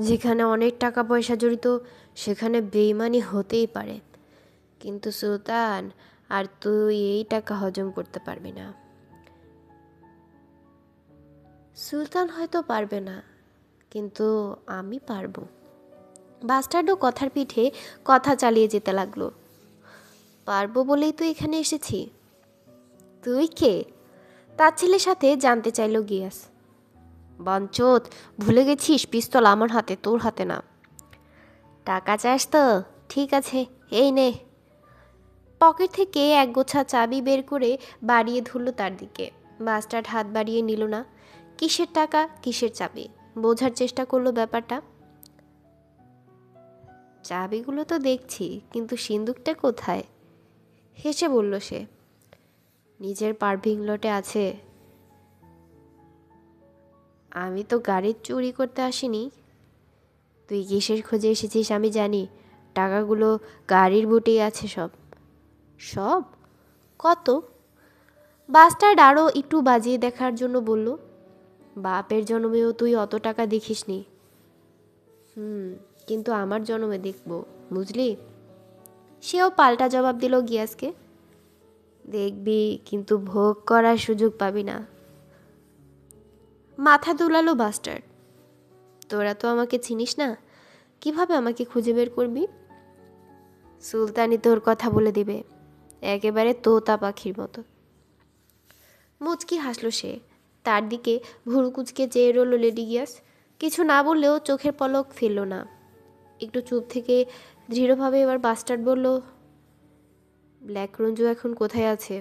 যেখানে অনেক টাকা পয়সা জড়িত সেখানে বেইমানি হতেই পারে, কিন্তু সুলতান আর তুই এই টাকা হজম করতে পারবি না। সুলতান হয়তো পারবে না, কিন্তু আমি পারবো। বাস্টার্ডও কথার পিঠে কথা চালিয়ে যেতে লাগলো। পারবো বলেই তো এখানে এসেছি। তুই কে? তার ছেলের সাথে জানতে চাইল গিয়াস। বাঞ্চোত, ভুলে গেছিস পিস্তল আমার হাতে, তোর হাতে না। টাকা চাস তো? ঠিক আছে, এই নে। পকেট থেকে এক গোছা চাবি বের করে বাড়িয়ে ধরল তার দিকে। বাস্টার্ড হাত বাড়িয়ে নিল না। কিসের টাকা, কিসের চাবি? বোঝার চেষ্টা করলো ব্যাপারটা। চাবিগুলো তো দেখছি, কিন্তু সিন্দুকটা কোথায়? হেসে বলল সে। নিজের পার্কিং লটে আছে। আমি তো গাড়ির চুরি করতে আসিনি। তুই কিসের খোঁজে এসেছিস আমি জানি। টাকাগুলো গাড়ির বুটেই আছে সব। সব? কত? বাসটার আরও একটু বাজিয়ে দেখার জন্য বলল। বাপের জন্মেও তুই অত টাকা দেখিসনি। কিন্তু আমার জন্মে দেখব, বুঝলি? সেও পাল্টা জবাব দিল গিয়াসকে। দেখবি, কিন্তু ভোগ করার সুযোগ পাবি না। মাথা দুলালো বাস্টার্ড। তোরা তো আমাকে চিনিস না, কিভাবে আমাকে খুঁজে বের করবি? সুলতানি তোর কথা বলে দিবে, একেবারে তোতা পাখির মতো। মুচকি হাসল সে। তার দিকে ভুরু কুচকে চেয়ে রইল লেডি গিয়াস। কিছু না বললেও চোখের পলক ফেলল না। একটু চুপ থেকে দৃঢ়ভাবে এবার বাস্টার্ড বলল, ব্ল্যাক রঞ্জু এখন কোথায় আছে?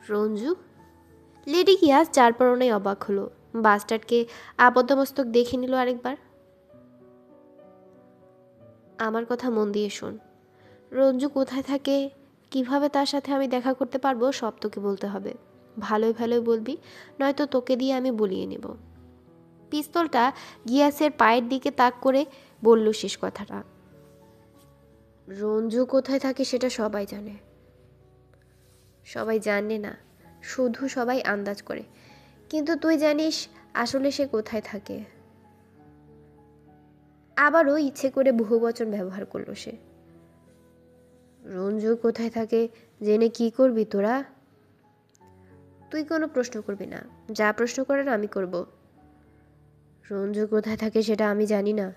রঞ্জু? লেডি গিয়াস যার পরনাই অবাক হলো। বাস্টার্ডকে আবদ্ধমস্তক দেখে নিল আরেকবার। আমার কথা মন দিয়ে শোন। রঞ্জু কোথায় থাকে, কিভাবে তার সাথে আমি দেখা করতে পারবো, সব তোকে বলতে হবে। ভালোই ভালোই বলবি, নয়তো তোকে দিয়ে আমি বলিয়ে নেব। পিস্তলটা গিয়াসের পায়ের দিকে তাক করে বলল শেষ কথাটা। রঞ্জু কোথায় থাকে সেটা সবাই জানে। সবাই জানে না, শুধু সবাই আন্দাজ করে। কিন্তু তুই জানিস আসলে সে কোথায় থাকে। আবারও ইচ্ছে করে বহুবচন ব্যবহার করলো সে। রঞ্জু কোথায় থাকে জেনে কি করবি তোরা? তুই কোনো প্রশ্ন করবি না, যা প্রশ্ন করার আমি করব। রঞ্জু কোথায় থাকে সেটা আমি জানি না।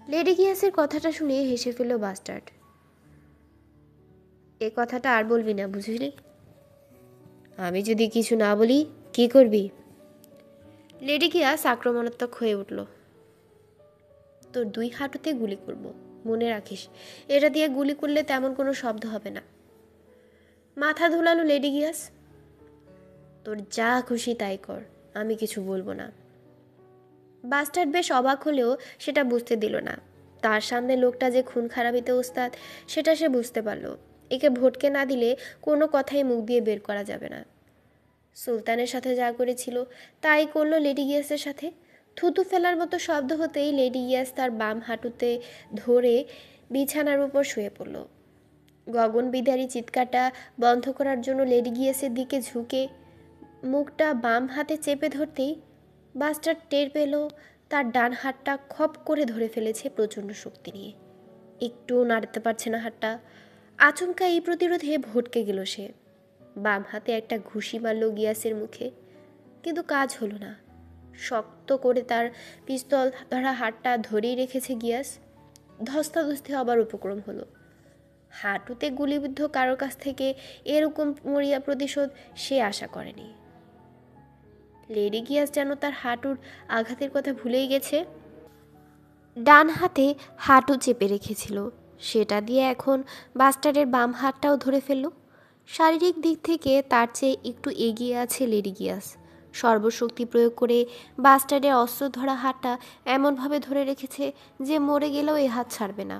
লেডি গিয়াসের কথাটা শুনে হেসে ফেলল বাস্টার্ড। এ কথাটা আর বলবি না, বুঝলি? আমি যদি কিছু না বলি কি করবি? লেডি গিয়াস আক্রমণাত্মক হয়ে উঠল। তোর দুই হাঁটুতে গুলি করব, মনে রাখিস। এটা দিয়ে গুলি করলে তেমন কোনো শব্দ হবে না। মাথা ধুলালো লেডি গিয়াস। তোর যা খুশি তাই কর, আমি কিছু বলবো না। বাস্টার্ড বেশ অবাক হলেও সেটা বুঝতে দিল না। তার সামনে লোকটা যে খুন খারাপিতে ওস্তাদ সেটা সে বুঝতে পারল। একে ভটকে না দিলে কোনো কথাই মুখ দিয়ে বের করা যাবে না। সুলতানের সাথে যা করেছিল তাই করলো লেডি গিয়াসের সাথে। থুতু ফেলার মতো শব্দ হতেই লেডি গিয়াস তার বাম হাঁটুতে ধরে বিছানার উপর শুয়ে পড়ল। গগন বিদারী চিৎকারটা বন্ধ করার জন্য লেডি গিয়াসের দিকে ঝুঁকে মুখটা বাম হাতে চেপে ধরতেই বাস্টার টের পেল তার ডান হাতটা খপ করে ধরে ফেলেছে প্রচণ্ড শক্তি নিয়ে। একটু নাড়তে পারছে না হাতটা। আচমকা এই প্রতিরোধে ভটকে গেল সে। বাম হাতে একটা ঘুষি মারল গিয়াসের মুখে, কিন্তু কাজ হলো না। শক্ত করে তার পিস্তল ধরা হাতটা ধরেই রেখেছে গিয়াস। ধস্তাধস্তি হবার উপক্রম হলো। হাঁটুতে গুলিবিদ্ধ কারোর কাছ থেকে এরকম মরিয়া প্রতিশোধ সে আশা করেনি। লেডি গিয়াস যেন তার হাঁটুর আঘাতের কথা ভুলেই গেছে। ডান হাতে হাঁটু চেপে রেখেছিল, সেটা দিয়ে এখন বাস্টারের বাম হাতটাও ধরে ফেলল। শারীরিক দিক থেকে তার চেয়ে একটু এগিয়ে আছে লেডি গিয়াস। সর্বশক্তি প্রয়োগ করে বাস্টারের অস্ত্র ধরা হাতটা এমনভাবে ধরে রেখেছে যে মরে গেলেও এ হাত ছাড়বে না।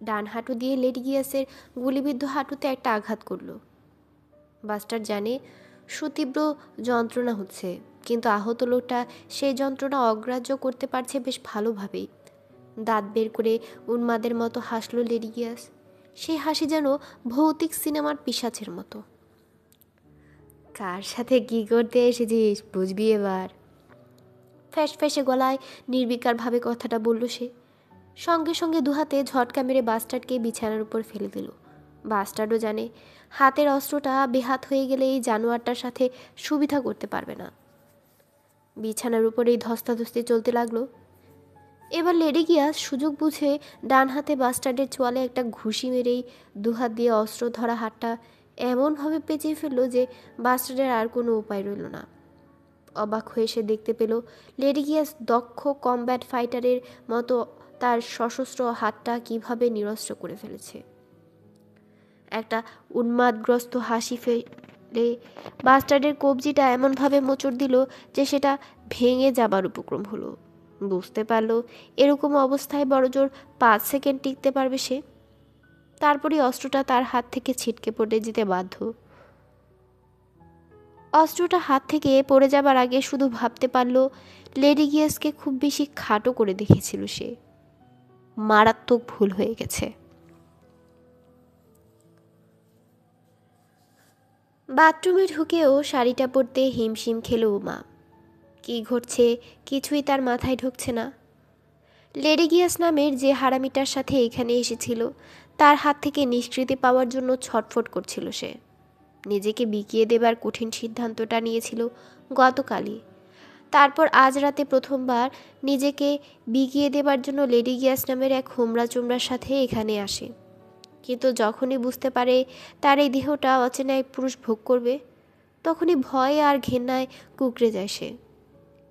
ডান হাঁটু দিয়ে লেডি গিয়াসের গুলিবিদ্ধ হাঁটুতে একটা আঘাত করল। বাস্টার জানে সুতীব্র যন্ত্রণা হচ্ছে, কিন্তু আহত লোকটা সেই যন্ত্রণা অগ্রাহ্য করতে পারছে বেশ ভালোভাবেই। দাঁত বের করে উন্মাদের মতো হাসল লেডি গিয়াস। সেই হাসি যেন ভৌতিক সিনেমার পিশাচের মতো। কার সাথে কি করতে এসেছিস বুঝবি এবার। ফ্যাঁসে গলায় নির্বিকারভাবে কথাটা বলল সে। সঙ্গে সঙ্গে দুহাতে ঝটকা মেরে বাস্টার্ডকে বিছানার উপর ফেলে দিল। বাস্টার্ডও জানে হাতের অস্ত্রটা বেহাত হয়ে গেলে এই জানোয়ারটার সাথে সুবিধা করতে পারবে না। বিছানার উপরেই ধস্তাধস্তি চলতে লাগলো। এবার লেডি গিয়াস সুযোগ বুঝে ডান হাতে বাস্টার্ডের চোয়ালে একটা ঘুষি মেরেই দুহাত দিয়ে অস্ত্র ধরা হাতটা এমনভাবে পেঁচিয়ে ফেললো যে বাস্টার্ডের আর কোনো উপায় রইল না। অবাক হয়ে সে দেখতে পেল লেডি গিয়াস দক্ষ কমব্যাট ফাইটারের মতো তার সশস্ত্র হাতটা কিভাবে নিরস্ত্র করে ফেলেছে। একটা উন্মাদগ্রস্ত হাসি ফেলে বাস্টার্ডের কবজিটা এমনভাবে মোচড় দিল যে সেটা ভেঙে যাবার উপক্রম হলো। বুঝতে পারল এরকম অবস্থায় বড়জোর 5 সেকেন্ড টিকতে পারবে সে, তারপরই অস্ত্রটা তার হাত থেকে ছিটকে পড়ে যেতে বাধ্য। অস্ত্রটা হাত থেকে পড়ে যাবার আগে শুধু ভাবতে পারল লেডি গিয়াসকে খুব বেশি খাটো করে দেখেছিল সে। মারাত্মক ভুল হয়ে গেছে। বাথরুমে ঢুকেও শাড়িটা পরতে হিমশিম খেল উমা। কি ঘটছে কিছুই তার মাথায় ঢুকছে না। লেডি গিয়াস নামের যে হারামিটার সাথে এখানে এসেছিল তার হাত থেকে নিষ্কৃতি পাওয়ার জন্য ছটফট করছিল সে। নিজেকে বিকিয়ে দেবার কঠিন সিদ্ধান্তটা নিয়েছিল গতকালই। তারপর আজ রাতে প্রথমবার নিজেকে বিকিয়ে দেবার জন্য লেডি গিয়াস নামের এক হোমরা চোমরার সাথে এখানে আসে। কিন্তু যখনই বুঝতে পারে তার এই দেহটা অচেনা এক পুরুষ ভোগ করবে, তখনই ভয়ে আর ঘেন্নায় কুঁকড়ে যায় সে।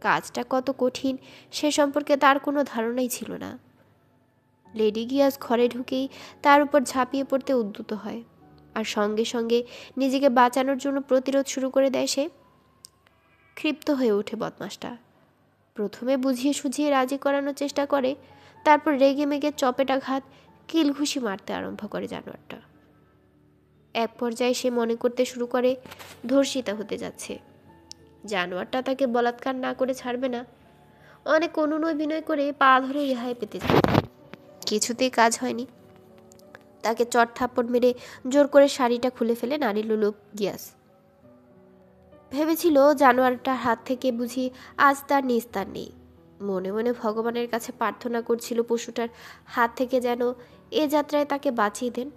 কাজটা কত কঠিন সে সম্পর্কে তার কোনো ধারণাই ছিল না। লেডি গিয়াস ঘরে ঢুকেই তার উপর ঝাঁপিয়ে পড়তে উদ্যত হয়, আর সঙ্গে সঙ্গে নিজেকে বাঁচানোর জন্য প্রতিরোধ শুরু করে দেয় সে। ক্ষিপ্ত হয়ে ওঠে বদমাসটা। প্রথমে বুঝিয়ে সুঝিয়ে রাজি করানোর চেষ্টা করে, তারপর রেগে মেগে চপেটাঘাত কিলঘুষি মারতে আরম্ভ করে জানোয়ারটা। এক পর্যায়ে সে মনে করতে শুরু করে ধর্ষিতা হতে যাচ্ছে। জানোয়ারটা তাকে বলাৎকার না করে ছাড়বে না। অনেক অনুনয় বিনয় করে পা ধরে রেহাই পেতে যায়, কিছুতেই কাজ হয়নি। তাকে চট থাপ্পড় মেরে জোর করে শাড়িটা খুলে ফেলে নারী লোলুপ গিয়াস। ভেবেছিল জানোয়ারটার হাত থেকে বুঝি আজ তার নিস্তার নেই। মনে মনে ভগবানের কাছে প্রার্থনা করছিল পশুটার হাত থেকে যেন এ যাত্রায় তাকে বাঁচিয়ে দেন।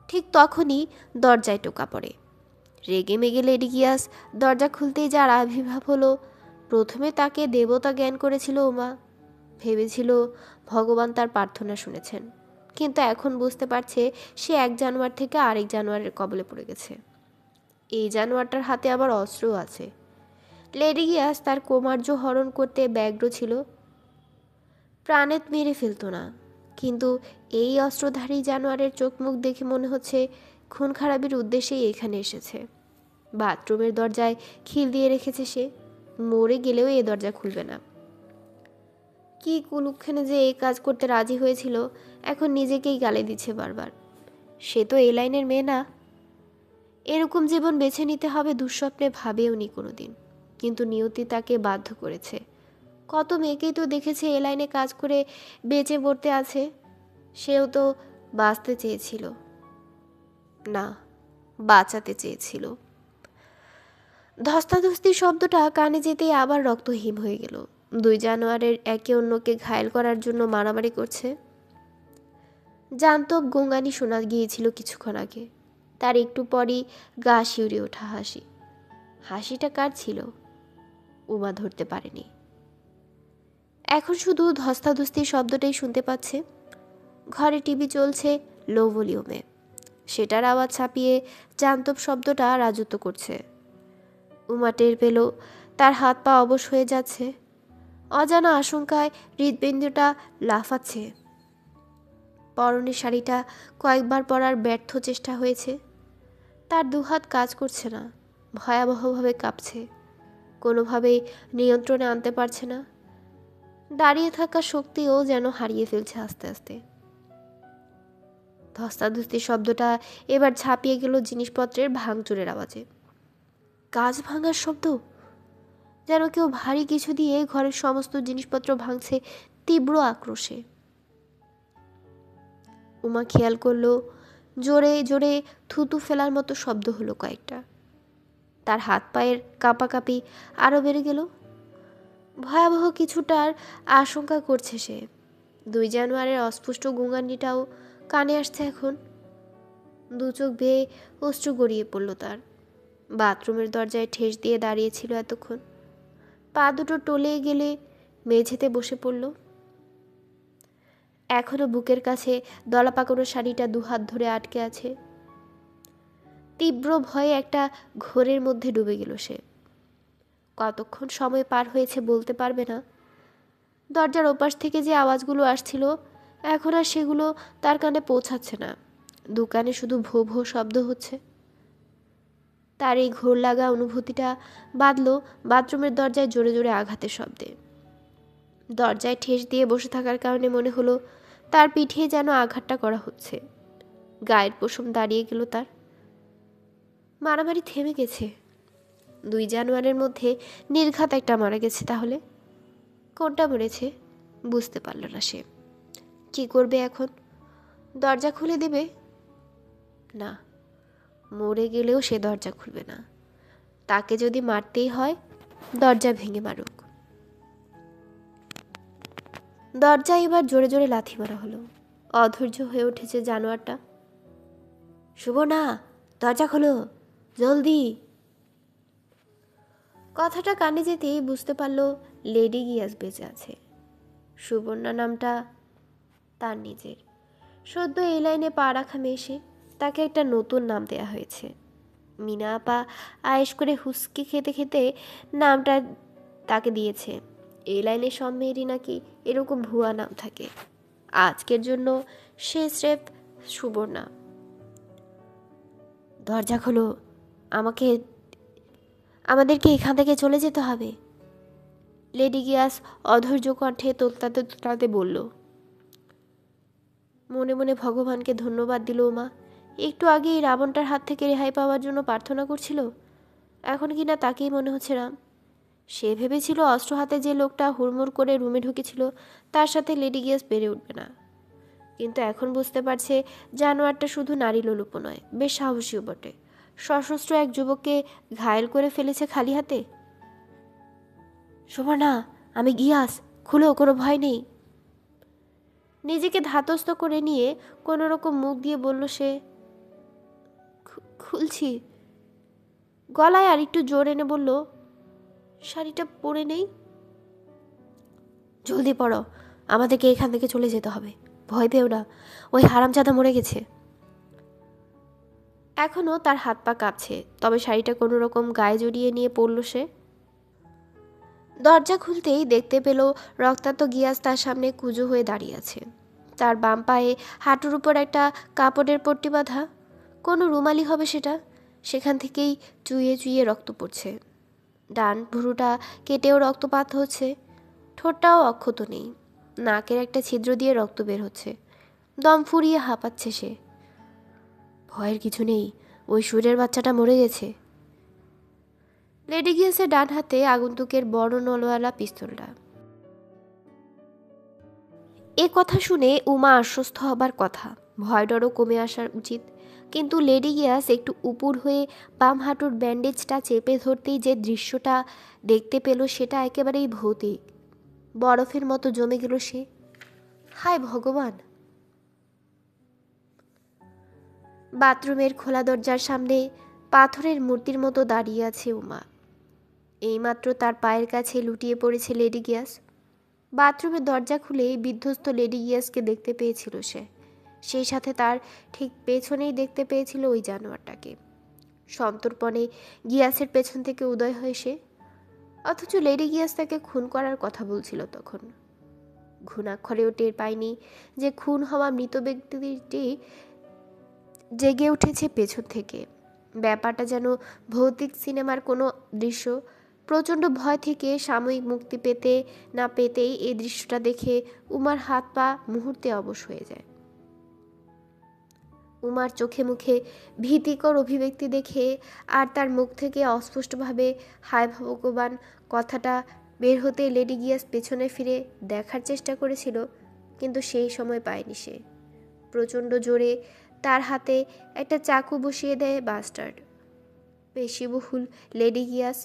ঠিক তখনই দরজায় টোকা পড়ে। রেগে মেগে লেডি গিয়াস দরজা খুলতেই যার আবির্ভাব হলো, প্রথমে তাকে দেবতা জ্ঞান করেছিল উমা। ভেবেছিল ভগবান তার প্রার্থনা শুনেছেন, কিন্তু এখন বুঝতে পারছে সে এক জানোয়ার থেকে আরেক জানোয়ারের কবলে পড়ে গেছে। এই জানোয়ারটার হাতে আবার অস্ত্রও আছে। লেডি গিয়াস তার কৌমার্য হরণ করতে ব্যগ্র ছিল, প্রাণে মেরে ফেলত না, কিন্তু এই অস্ত্রধারী জানোয়ারের চোখ মুখ দেখে মনে হচ্ছে খুন খারাপির উদ্দেশ্যেই এখানে এসেছে। বাথরুমের দরজায় খিল দিয়ে রেখেছে সে, মরে গেলেও এ দরজা খুলবে না। কি কুলুক্ষণে যে এই কাজ করতে রাজি হয়েছিল, এখন নিজেকেই গালে দিচ্ছে বারবার। সে তো এই লাইনের মেয়ে না। এরকম জীবন বেছে নিতে হবে দুঃস্বপ্নে ভাবেও নি কোনোদিন, কিন্তু নিয়তি তাকে বাধ্য করেছে। কত মেয়েকেই তো দেখেছে এ লাইনে কাজ করে বেঁচে পড়তে আছে। সেও তো বাঁচতে চেয়েছিল না, বাঁচাতে চেয়েছিল। ধস্তাধস্তি শব্দটা কানে যেতেই আবার রক্তহীন হয়ে গেল। দুই জানোয়ারের একে অন্যকে ঘায়েল করার জন্য মারামারি করছে। জান্তব গঙ্গানি শোনা গিয়েছিল কিছুক্ষণ আগে। তার একটু পরই গা শিউরে ওঠা হাসি। হাসিটা কার ছিল উমা ধরতে পারেনি। এখন শুধু ধস্তাধস্তির শব্দটাই শুনতে পাচ্ছে। ঘরে টিভি চলছে লো ভলিউমে, সেটার আওয়াজ ছাপিয়ে জান্তব শব্দটা রাজত্ব করছে। উমা টের পেল তার হাত পা অবশ হয়ে যাচ্ছে। অজানা আশঙ্কায় হৃদপিণ্ডটা লাফাচ্ছে। পরনের শাড়িটা কয়েকবার পরার ব্যর্থ চেষ্টা হয়েছে। তার দুহাত কাজ করছে না, ভয়াবহভাবে কাঁপছে, কোনোভাবেই নিয়ন্ত্রণে আনতে পারছে না। দাঁড়িয়ে থাকা শক্তিও যেন হারিয়ে ফেলছে আস্তে আস্তে। ধস্তাধস্তির শব্দটা এবার ছাপিয়ে গেল জিনিসপত্রের ভাঙচুরের আওয়াজে। কাঁচ ভাঙার শব্দ, যেন কেউ ভারী কিছু দিয়ে ঘরের সমস্ত জিনিসপত্র ভাঙছে তীব্র আক্রোশে। উমা খেয়াল করলো জোরে জোরে থুতু ফেলার মতো শব্দ হলো কয়েকটা। তার হাত পায়ের কাঁপাকাঁপি আরো বেড়ে গেল। ভয়াবহ কিছুটার আশঙ্কা করছে সে। 2 জানুয়ারির অস্পষ্ট গুঙানিটাও কানে আসছে এখন। দু চোখ বেয়ে অশ্রু গড়িয়ে পড়ল তার। বাথরুমের দরজায় ঠেস দিয়ে দাঁড়িয়েছিল এতক্ষণ। পা দুটো টলে গেলে মেঝেতে বসে পড়ল। এখনো বুকের কাছে দলা পাকানো শাড়িটা 2 হাত ধরে আটকে আছে। তীব্র ভয়ে একটা ঘোরের মধ্যে ডুবে গেল সে। কতক্ষণ সময় পার হয়েছে বলতে পারবে না। দরজার ওপাশ থেকে যে আওয়াজগুলো আসছিল এখন আর সেগুলো তার কানে পৌঁছাচ্ছে না। দোকানে শুধু ভো ভো শব্দ হচ্ছে। তার এই ঘোর লাগা অনুভূতিটা বাঁধল বাথরুমের দরজায় জোরে জোরে আঘাতের শব্দে। দরজায় ঠেস দিয়ে বসে থাকার কারণে মনে হলো তার পিঠে যেন আঘাতটা করা হচ্ছে। গায়ের পশম দাঁড়িয়ে গেল তার। মারামারি থেমে গেছে। 2 জানুয়ারির মধ্যে নির্ঘাত একটা মারা গেছে। তাহলে কোনটা মরেছে বুঝতে পারল না সে। কি করবে এখন? দরজা খুলে দেবে? না, মরে গেলেও সে দরজা খুলবে না। তাকে যদি মারতেই হয় দরজা ভেঙে মারুক। দরজা এবার জোরে জোরে লাথি মারা হলো। অধৈর্য হয়ে উঠেছে জানোয়ারটা। সুবর্ণা, দরজা খোলো, জলদি। কথাটা কানে যেতেই বুঝতে পারল লেডি গিয়াস বেঁচে আছে। সুবর্ণা নামটা তার নিজের। সদ্য এই লাইনে পা রাখা মেশে তাকে একটা নতুন নাম দেয়া হয়েছে। মিনা আপা আয়েশ করে হুস্কি খেতে খেতে নামটা তাকে দিয়েছে। এই লাইনে সব মেয়েরই নাকি এরকম ভুয়া নাম থাকে। আজকের জন্য সে স্রেফ সুবর্ণা। দরজা খোলো, আমাদেরকে এখান থেকে চলে যেতে হবে। লেডি গিয়াস অধৈর্য কণ্ঠে তোতলাতে তোতলাতে বলল। মনে মনে ভগবানকে ধন্যবাদ দিল মা। একটু আগে এই রাবণটার হাত থেকে রেহাই পাওয়ার জন্য প্রার্থনা করছিল, এখন কিনা তাকেই মনে হচ্ছে রাম। সে ভেবেছিল অস্ত্র হাতে যে লোকটা হুড়মুড় করে রুমে ঢুকেছিল তার সাথে লেডি গিয়াস পেরে উঠবে না। কিন্তু এখন বুঝতে পারছে জানোয়ারটা শুধু নারী লোলুপ নয়, বেশ সাহসীও বটে। সশস্ত্র এক যুবককে ঘায়েল করে ফেলেছে খালি হাতে। সুবর্ণা, আমি গিয়াস, খুলো, কোনো ভয় নেই। নিজেকে ধাতস্থ করে নিয়ে কোনো রকম মুখ দিয়ে বলল সে। খুলছি। গলায় আর একটু জোর এনে বলল, শাড়িটা পরে নেই। জলদি পড়ো, আমাদেরকে এখান থেকে চলে যেতে হবে। ভয় পেও না, ওই হারামজাদা মরে গেছে। এখনও তার হাত পা কাঁপছে, তবে শাড়িটা কোনো রকম গায়ে জড়িয়ে নিয়ে পড়ল সে। দরজা খুলতেই দেখতে পেল রক্তাক্ত গিয়াস তার সামনে কুঁজো হয়ে দাঁড়িয়ে আছে। তার বাম পায়ে হাঁটুর উপর একটা কাপড়ের পট্টি বাঁধা, কোনো রুমালি হবে সেটা। সেখান থেকেই চুইয়ে চুইয়ে রক্ত পড়ছে। ডান ভুরুটা কেটেও রক্তপাত হচ্ছে। ঠোঁটটাও অক্ষত নেই। নাকের একটা ছিদ্র দিয়ে রক্ত বের হচ্ছে। দম ফুরিয়ে হাঁপাচ্ছে সে। ভয়ের কিছু নেই, ওই সুরের বাচ্চাটা মরে গেছে। লেডি গিয়াসের ডান হাতে আগন্তুকের বড় নলওয়ালা পিস্তলটা। এ কথা শুনে উমা আশ্বস্ত হবার কথা, ভয় ডরও কমে আসা উচিত। কিন্তু লেডি গিয়াস একটু উপুর হয়ে বাম হাঁটুর ব্যান্ডেজটা চেপে ধরতেই যে দৃশ্যটা দেখতে পেল সেটা একেবারেই ভৌতিক। বরফের মতো জমে গেল সে। হায় ভগবান! বাথরুমের খোলা দরজার সামনে পাথরের মূর্তির মতো দাঁড়িয়ে আছে উমা। এইমাত্র তার পায়ের কাছে লুটিয়ে পড়েছে লেডি গিয়াস। বাথরুমের দরজা খুলে বিধ্বস্ত লেডি গিয়াসকে দেখতে পেয়েছিল সে। সেই সাথে তার ঠিক পেছনেই দেখতে পেয়েছিল ওই জানোয়ারটাকে। সন্তর্পণে গিয়াসের পেছন থেকে উদয় হয়ে সে। অথচ লেডি গিয়াস তাকে খুন করার কথা বলছিল তখন। ঘুণাক্ষরেও টের পায়নি যে খুন হওয়া মৃত ব্যক্তিটি জেগে উঠেছে পেছন থেকে। ব্যাপারটা যেন ভৌতিক সিনেমার কোনো দৃশ্য। প্রচণ্ড ভয় থেকে সাময়িক মুক্তি পেতে না পেতেই এই দৃশ্যটা দেখে উমার হাত পা মুহূর্তে অবশ হয়ে যায়। উমার চোখে মুখে ভীতিকর অভিব্যক্তি দেখে আর তার মুখ থেকে অস্পষ্টভাবে হায় ভগবান কথাটা বের হতে লেডি গিয়াস পেছনে ফিরে দেখার চেষ্টা করেছিল, কিন্তু সেই সময় পায়নি সে। প্রচণ্ড জোরে তার হাতে একটা চাকু বসিয়ে দেয় বাস্টার্ড। পেশিবহুল লেডি গিয়াস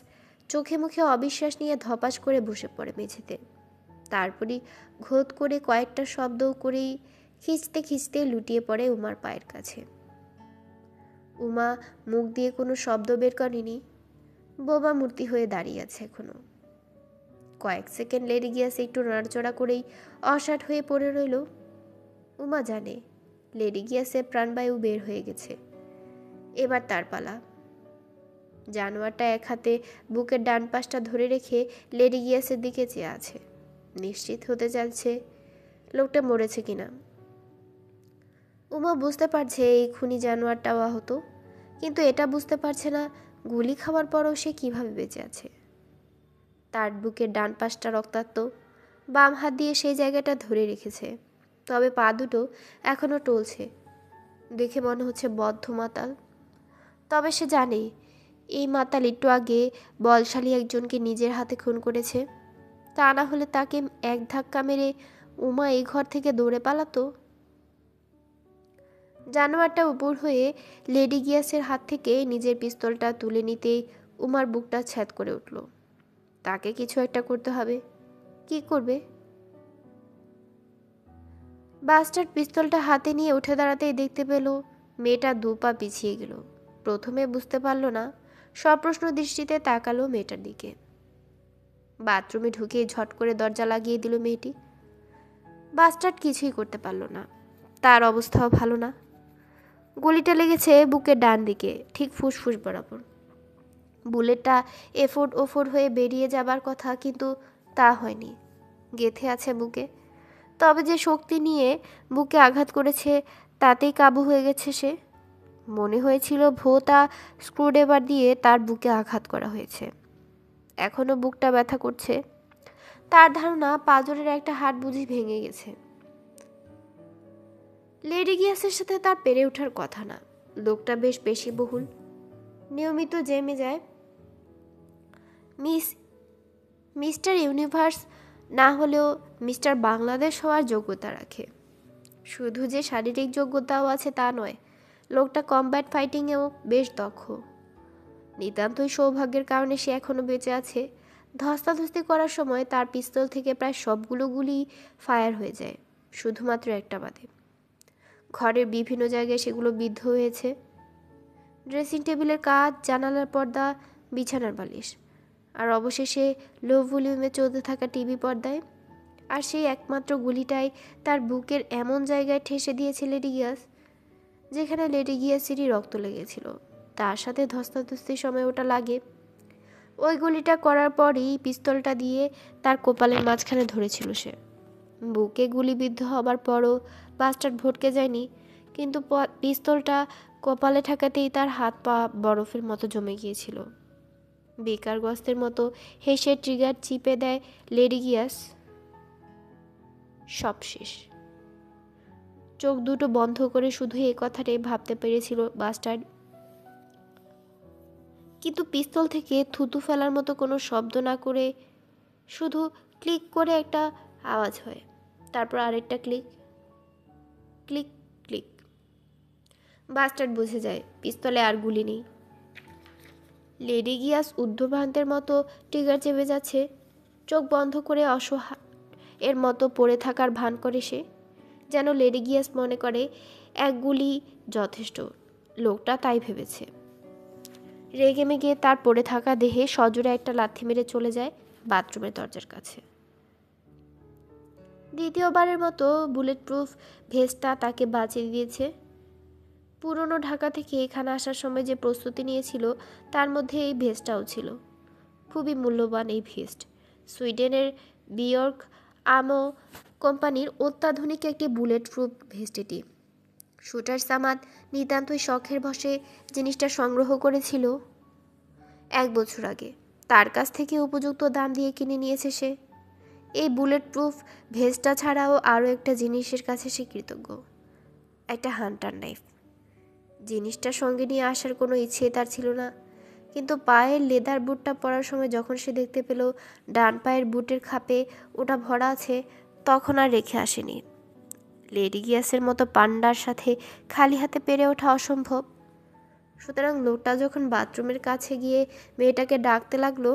চোখে মুখে অবিশ্বাস নিয়ে ধপাস করে বসে পড়ে মেঝেতে। তারপরই ঘোত করে কয়েকটা শব্দ করেই খিঁচতে খিঁচতে লুটিয়ে পড়ে উমার পায়ের কাছে। উমা মুখ দিয়ে কোনো শব্দ বের করেনি, বোবা মূর্তি হয়ে দাঁড়িয়ে আছে এখনো। কয়েক সেকেন্ড লেডি গিয়াস একটু নড়াচড়া করেই অসাড় হয়ে পড়ে রইল। উমা জানে লেডি গিয়াসের প্রাণবায়ু বের হয়ে গেছে, এবার তার পালা। জানোয়ারটা এক হাতে বুকের ডান পাশটা ধরে রেখে লেডি গিয়াসের দিকে চেয়ে আছে, নিশ্চিত হতে চাইছে লোকটা মরেছে কিনা। উমা বুঝতে পারছে এই খুনি জানোয়ারটাও আহত, কিন্তু এটা বুঝতে পারছে না গুলি খাওয়ার পরও সে কিভাবে বেঁচে আছে। তার বুকের ডান পাশটা রক্তাক্ত, বাম হাত দিয়ে সেই জায়গাটা ধরে রেখেছে, তবে পা দুটো এখনও টলছে। দেখে মনে হচ্ছে বদ্ধ মাতাল। তবে সে জানে এই মাতাল একটু আগে বলশালী একজনকে নিজের হাতে খুন করেছে, তা না হলে তাকে এক ধাক্কা মেরে উমা এই ঘর থেকে দৌড়ে পালাতো। জানোয়ারটা উপর হয়ে লেডি গিয়াসের হাত থেকে নিজের পিস্তলটা তুলে নিতেই উমার বুকটা ছ্যাদ করে উঠল। তাকে কিছু একটা করতে হবে। কি করবে? বাস্টার্ড পিস্তলটা হাতে নিয়ে উঠে দাঁড়াতেই দেখতে পেল মেয়েটা 2 পা পিছিয়ে গেল। প্রথমে বুঝতে পারল না, সপ্রশ্ন দৃষ্টিতে তাকালো মেয়েটার দিকে। বাথরুমে ঢুকে ঝট করে দরজা লাগিয়ে দিল মেয়েটি। বাস্টার্ড কিছুই করতে পারল না, তার অবস্থাও ভালো না। গুলিটা লেগেছে বুকের ডান দিকে, ঠিক ফুসফুস বরাবর। বুলেটটা এফোর্ড ওফোর্ড হয়ে বেরিয়ে যাবার কথা, কিন্তু তা হয়নি, গেঁথে আছে বুকে। তবে যে শক্তি নিয়ে বুকে আঘাত করেছে তাতেই কাবু হয়ে গেছে সে। মনে হয়েছিল ভোঁতা স্ক্রুড্রাইভার দিয়ে তার বুকে আঘাত করা হয়েছে। এখনও বুকটা ব্যথা করছে। তার ধারণা পাঁজরের একটা হাড় বুঝি ভেঙে গেছে। লেডি গিয়াসের সাথে তার পেরে ওঠার কথা না, লোকটা বেশ পেশিবহুল, নিয়মিত জেমে যায়। মিস্টার ইউনিভার্স না হলেও মিস্টার বাংলাদেশ হওয়ার যোগ্যতা রাখে। শুধু যে শারীরিক যোগ্যতাও আছে তা নয়, লোকটা কমব্যাট ফাইটিংয়েও বেশ দক্ষ। নিতান্তই সৌভাগ্যের কারণে সে এখনও বেঁচে আছে। ধস্তাধস্তি করার সময় তার পিস্তল থেকে প্রায় সবগুলো গুলি ফায়ার হয়ে যায়, শুধুমাত্র একটা বাদে। ঘরের বিভিন্ন জায়গায় সেগুলো বিদ্ধ হয়েছে। ড্রেসিং টেবিলের কাঁচ, জানালার পর্দা, বিছানার বালিশ, আর অবশেষে লো ভলিউমে চলতে থাকা টিভি পর্দায়। আর সেই একমাত্র গুলিটাই তার বুকের এমন জায়গায় ঠেসে দিয়েছে লেডি গিয়াস, যেখানে লেডি গিয়াসেরই রক্ত লেগেছিল। তার সাথে ধস্তাধস্তির সময় ওটা লাগে। ওই গুলিটা করার পরই পিস্তলটা দিয়ে তার কপালের মাঝখানে ধরেছিল সে। বুকে গুলিবিদ্ধ হবার পরও বাস্টার্ড ভটকে যায়নি, কিন্তু পিস্তলটা কপালে ঠেকাতেই তার হাত পা বরফের মতো জমে গিয়েছিল। বেকার গস্তের মতো হেসে ট্রিগার চিপে দেয় লেডি গিয়াস। সব শেষ। চোখ দুটো বন্ধ করে শুধু এই কথাটাই ভাবতে পেরেছিল বাস্টার্ড। কিন্তু পিস্তল থেকে থুতু ফেলার মতো কোনো শব্দ না করে শুধু ক্লিক করে একটা আওয়াজ হয়, তারপর আরেকটা ক্লিক, ক্লিক ক্লিক। বাস্টার্ড বুঝে যায় পিস্তলে আর গুলি নেই। লেডি গিয়াস ঊর্ধ্বভ্রান্তের মতো ট্রিগার চেপে যাচ্ছে, চোখ বন্ধ করে অসহায় এর মতো পড়ে থাকার ভান করে সে, যেন লেডি গিয়াস মনে করে এক গুলি যথেষ্ট। লোকটা তাই ভেবেছে। রেগে মেগে তার পড়ে থাকা দেহে সজোরে একটা লাথি মেরে চলে যায় বাথরুমের দরজার কাছে। দ্বিতীয়বারের মতো বুলেট প্রুফ ভেস্টটা তাকে বাঁচিয়ে দিয়েছে। পুরনো ঢাকা থেকে এখানে আসার সময় যে প্রস্তুতি নিয়েছিল তার মধ্যে এই ভেস্টটাও ছিল। খুবই মূল্যবান এই ভেস্ট। সুইডেনের বিয়র্ক আমো কোম্পানির অত্যাধুনিক একটি বুলেট প্রুফ ভেস্ট এটি। শুটার সামাদ নিতান্তই শখের বশে জিনিসটা সংগ্রহ করেছিল 1 বছর আগে। তার কাছ থেকে উপযুক্ত দাম দিয়ে কিনে নিয়েছে সে। এই বুলেট প্রুফ ভেস্টটা ছাড়াও আরও একটা জিনিসের কাছে সে কৃতজ্ঞ, একটা হান্টার নাইফ। জিনিসটা সঙ্গে নিয়ে আসার কোনো ইচ্ছে তার ছিল না, কিন্তু পায়ের লেদার বুটটা পরার সময় যখন সে দেখতে পেল ডান পায়ের বুটের খাপে ওটা ভরা আছে, তখন আর রেখে আসেনি। লেডি গিয়াসের মতো পান্ডার সাথে খালি হাতে পেরে ওঠা অসম্ভব। সুতরাং লোকটা যখন বাথরুমের কাছে গিয়ে মেয়েটাকে ডাকতে লাগলো,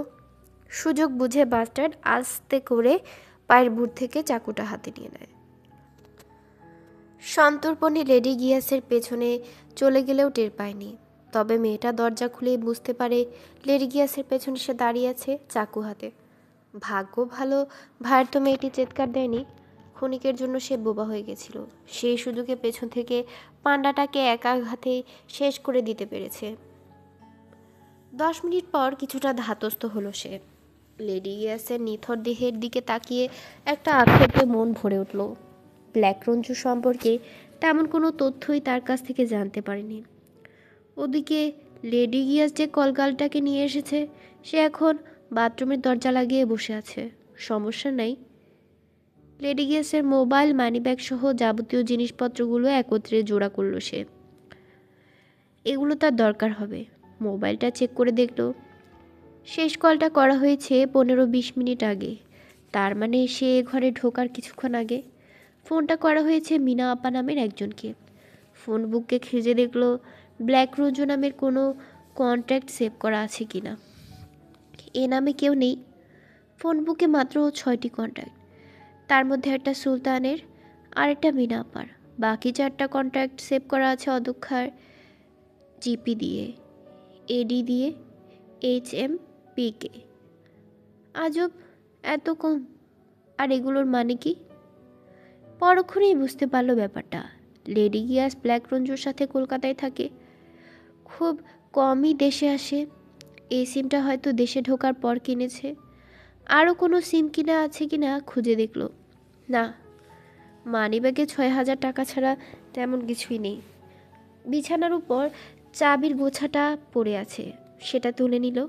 সুযোগ বুঝে বাস্টার্ড আস্তে করে পায়ের বুট থেকে চাকুটা হাতে নিয়ে নেয়। সন্তর্পণে লেডি গিয়াসের পেছনে চলে গেলেও টের পায়নি। তবে মেয়েটা দরজা খুলেই বুঝতে পারে লেডি গিয়াসের পেছনে সে দাঁড়িয়ে আছে চাকু হাতে। ভাগ্য ভালো ভাইয়ের তো মেয়েটি চিৎকার দেয়নি। ক্ষণিকের জন্য সে বোবা হয়ে গেছিল। সেই সুযোগে পেছন থেকে পান্ডাটাকে এক আঘাতে শেষ করে দিতে পেরেছে। 10 মিনিট পর কিছুটা ধাতস্থ হলো সে। লেডি গিয়াসের নিথর দেহের দিকে তাকিয়ে একটা আক্ষেপে মন ভরে উঠল। ব্ল্যাক রঞ্জু সম্পর্কে তেমন কোনো তথ্যই তার কাছ থেকে জানতে পারেনি। ওদিকে লেডি গিয়াস যে কলগালটাকে নিয়ে এসেছে সে এখন বাথরুমের দরজা লাগিয়ে বসে আছে। সমস্যা নাই। লেডি গিয়াসের মোবাইল, মানিব্যাগ সহ যাবতীয় জিনিসপত্রগুলো একত্রে জোড়া করল সে। এগুলো তার দরকার হবে। মোবাইলটা চেক করে দেখল শেষ কলটা করা হয়েছে 15-20 মিনিট আগে। তার মানে সে ঘরে ঢোকার কিছুক্ষণ আগে। ফোনটা করা হয়েছে মিনা আপা নামের একজনকে। ফোন বুককে খুঁজে দেখল ব্ল্যাক রঞ্জু নামের কোনো কন্ট্যাক্ট সেভ করা আছে কিনা। এ নামে কেউ নেই। ফোন বুকে মাত্র 6টি কন্ট্যাক্ট। তার মধ্যে একটা সুলতানের আর একটা মিনা আপার। বাকি 4টা কন্ট্যাক্ট সেভ করা আছে অধ্যক্ষার জিপি দিয়ে, এডি দিয়ে, HMPকে। আজব, এত কম। আর এগুলোর মানে কি? পরক্ষণেই বুঝতে পারল ব্যাপারটা। লেডি গিয়াস ব্ল্যাক রঞ্জুর সাথে কলকাতায় থাকে, খুব কমই দেশে আসে। এই সিমটা হয়তো দেশে ঢোকার পর কিনেছে। আরও কোনো সিম কিনা আছে কিনা খুঁজে দেখল, না, মানিব্যাগে 6,000 টাকা ছাড়া তেমন কিছুই নেই। বিছানার উপর চাবির গোছাটা পড়ে আছে, সেটা তুলে নিল।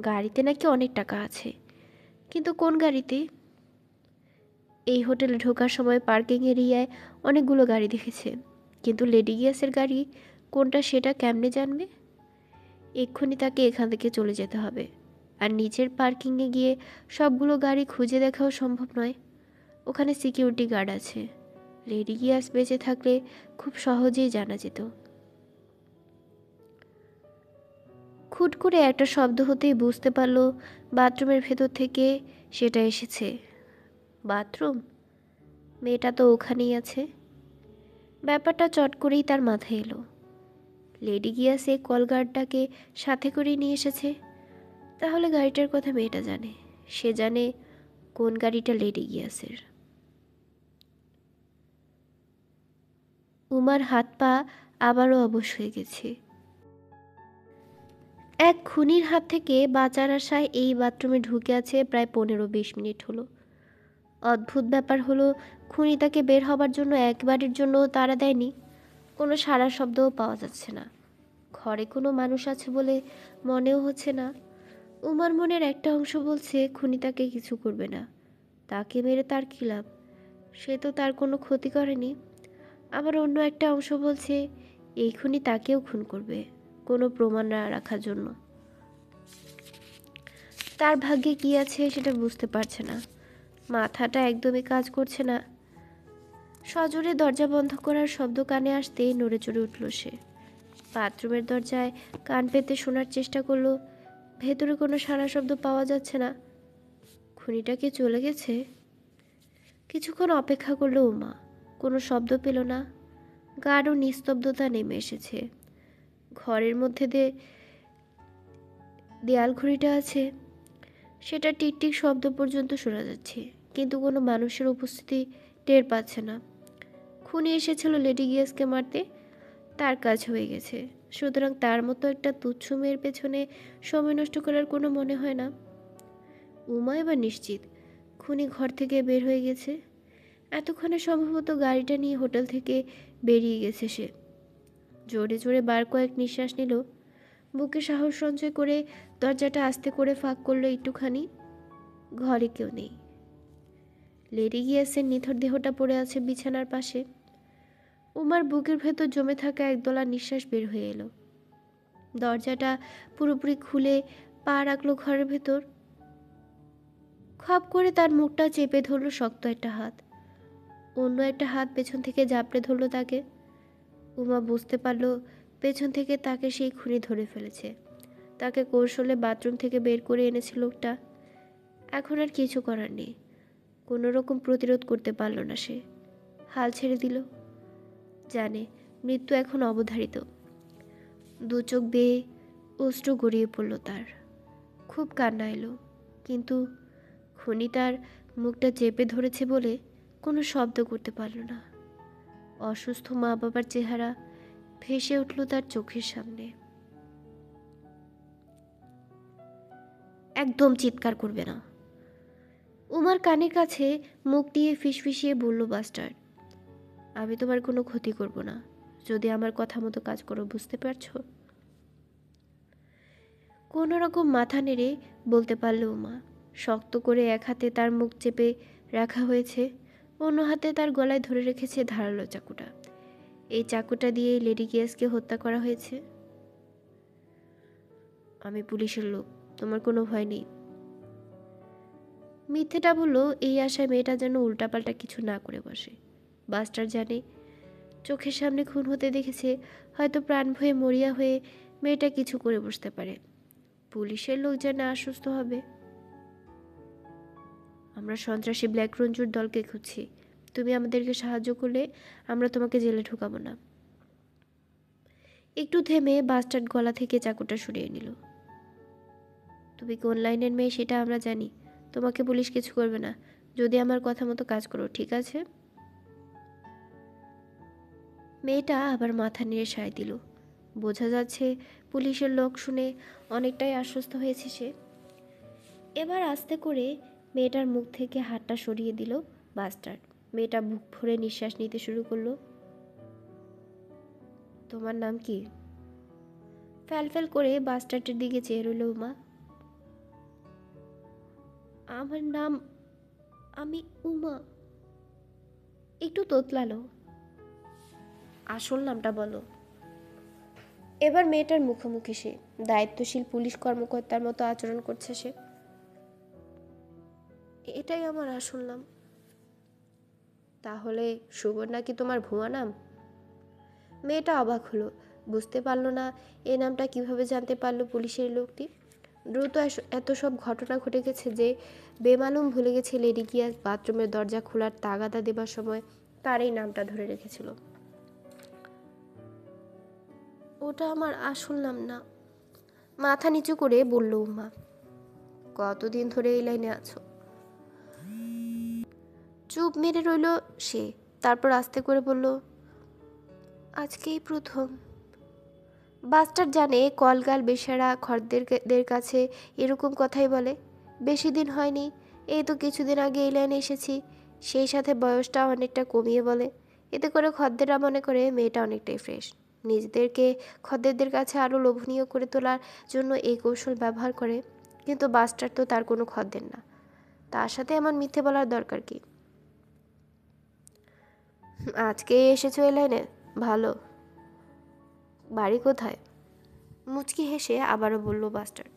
গাড়িতে নাকি অনেক টাকা আছে, কিন্তু কোন গাড়িতে? এই হোটেলে ঢোকার সময় পার্কিং এরিয়ায় অনেকগুলো গাড়ি দেখেছে, কিন্তু লেডি গিয়াসের গাড়ি কোনটা সেটা কেমনে জানবে? এক্ষুনি তাকে এখান থেকে চলে যেতে হবে। আর নিচের পার্কিংয়ে গিয়ে সবগুলো গাড়ি খুঁজে দেখাও সম্ভব নয়। ওখানে সিকিউরিটি গার্ড আছে। লেডি গিয়াস বেঁচে থাকলে খুব সহজেই জানা যেত। খুট করে একটা শব্দ হতেই বুঝতে পারল বাথরুমের ভেতর থেকে সেটা এসেছে। বাথরুম? মেয়েটা তো ওখানেই আছে। ব্যাপারটা চট করেই তার মাথায় এলো। লেডি গিয়াসে কলগার্ডটাকে সাথে করে নিয়ে এসেছে। তাহলে গাড়িটার কথা মেয়েটা জানে। সে জানে কোন গাড়িটা লেডি গিয়াসের। উমার হাত পা আবারও অবশ হয়ে গেছে। এক খুনির হাত থেকে বাঁচার আশায় এই বাথরুমে ঢুকে আছে প্রায় 15-20 মিনিট হলো। অদ্ভুত ব্যাপার হলো, খুনি তাকে বের হবার জন্য একবারের জন্য তাড়া দেয়নি। কোনো সাড়া শব্দও পাওয়া যাচ্ছে না। ঘরে কোনো মানুষ আছে বলে মনেও হচ্ছে না। উমার মনের একটা অংশ বলছে খুনি তাকে কিছু করবে না, তাকে মেরে তার কী লাভ, সে তো তার কোনো ক্ষতি করেনি। আবার অন্য একটা অংশ বলছে এই খুনি তাকেও খুন করবে, কোনো প্রমাণ না রাখার জন্য। তার ভাগ্যে কী আছে সেটা বুঝতে পারছে না। মাথাটা একদমই কাজ করছে না। সজোরে দরজা বন্ধ করার শব্দ কানে আসতেই নড়ে চড়ে উঠল সে। বাথরুমের দরজায় কান পেতে শোনার চেষ্টা করলো। ভেতরে কোনো সাড়া শব্দ পাওয়া যাচ্ছে না। খুনিটা কি চলে গেছে? কিছুক্ষণ অপেক্ষা করলো উমা। কোনো শব্দ পেল না। গাঢ় নিস্তব্ধতা নেমে এসেছে। ঘরের মধ্যে দেয়াল ঘড়িটা আছে, সেটা টিকটিক শব্দ পর্যন্ত শোনা যাচ্ছে, কিন্তু কোনো মানুষের উপস্থিতি টের পাচ্ছে না। খুনি এসেছিল লেডি গিয়াসকে মারতে, তার কাজ হয়ে গেছে। সুতরাং তার মতো একটা তুচ্ছ মেয়ের পেছনে সময় নষ্ট করার কোনো মনে হয় না। উমা এবার নিশ্চিত খুনি ঘর থেকে বের হয়ে গেছে। এতক্ষণে সম্ভবত গাড়িটা নিয়ে হোটেল থেকে বেরিয়ে গেছে সে। জোরে জোরে বার কয়েক নিঃশ্বাস নিল। বুকে সাহস সঞ্চয় করে দরজাটা আস্তে করে ফাঁক করলো একটুখানি। ঘরে কেউ নেই। লেডি গিয়াসের নিথর দেহটা পড়ে আছে বিছানার পাশে। উমার বুকের ভেতর জমে থাকা একদলা নিঃশ্বাস বের হয়ে এলো। দরজাটা পুরোপুরি খুলে পা রাখলো ঘরের ভেতর। খপ করে তার মুখটা চেপে ধরলো শক্ত একটা হাত। অন্য একটা হাত পেছন থেকে জাপড়ে ধরলো তাকে। উমা বুঝতে পারলো পেছন থেকে তাকে সেই খুনি ধরে ফেলেছে। তাকে কৌশলে বাথরুম থেকে বের করে এনেছে লোকটা। এখন আর কিছু করার নেই। কোনো রকম প্রতিরোধ করতে পারল না সে, হাল ছেড়ে দিল। জানে মৃত্যু এখন অবধারিত। দু চোখ বেয়ে অশ্রু গড়িয়ে পড়ল তার। খুব কান্না এলো, কিন্তু খুনি তার মুখটা চেপে ধরেছে বলে কোনো শব্দ করতে পারল না। অসুস্থ মা বাবার চেহারা ভেসে উঠল তার চোখের সামনে। একদম চিৎকার করবে না, উমার কানের কাছে মুখ দিয়ে ফিসফিসিয়ে বলল বাস্টার্ড। আমি তোমার কোনো ক্ষতি করব না, যদি আমার কথা মতো কাজ করো, বুঝতে পারছো? কোনো রকম মাথা নেড়ে বলতে পারল উমা। শক্ত করে এক হাতে তার মুখ চেপে রাখা হয়েছে, অন্য হাতে তার গলায় ধরে রেখেছে ধারালো চাকুটা। এই চাকুটা দিয়ে লেডি গিয়াসকে হত্যা করা হয়েছে। আমি পুলিশের লোক, তোমার কোনো ভয় নেই। মিথ্যেটা বললো এই আশায় মেয়েটা যেন উল্টাপাল্টা কিছু না করে বসে। বাস্টার জানে চোখের সামনে খুন হতে দেখেছে, হয়তো প্রাণ ভয়ে মরিয়া হয়ে মেয়েটা কিছু করে বসতে পারে। পুলিশের লোক যেন আশ্বস্ত হবে। আমরা সন্ত্রাসী ব্ল্যাক রঞ্জুর দলকে খুঁজছি, তুমি আমাদেরকে সাহায্য করলে আমরা তোমাকে জেলে ঢুকাবো না। একটু থেমে বাস্টার্ড গলা থেকে চাকুটা সরিয়ে নিল। তুমি কোন লাইনের মেয়ে সেটা আমরা জানি, তোমাকে পুলিশ কিছু করবে না যদি আমার কথা মতো কাজ করো, ঠিক আছে? মেয়েটা আবার মাথা নেড়ে সায় দিল। বোঝা যাচ্ছে পুলিশের লোক শুনে অনেকটাই আশ্বস্ত হয়েছে সে। এবার আস্তে করে মেয়েটার মুখ থেকে হাতটা সরিয়ে দিল বাস্টার্ড। মেয়েটা বুক ভরে নিঃশ্বাস নিতে শুরু করলো। তোমার নাম কি? ফ্যালফ্যাল করে বাস্টার্ডের দিকে চেয়ে রইল উমা। আমার নাম, আমি উমা। একটু তোতলালো। আসল নামটা বলো। এবার মেয়েটার মুখোমুখি সে, দায়িত্বশীল পুলিশ কর্মকর্তার মতো আচরণ করছে সে। এটাই আমার আসল নাম। তাহলে সুবর্ণা কি তোমার ভুয়া নাম? মেয়েটা অবাক হলো, বুঝতে পারলো না এই নামটা কিভাবে জানতে পারলো পুলিশের লোকটি। দ্রুত এত সব ঘটনা ঘটে গেছে যে বেমালুম ভুলে গেছে লেডি গিয়াস বাথরুমের দরজা খোলার তাগাদা দেবার সময় তার এই নামটা ধরে রেখেছিল। ওটা আমার আসল নাম না, মাথা নিচু করে বলল উমা। কতদিন ধরে এই লাইনে আছো? চুপ মেরে রইল সে, তারপর আস্তে করে বলল, আজকেই প্রথম। বাস্টার জানে কলগাল বেশারা খদ্দেরদের কাছে এরকম কথাই বলে। বেশি দিন হয়নি, এই তো কিছুদিন আগে এই লাইনে এসেছি, সেই সাথে বয়সটা অনেকটা কমিয়ে বলে। এতে করে খদ্দেররা মনে করে মেয়েটা অনেকটাই ফ্রেশ। নিজেদেরকে খদ্দেরদের কাছে আরও লোভনীয় করে তোলার জন্য এই কৌশল ব্যবহার করে। কিন্তু বাস্টার তো তার কোনো খদ্দের না, তার সাথে এমন মিথ্যে বলার দরকার কি? আজকে এসেছো এই লাইনে, ভালো। বাড়ি কোথায়? মুচকি হেসে আবারও বলল বাস্টার্ড।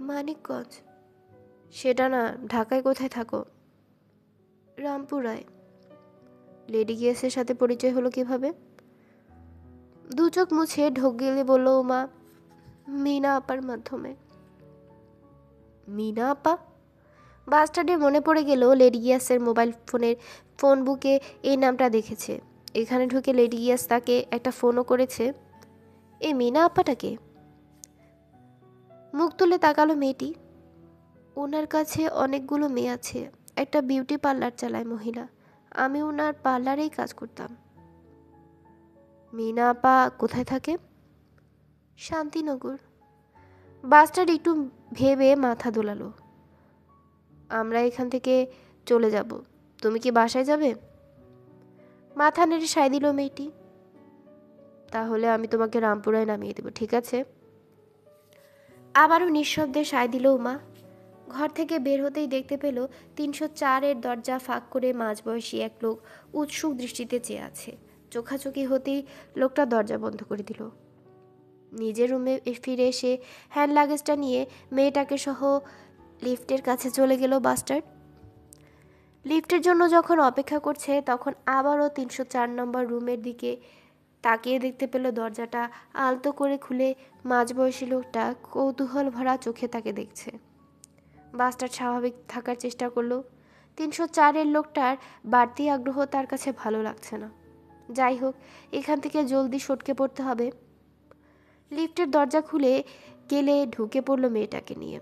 মানিকগঞ্জ। সেটা না, ঢাকায় কোথায় থাকো? রামপুরায়। লেডি গিয়াসের সাথে পরিচয় হলো কিভাবে? দু চোখ মুছে ঢোক গিলে বলল উমা, মিনা আপার মাধ্যমে। মিনা আপা? বাস্টার্ডের মনে পড়ে গেল লেডি গিয়াসের মোবাইল ফোনের ফোন বুকে এই নামটা দেখেছে। এখানে ঢুকে লেডি গিয়াস তাকে একটা ফোনও করেছে। এই মিনা আপাটাকে? মুখ তুলে তাকালো মেয়েটি। ওনার কাছে অনেকগুলো মেয়ে আছে, একটা বিউটি পার্লার চালায় মহিলা, আমি ওনার পার্লারেই কাজ করতাম। মিনা আপা কোথায় থাকে? শান্তিনগর। বাসটার একটু ভেবে মাথা দোলালো। আমরা এখান থেকে চলে যাব, তুমি কি বাসায় যাবে? মাথা নেড়ে সায় দিল মেয়েটি। তাহলে আমি তোমাকে রামপুরায় নামিয়ে দেব, ঠিক আছে? আবারও নিঃশব্দে সায় দিল উমা। ঘর থেকে বের হতেই দেখতে পেল 304-এর দরজা ফাঁক করে মাঝবয়সী এক লোক উৎসুক দৃষ্টিতে চেয়ে আছে। চোখাচোখি হতেই লোকটা দরজা বন্ধ করে দিল। নিজের রুমে ফিরে এসে হ্যান্ড লাগেজটা নিয়ে মেয়েটাকে সহ লিফটের কাছে চলে গেল বাস্টার্ড। লিফটের জন্য যখন অপেক্ষা করছে তখন আবারও 304 নম্বর রুমের দিকে তাকিয়ে দেখতে পেল দরজাটা আলতো করে খুলে মাঝবয়সী লোকটা কৌতূহল ভরা চোখে তাকে দেখছে। বাস্টার্ড স্বাভাবিক থাকার চেষ্টা করলো। 304-এর লোকটার বাড়তি আগ্রহ তার কাছে ভালো লাগছে না। যাই হোক, এখান থেকে জলদি সটকে পড়তে হবে। লিফটের দরজা খুলে গেলে ঢুকে পড়ল মেয়েটাকে নিয়ে।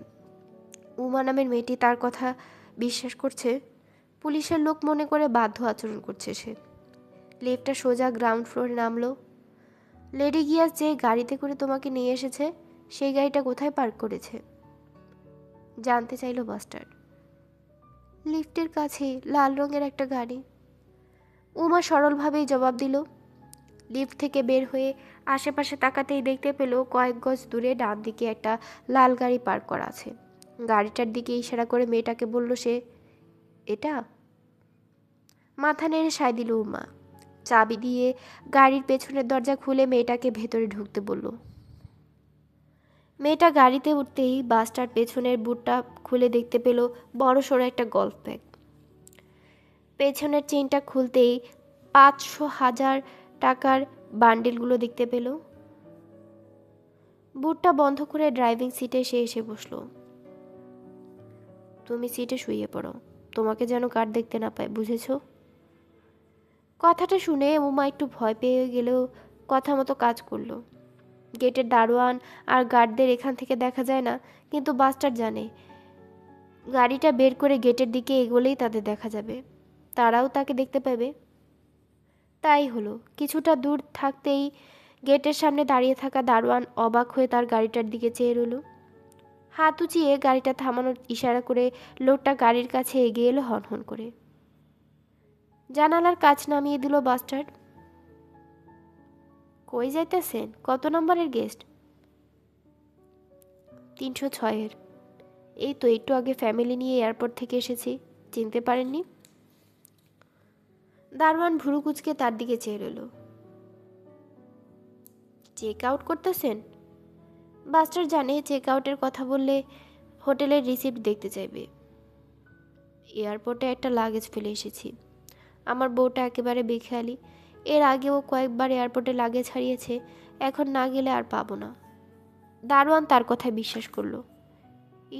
উমা নামের মেয়েটি তার কথা বিশ্বাস করছে। পুলিশের লোক মনে করে বাধ্য আচরণ করছে সে। লিফটটা সোজা গ্রাউন্ড ফ্লোরে নামলো। লেডি গিয়াস যে গাড়িতে করে তোমাকে নিয়ে এসেছে সেই গাড়িটা কোথায় পার্ক করেছে জানতে চাইল বাস্টার্ড। লিফটের কাছে লাল রঙের একটা গাড়ি। উমা সরলভাবেই জবাব দিল। লিফট থেকে বের হয়ে আশেপাশে তাকাতেই দেখতে পেল কয়েক গজ দূরে ডান দিকে একটা লাল গাড়ি পার্ক করা আছে। গাড়িটার দিকে ইশারা করে মেয়েটাকে বলল সে, এটা? মাথা নেড়ে সায় দিল উমা। চাবি দিয়ে গাড়ির পেছনের দরজা খুলে মেয়েটাকে ভেতরে ঢুকতে বলল। মেয়েটা গাড়িতে উঠতেই বাসটার পেছনের বুটটা খুলে দেখতে পেল বড়সড় একটা গল্ফ ব্যাগ। পেছনের চেনটা খুলতেই 500,000 টাকার বান্ডেলগুলো দেখতে পেল। বুটটা বন্ধ করে ড্রাইভিং সিটে সে এসে বসলো। তুমি সিটে শুয়ে পড়ো, তোমাকে যেন কার দেখতে না পায়, বুঝেছো? কথাটা শুনে উমা একটু ভয় পেয়ে গেলেও কথা মতো কাজ করলো। গেটের দারোয়ান আর গার্ডদের এখান থেকে দেখা যায় না, কিন্তু বাস্টার জানে গাড়িটা বের করে গেটের দিকে এগোলেই তাদের দেখা যাবে, তারাও তাকে দেখতে পাবে। তাই হলো। কিছুটা দূর থাকতেই গেটের সামনে দাঁড়িয়ে থাকা দারোয়ান অবাক হয়ে তার গাড়িটার দিকে চেয়ে রইল। হাত উঁচিয়ে গাড়িটা থামানোর ইশারা করে লোকটা গাড়ির কাছে এগিয়ে এলো হনহন করে। জানালার কাচ নামিয়ে দিল বাস্টার্ড। কই যাইতেছেন? কত নম্বরের গেস্ট? 306-এর। এই তো একটু আগে ফ্যামিলি নিয়ে এয়ারপোর্ট থেকে এসেছি, চিনতে পারেননি? দারোয়ান ভুরু কুচকে তার দিকে চেয়ে রইল। চেক আউট করতেছেন? বাস্টার জানে চেক আউটের কথা বললে হোটেলের রিসিপ্ট দেখতে চাইবে। এয়ারপোর্টে একটা লাগেজ ফেলে এসেছি। আমার বউটা একেবারে বেখেয়ালি। এর আগেও কয়েকবার এয়ারপোর্টে লাগেজ হারিয়েছে, এখন না গেলে আর পাবো না। দারোয়ান তার কথায় বিশ্বাস করলো।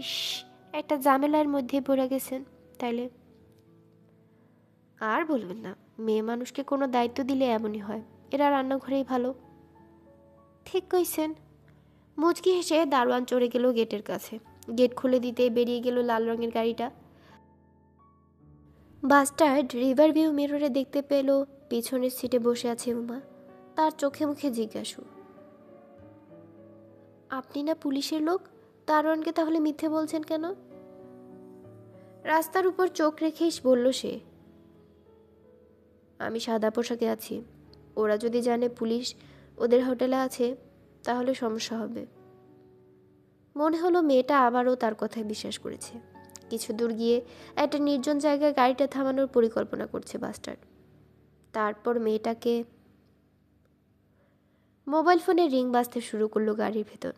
ইস, একটা ঝামেলার মধ্যে পড়ে গেছেন তাইলে। আর বলবেন না, মেয়ে মানুষকে কোনো দায়িত্ব দিলে এমনই হয়। এরা রান্নাঘরেই ভালো। ঠিক কইছেন। মুচকি হেসে দারোয়ান চড়ে গেল গেটের কাছে। গেট খুলে দিতে বেরিয়ে গেল লাল রঙের গাড়িটা। বাস্টার্ড রিভার ভিউ মিররে দেখতে পেল পিছনের সিটে বসে আছে উমা। তার চোখে মুখে জিজ্ঞাসু, আপনি না পুলিশের লোক? দারোয়ানকে তাহলে মিথ্যে বলছেন কেন? রাস্তার উপর চোখ রেখেই বলল সে, আমি সাদা পোশাকে আছি। ওরা যদি জানে পুলিশ ওদের হোটেলে আছে তাহলে সমস্যা হবে। মনে হলো মেয়েটা আবারও তার কথায় বিশ্বাস করেছে। কিছু দূর গিয়ে একটা নির্জন জায়গায় গাড়িটা থামানোর পরিকল্পনা করছে বাস্টার্ড। তারপর মেয়েটাকে মোবাইল ফোনে রিং বাজতে শুরু করলো গাড়ির ভেতর।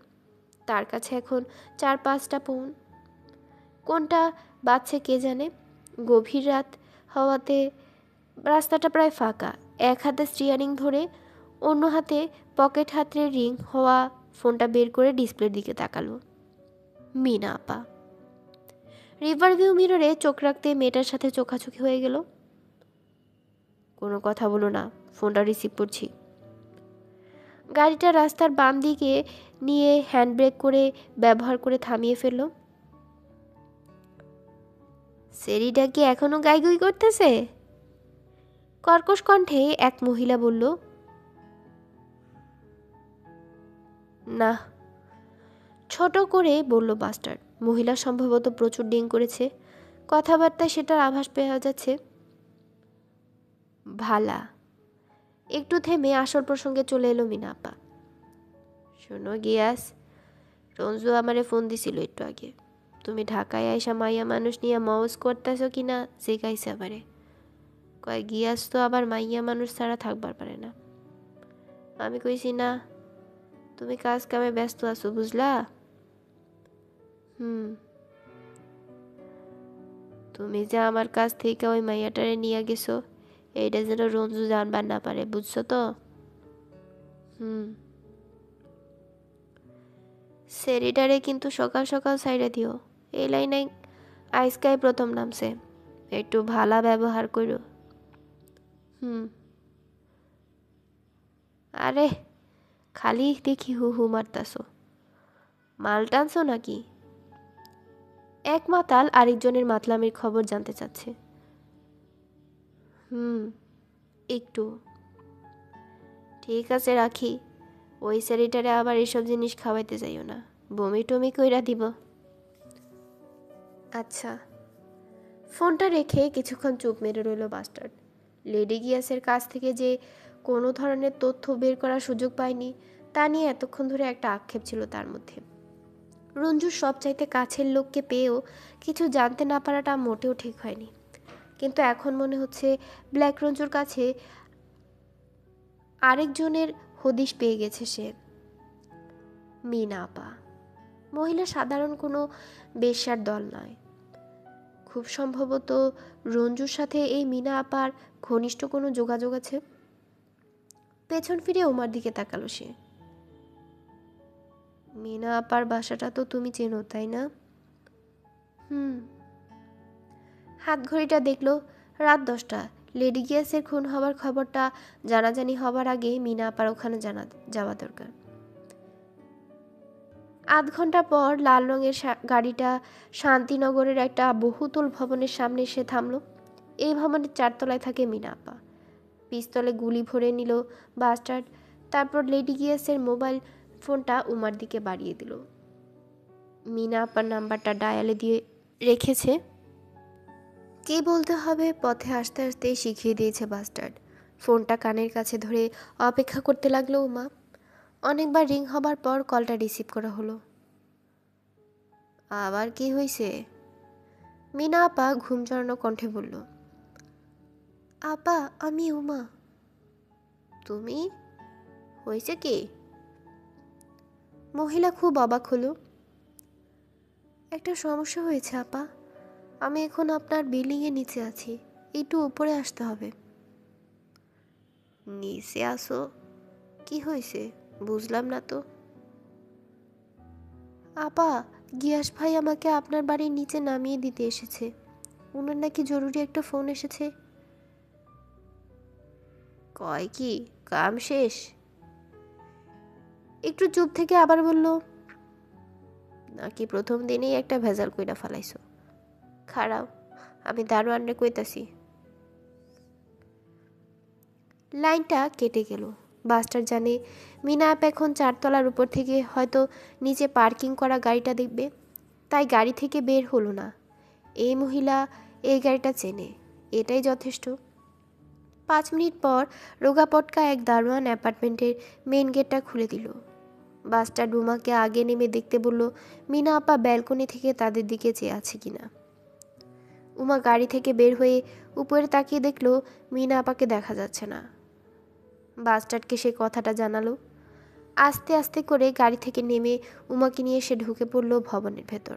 তার কাছে এখন 4-5টা ফোন। কোনটা বাজছে কে জানে। গভীর রাত হওয়াতে রাস্তাটা প্রায় ফাঁকা। এক হাতে স্টিয়ারিং ধরে অন্য হাতে পকেট হাতড়ে রিং হওয়া ফোনটা বের করে ডিসপ্লের দিকে তাকালো। মিনা আপা। রিভার ভিউ মিররে চোখ রাখতে মেয়েটার সাথে চোখাচোখি হয়ে গেল। কোনো কথা বলো না, ফোনটা রিসিভ করছি। গাড়িটা রাস্তার বাম দিকে নিয়ে হ্যান্ডব্রেক করে ব্যবহার করে থামিয়ে ফেলল। সেরিটা কি এখনো গাইগুই করতেছে? কর্কশ কণ্ঠে এক মহিলা বলল। না, ছোট করে বলল বাস্টার্ড। মহিলা সম্ভবত প্রচুর ডিং করেছে, কথাবার্তায় সেটার আভাস পাওয়া যাচ্ছে। ভালা। একটু থেমে আসল প্রসঙ্গে চলে এলো মিনা আপা। শোনো গিয়াস, রঞ্জু আমারে ফোন দিছিল একটু আগে। তুমি ঢাকায় আইসা মাইয়া মানুষ নিয়ে মৌজ করতেছ কিনা জিজ্ঞাইছে আমারে। কয় গিয়াস তো আবার মাইয়া মানুষ ছাড়া থাকবার পারে না। আমি কইছি না, তুমি কাজ কামে ব্যস্ত আছো বুঝলা। তুমি যে আমার কাছ থেকে ওই মাইয়াটারে নিয়ে গেছো, এইটা যেন রঞ্জু জানবার না পারে, বুঝছো তো? হুম, সেরিটারে কিন্তু সকাল সকাল সাইডে দিও। এই লাইনে আইসকাই প্রথম নামছে, একটু ভালা ব্যবহার করো। হুম। আরে খালি দেখি হু হু মারতাছো, মাল টানছো নাকি? এক মাতাল আরেকজনের মাতলামির খবর জানতে চাচ্ছে। হুম, একটু। ঠিক আছে, রাখি। ওই সেরিটারে আবার এসব জিনিস খাওয়াইতে যাইও না, বমি টমি কইরা দিব। আচ্ছা। ফোনটা রেখে কিছুক্ষণ চুপ মেরে রইল বাস্টার্ড। লেডি গিয়াসের কাছ থেকে যে কোনো ধরনের তথ্য বের করার সুযোগ পায়নি, তা নিয়ে এতক্ষণ ধরে একটা আক্ষেপ ছিল তার মধ্যে। রঞ্জুর সবচাইতে কাছের লোককে পেয়েও কিছু জানতে না পারাটা মোটেও ঠিক হয়নি। কিন্তু এখন মনে হচ্ছে ব্ল্যাক রঞ্জুর কাছে আরেকজনের হদিশ পেয়ে গেছে সে। মিনা আপা। মহিলা সাধারণ কোনো বেশ্যার দল নয়। খুব সম্ভবত রঞ্জুর সাথে এই মিনা আপার ঘনিষ্ঠ কোনো যোগাযোগ আছে। পেছন ফিরে ওমার দিকে তাকালো সে। মিনা আপার বাসাটা তো তুমি চেনো, তাই না? হুম। হাত ঘড়িটা দেখলো, রাত 10টা। লেডি গিয়াসের খুন হবার খবরটা জানাজানি হবার আগে মিনা আপার ওখানে যাওয়া দরকার। আধ ঘন্টা পর লাল রঙের গাড়িটা শান্তিনগরের একটা বহুতল ভবনের সামনে এসে থামলো। এই ভবনের 4তলায় থাকে মিনা আপা। পিস্তলে গুলি ভরে নিল বাস্টার্ড। তারপর লেডি গিয়াসের মোবাইল ফোনটা উমার দিকে বাড়িয়ে দিল। মিনা আপার নাম্বারটা ডায়ালে দিয়ে রেখেছে। কি বলতে হবে পথে আসতে আসতেই শিখিয়ে দিয়েছে বাস্টার্ড। ফোনটা কানের কাছে ধরে অপেক্ষা করতে লাগলো উমা। অনেকবার রিং হবার পর কলটা রিসিভ করা হলো। আবার কি হয়েছে? মিনা আপা ঘুম জড়ানো কণ্ঠে বলল। আপা, আমি উমা। তুমি? হয়েছে কি? মহিলা খুব অবাক হলো। একটা সমস্যা হয়েছে আপা। আমি এখন আপনার বিল্ডিংয়ের নিচে আছি, একটু উপরে আসতে হবে। নিচে আসো? কি হয়েছে বুঝলাম না তো। আপা, গিয়াস ভাই আমাকে আপনার বাড়ির নিচে নামিয়ে দিতে এসেছে। ওনার নাকি জরুরি একটা ফোন এসেছে। কয় কি কাম শেষ? একটু চুপ থেকে আবার বলল, নাকি প্রথম দিনেই একটা ভেজাল কইরা ফালাইছো। খারাপ, আমি দারোয়ানরে কইতাছি। লাইনটা কেটে গেল। বাস্টার জানে মিনা আপ এখন 4তলার উপর থেকে হয়তো নিচে পার্কিং করা গাড়িটা দেখবে, তাই গাড়ি থেকে বের হলো না। এই মহিলা এই গাড়িটা চেনে, এটাই যথেষ্ট। 5 মিনিট পর রোগাপটকা এক দারোয়ান অ্যাপার্টমেন্টের মেন গেটটা খুলে দিল। বাসটা ডুমাকে আগে নেমে দেখতে বলল মিনা আপা ব্যালকনি থেকে তাদের দিকে চেয়ে আছে কিনা। উমা গাড়ি থেকে বের হয়ে উপরে তাকিয়ে দেখলো মিনা আপাকে দেখা যাচ্ছে না। বাস্টার্ডকে সে কথাটা জানালো। আস্তে আস্তে করে গাড়ি থেকে নেমে উমাকে নিয়ে সে ঢুকে পড়ল ভবনের ভেতর।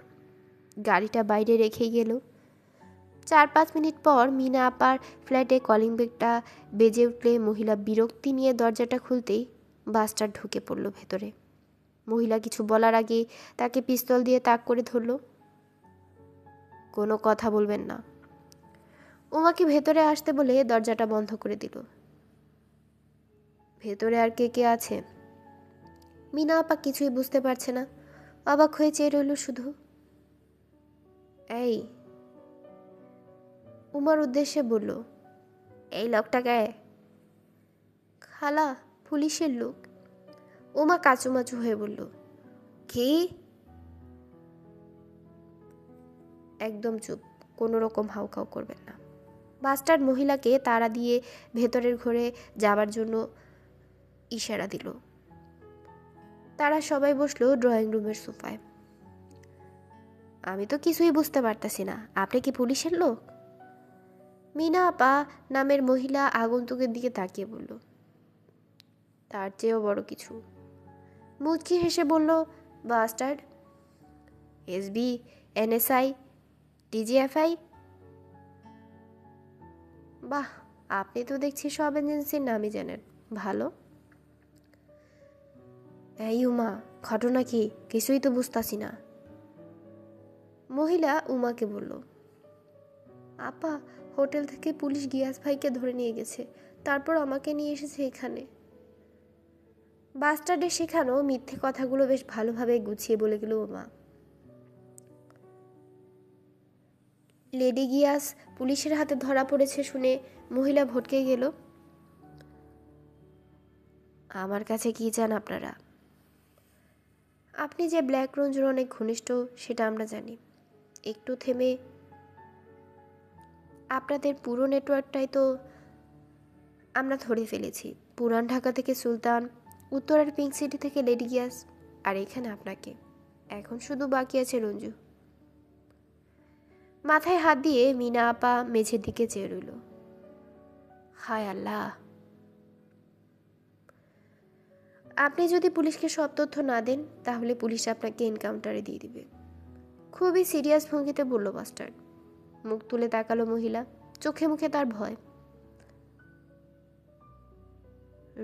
গাড়িটা বাইরে রেখেই গেল। 4-5 মিনিট পর মিনা আপার ফ্ল্যাটে কলিং বেলটা বেজে উঠলে মহিলা বিরক্তি নিয়ে দরজাটা খুলতেই বাস্টার্ড ঢুকে পড়ল ভেতরে। মহিলা কিছু বলার আগে তাকে পিস্তল দিয়ে তাক করে ধরল। কোনো কথা বলবেন না। উমাকে ভেতরে আসতে বলে দরজাটা বন্ধ করে দিল। ভেতরে আর কে কে আছে? মিনা আপা কিছুই বুঝতে পারছে না, অবাক হয়ে চেয়ে রইল শুধু। এই, উমার উদ্দেশ্যে বলল, এই লোকটাকে? খালা, পুলিশের লোক। উমা কাচুমাচু হয়ে বলল, কি? একদম চুপ, কোনো রকম হাউকাউ করবেন না। বাস্টার্ড মহিলাকে তাড়া দিয়ে ভেতরের ঘরে যাবার জন্য ইশারা দিল। তারা সবাই বসলো ড্রয়িং রুমের সোফায়। আমি তো কিছুই বুঝতে পারতাছি না, আপনি কি পুলিশের লোক? মিনা আপা নামের মহিলা আগন্তুকের দিকে তাকিয়ে বলল, তার চেয়েও বড় কিছু। মুচকি হেসে বলল, বাস্টার্ড। SB, NSI, DGFI? বাহ, আপনি তো দেখছি সব এজেন্সির নামই জানেন, ভালো। এই উমা, ঘটনা কি? কিছুই তো বুঝতাছি না। মহিলা উমাকে বলল, আপা, হোটেল থেকে পুলিশ গিয়াস ভাইকে ধরে নিয়ে গেছে, তারপর আমাকে নিয়ে এসেছে এখানে। বাস্টার্ডে শেখানো মিথ্যে কথাগুলো বেশ ভালোভাবে গুছিয়ে বলে গেল উমা। লেডি গিয়াস পুলিশের হাতে ধরা পড়েছে শুনে মহিলা ভটকে গেল। আমার কাছে কি চান আপনারা? আপনি যে ব্ল্যাক রঞ্জুর অনেক ঘনিষ্ঠ সেটা আমরা জানি। একটু থেমে, আপনাদের পুরো নেটওয়ার্কটাই তো আমরা ধরে ফেলেছি। পুরান ঢাকা থেকে সুলতান, উত্তরের পিঙ্ক সিটি থেকে লেডি গিয়াস, আর এখানে আপনাকে। এখন শুধু বাকি আছে রঞ্জু। মাথায় হাত দিয়ে মিনা আপা মেঝের দিকে চেয়ে রইল। হায় আল্লাহ! আপনি যদি পুলিশকে সব তথ্য না দেন তাহলে পুলিশ আপনাকে এনকাউন্টারে দিয়ে দিবে। খুবই সিরিয়াস ভঙ্গিতে বলল বাস্টার্ড। মুখ তুলে তাকালো মহিলা, চোখে মুখে তার ভয়।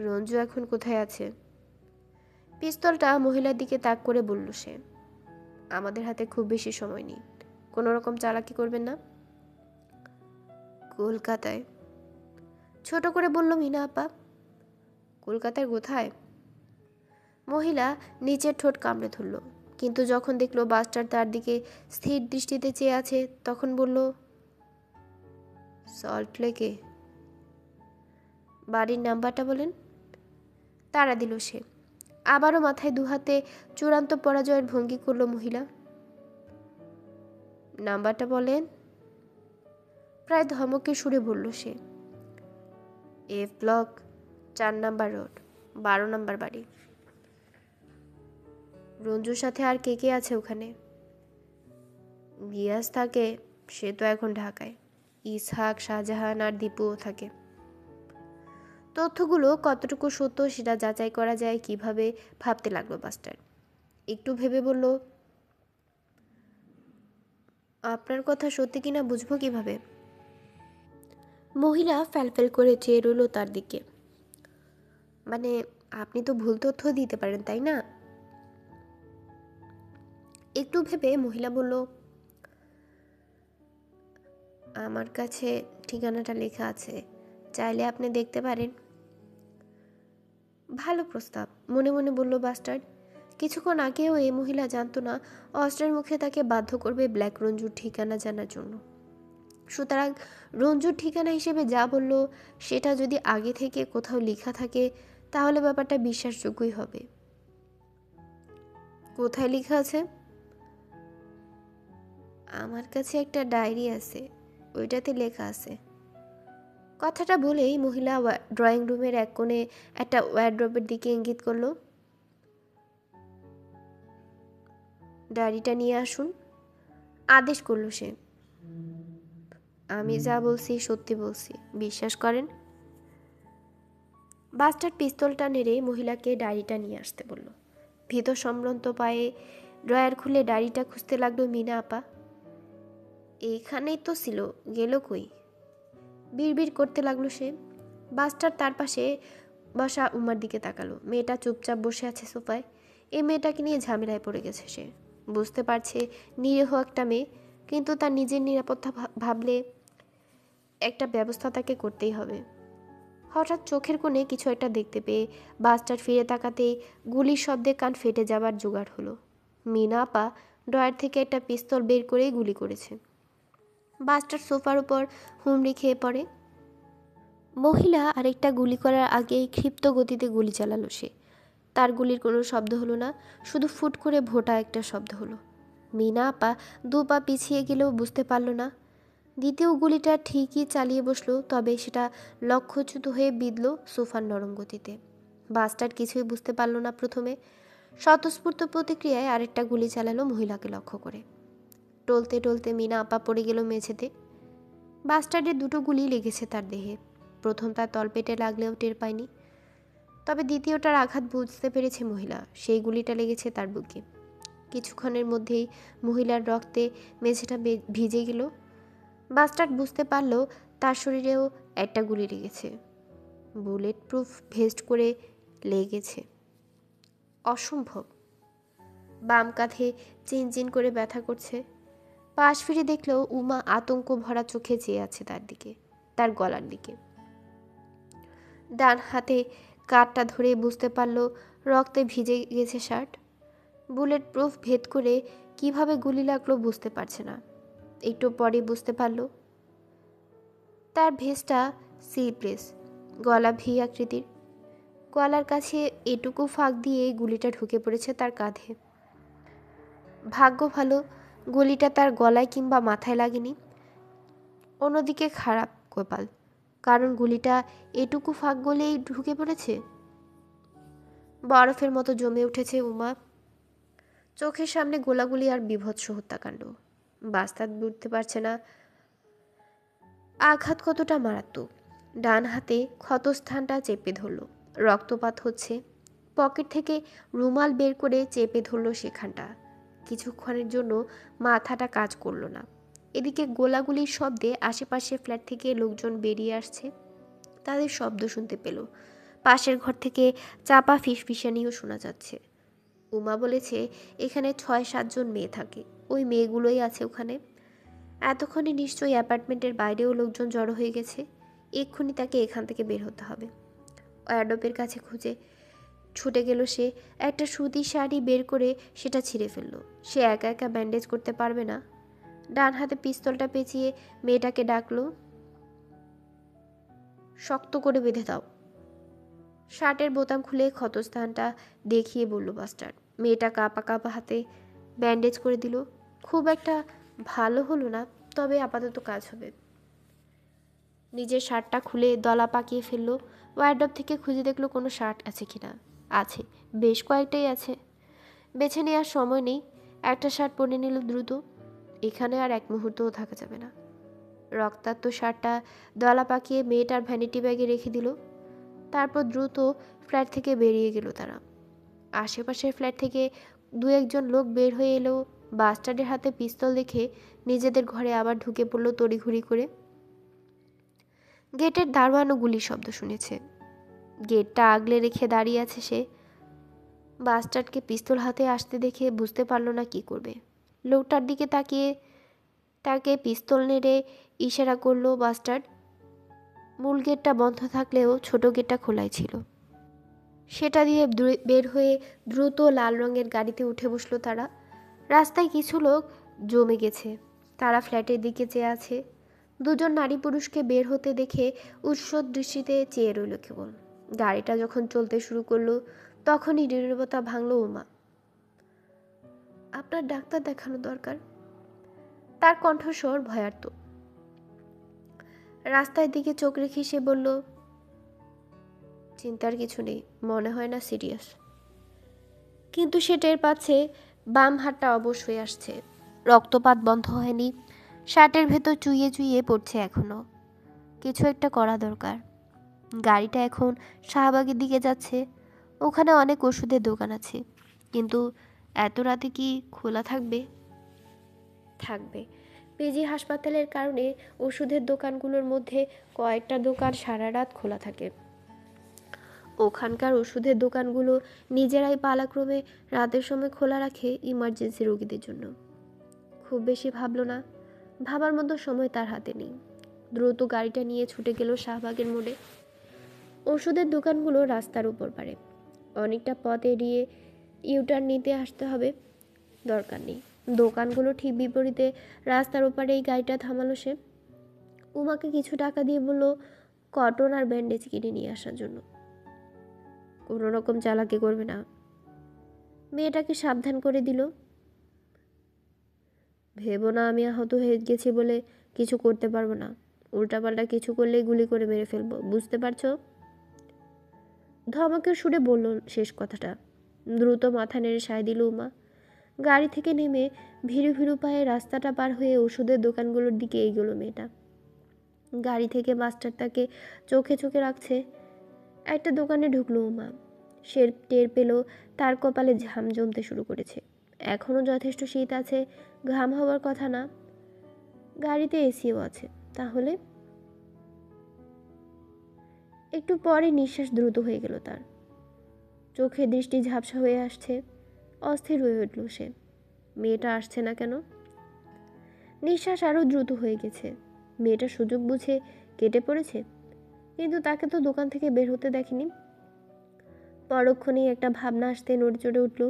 রঞ্জু এখন কোথায় আছে? পিস্তলটা মহিলার দিকে তাক করে বলল সে। আমাদের হাতে খুব বেশি সময় নেই, কোনো রকম চালাকি করবেন না। কলকাতায়, ছোট করে বলল মিনা আপা। কলকাতায় কোথায়? মহিলা নিচের ঠোঁট কামড়ে ধরল, কিন্তু যখন দেখলো বাস্টার তার দিকে স্থির দৃষ্টিতে চেয়ে আছে তখন বলল, সল্ট লেকে। বাড়ির নাম্বারটা বলেন। তাড়া দিল সে। আবারও মাথায় দুহাতে চূড়ান্ত পরাজয়ের ভঙ্গি করল মহিলা। নাম্বারটা বলেন। প্রায় ধমকে সুরে বলল সে। F block, 4 number road, 12 number বাড়ি। রঞ্জুর সাথে আর কে কে আছে ওখানে? গিয়াস থাকে, সে তো এখন ঢাকায়। ইসহাক, শাহজাহান আর দীপুও থাকে। তথ্যগুলো কতটুকু সত্য সেটা যাচাই করা যায় কিভাবে ভাবতে লাগলো বাস্টার। একটু ভেবে বলল, আপনার কথা সত্যি কিনা বুঝবো কিভাবে? মহিলা ফ্যালফেল করে চেয়ে রইল তার দিকে। মানে, আপনি তো ভুল তথ্য দিতে পারেন, তাই না? একটু ভেবে মহিলা বলল, আমার কাছে ঠিকানাটা লেখা আছে, চাইলে আপনি দেখতে পারেন। ভালো প্রস্তাব, মনে মনে বলল বাস্টার্ড। কিছুক্ষণ আগেও এই মহিলা জানতো না অস্ত্রের মুখে তাকে বাধ্য করবে ব্ল্যাক রঞ্জুর ঠিকানা জানার জন্য। সুতরাং রঞ্জুর ঠিকানা হিসেবে যা বলল সেটা যদি আগে থেকে কোথাও লেখা থাকে তাহলে ব্যাপারটা বিশ্বাসযোগ্যই হবে। কোথায় লেখা আছে? আমার কাছে একটা ডায়েরি আছে, ওইটাতে লেখা আছে। কথাটা বলেই মহিলা ড্রয়িং রুমের এক কোণে একটা ওয়ার্ড্রোবের দিকে ইঙ্গিত করলো। ডায়েরিটা নিয়ে আসুন, আদেশ করলো সে। আমি যা বলছি সত্যি বলছি, বিশ্বাস করেন। বাস্টার্ড পিস্তলটা নেড়ে মহিলাকে ডায়েরিটা নিয়ে আসতে বলল। ভীত সম্ভ্রান্ত পায়ে ড্রয়ার খুলে ডায়েরিটা খুঁজতে লাগলো মিনা আপা। এইখানেই তো ছিল, গেল কই? বিড়বিড় করতে লাগলো সে। বাস্টার তার পাশে বসা উমার দিকে তাকালো। মেয়েটা চুপচাপ বসে আছে সোফায়। এই মেয়েটাকে নিয়ে ঝামেলায় পড়ে গেছে সে। বুঝতে পারছে নিরীহ একটা মেয়ে, কিন্তু তার নিজের নিরাপত্তা ভাবলে একটা ব্যবস্থা তাকে করতেই হবে। হঠাৎ চোখের কোণে কিছু একটা দেখতে পেয়ে বাস্টার ফিরে তাকাতেই গুলির শব্দে কান ফেটে যাবার জোগাড় হলো। মিনা আপা ড্রয়ার থেকে একটা পিস্তল বের করেই গুলি করেছে। বাস্টার সোফার উপর হুমড়ি খেয়ে পড়ে। মহিলা আরেকটা গুলি করার আগেই ক্ষিপ্ত গতিতে গুলি চালালো সে। তার গুলির কোনো শব্দ হলো না, শুধু ফুট করে ভোঁটা একটা শব্দ হলো। মিনা আপা 2 পা পিছিয়ে গেলেও বুঝতে পারল না। দ্বিতীয় গুলিটা ঠিকই চালিয়ে বসলো, তবে সেটা লক্ষ্যচ্যুত হয়ে বিঁধল সোফার নরম গতিতে। বাস্টার্ড কিছুই বুঝতে পারল না প্রথমে। স্বতঃস্ফূর্ত প্রতিক্রিয়ায় আরেকটা গুলি চালালো মহিলাকে লক্ষ্য করে। টলতে টলতে মিনা আপা পড়ে গেল মেঝেতে। বাস্টার্ডের 2টো গুলি লেগেছে তার দেহে। প্রথমটা তলপেটে লাগলেও টের পায়নি, তবে দ্বিতীয়টার আঘাত বুঝতে পেরেছে মহিলা। সেই গুলিটা লেগেছে তার বুকে। কিছুক্ষণের মধ্যেই মহিলার রক্তে মেঝেটা ভিজে গেল। বাস্টার্ড বুঝতে পারল তার শরীরেও একটা গুলি লেগেছে। বুলেট প্রুফ ভেস্ট করে লেগেছে। অসম্ভব। বাম কাঁধে চিনচিন করে ব্যথা করছে। পাশ ফিরে দেখলেও উমা আতঙ্ক ভরা চোখে চেয়ে আছে তার দিকে, তার গলার দিকে। ডান হাতে কাঠটা ধরে বুঝতে পারল রক্তে ভিজে গেছে শার্ট। বুলেট প্রুফ ভেদ করে কিভাবে গুলি লাগলো বুঝতে পারছে না। একটু পরে বুঝতে পারল তার ভেস্টটা স্লিভলেস, গলা ভি আকৃতির। গলার কাছে এটুকু ফাঁক দিয়ে গুলিটা ঢুকে পড়েছে তার কাঁধে। ভাগ্য ভালো গুলিটা তার গলায় কিংবা মাথায় লাগেনি। অন্যদিকে খারাপ কপাল, কারণ গুলিটা এটুকু ফাঁক গলেই ঢুকে পড়েছে। বরফের মতো জমে উঠেছে উমা। চোখের সামনে গোলাগুলি আর বীভৎস হত্যাকাণ্ড। বাস্তাদ বুঝতে পারছে না আঘাত কতটা মারাত্মক। ডান হাতে ক্ষতস্থানটা চেপে ধরল, রক্তপাত হচ্ছে। পকেট থেকে রুমাল বের করে চেপে ধরল সেখানটা। কিছুক্ষণের জন্য মাথাটা কাজ করল না। এদিকে গোলাগুলির শব্দে আশেপাশে ফ্ল্যাট থেকে লোকজন বেরিয়ে আসছে। তাদের শব্দ শুনতে পেল। পাশের ঘর থেকে চাপা ফিসফিসানিও শোনা যাচ্ছে। উমা বলেছে এখানে ৬-৭ জন মেয়ে থাকে, ওই মেয়েগুলোই আছে ওখানে। এতক্ষণে নিশ্চয়ই অ্যাপার্টমেন্টের বাইরেও লোকজন জড়ো হয়ে গেছে। এক্ষুনি তাকে এখান থেকে বের হতে হবে। অ্যাডপের কাছে খুঁজে ছুটে গেল সে। একটা সুতির শাড়ি বের করে সেটা ছিঁড়ে ফেলল। সে একা একা ব্যান্ডেজ করতে পারবে না। ডান হাতে পিস্তলটা পেঁচিয়ে মেয়েটাকে ডাকলো, শক্ত করে বেঁধে দাও। শার্টের বোতাম খুলে ক্ষতস্থানটা দেখিয়ে বলল বাস্টার্ড। মেয়েটা কাঁপা কাঁপা হাতে ব্যান্ডেজ করে দিল। খুব একটা ভালো হলো না, তবে আপাতত কাজ হবে। নিজের শার্টটা খুলে দলা পাকিয়ে ফেললো। ওয়ারড্রপ থেকে খুঁজে দেখলো কোনো শার্ট আছে কিনা। আছে, বেশ কয়েকটাই আছে। বেছে নেওয়ার সময় নেই। একটা শার্ট পরে নিল দ্রুত। এখানে আর এক মুহূর্তও থাকা যাবে না। রক্তাক্ত শার্টটা দলা পাকিয়ে মেয়েটার ভ্যানিটি ব্যাগে রেখে দিল। তারপর দ্রুত ফ্ল্যাট থেকে বেরিয়ে গেল তারা। আশেপাশের ফ্ল্যাট থেকে ২-১ জন লোক বের হয়ে এলো। বাস্টার্ডের হাতে পিস্তল দেখে নিজেদের ঘরে আবার ঢুকে পড়ল তড়িঘড়ি করে। গেটের দারোয়ানও গুলির শব্দ শুনেছে। গেটটা আগলে রেখে দাঁড়িয়ে আছে সে। বাস্টার্ডকে পিস্তল হাতে আসতে দেখে বুঝতে পারল না কি করবে। লোকটার দিকে তাকিয়ে তাকে পিস্তল নেড়ে ইশারা করলো বাস্টার্ড। মূল গেটটা বন্ধ থাকলেও ছোট গেটটা খোলাই ছিল। সেটা দিয়ে বের হয়ে দ্রুত লাল রঙের গাড়িতে উঠে বসলো তারা। রাস্তায় কিছু লোক জমে গেছে। তারা ফ্ল্যাটের দিকে চেয়ে আছে। ২ জন নারী পুরুষকে বের হতে দেখে উৎসুক দৃষ্টিতে চেয়ে রইল কেবল। গাড়িটা যখন চলতে শুরু করলো তখনই নীরবতা ভাঙল উমা। আপনার ডাক্তার দেখানো দরকার। তার কণ্ঠস্বর ভয়ার্ত। রাস্তার দিকে চোখ রেখে সে বলল, চিন্তার কিছু নেই, মনে হয় না সিরিয়াস। কিন্তু সে টের পাচ্ছে বাম হাতটা অবশ হয়ে আসছে। রক্তপাত বন্ধ হয়নি। শার্টের ভেতর চুইয়ে চুইয়ে পড়ছে এখনো। কিছু একটা করা দরকার। গাড়িটা এখন শাহবাগের দিকে যাচ্ছে। ওখানে অনেক ওষুধের দোকান আছে, কিন্তু এত রাতে কি খোলা থাকবে? থাকবে। পিজি হাসপাতালের কারণে ওষুধের দোকানগুলোর মধ্যে কয়েকটা দোকান সারা রাত খোলা থাকে। ওখানকার ওষুধের দোকানগুলো নিজেরাই পালাক্রমে রাতের সময় খোলা রাখে ইমার্জেন্সি রোগীদের জন্য। খুব বেশি ভাবল না। ভাবার মতো সময় তার হাতে নেই। দ্রুত গাড়িটা নিয়ে ছুটে গেল শাহবাগের মোড়ে। ওষুধের দোকানগুলো রাস্তার উপর পারে। অনেকটা পথ এড়িয়ে ইউটার্ন নিতে আসতে হবে। দরকার নেই। দোকানগুলো ঠিক বিপরীতে রাস্তার ওপারে এই গাড়িটা থামালো সে। উমাকে কিছু টাকা দিয়ে বলল কটন আর ব্যান্ডেজ কিনে নিয়ে আসার জন্য। কোনো রকম চালাকি করবে না, মেয়েটাকে সাবধান করে দিল। ভেবো না আমি আহত হয়ে গেছি বলে কিছু করতে পারবো না। উল্টাপাল্টা কিছু করলেই গুলি করে মেরে ফেলবো, বুঝতে পারছো? ধমকের সুরে বলল শেষ কথাটা। দ্রুত মাথা নেড়ে সায় দিল উমা। গাড়ি থেকে নেমে ভীরু ভীরু পায়ে রাস্তাটা পার হয়ে ওষুধের দোকানগুলোর দিকে এগোলো মেয়েটা। গাড়ি থেকে মাস্টার তাকে চোখে চোখে রাখছে। একটা দোকানে ঢুকলো উমা। সে টের পেল তার কপালে ঘাম জমতে শুরু করেছে। এখনও যথেষ্ট শীত আছে, ঘাম হওয়ার কথা না। গাড়িতে এসিও আছে। তাহলে একটু পরে নিঃশ্বাস দ্রুত হয়ে গেল তার। চোখে দৃষ্টি ঝাপসা হয়ে আসছে। অস্থির হয়ে উঠল সে। মেয়েটা আসছে না কেন? নিঃশ্বাস আরও দ্রুত হয়ে গেছে। মেয়েটা সুযোগ বুঝে কেটে পড়েছে, কিন্তু তাকে তো দোকান থেকে বের হতে দেখেনি। পরক্ষণেই একটা ভাবনা আসতে নড়ে চড়ে উঠল।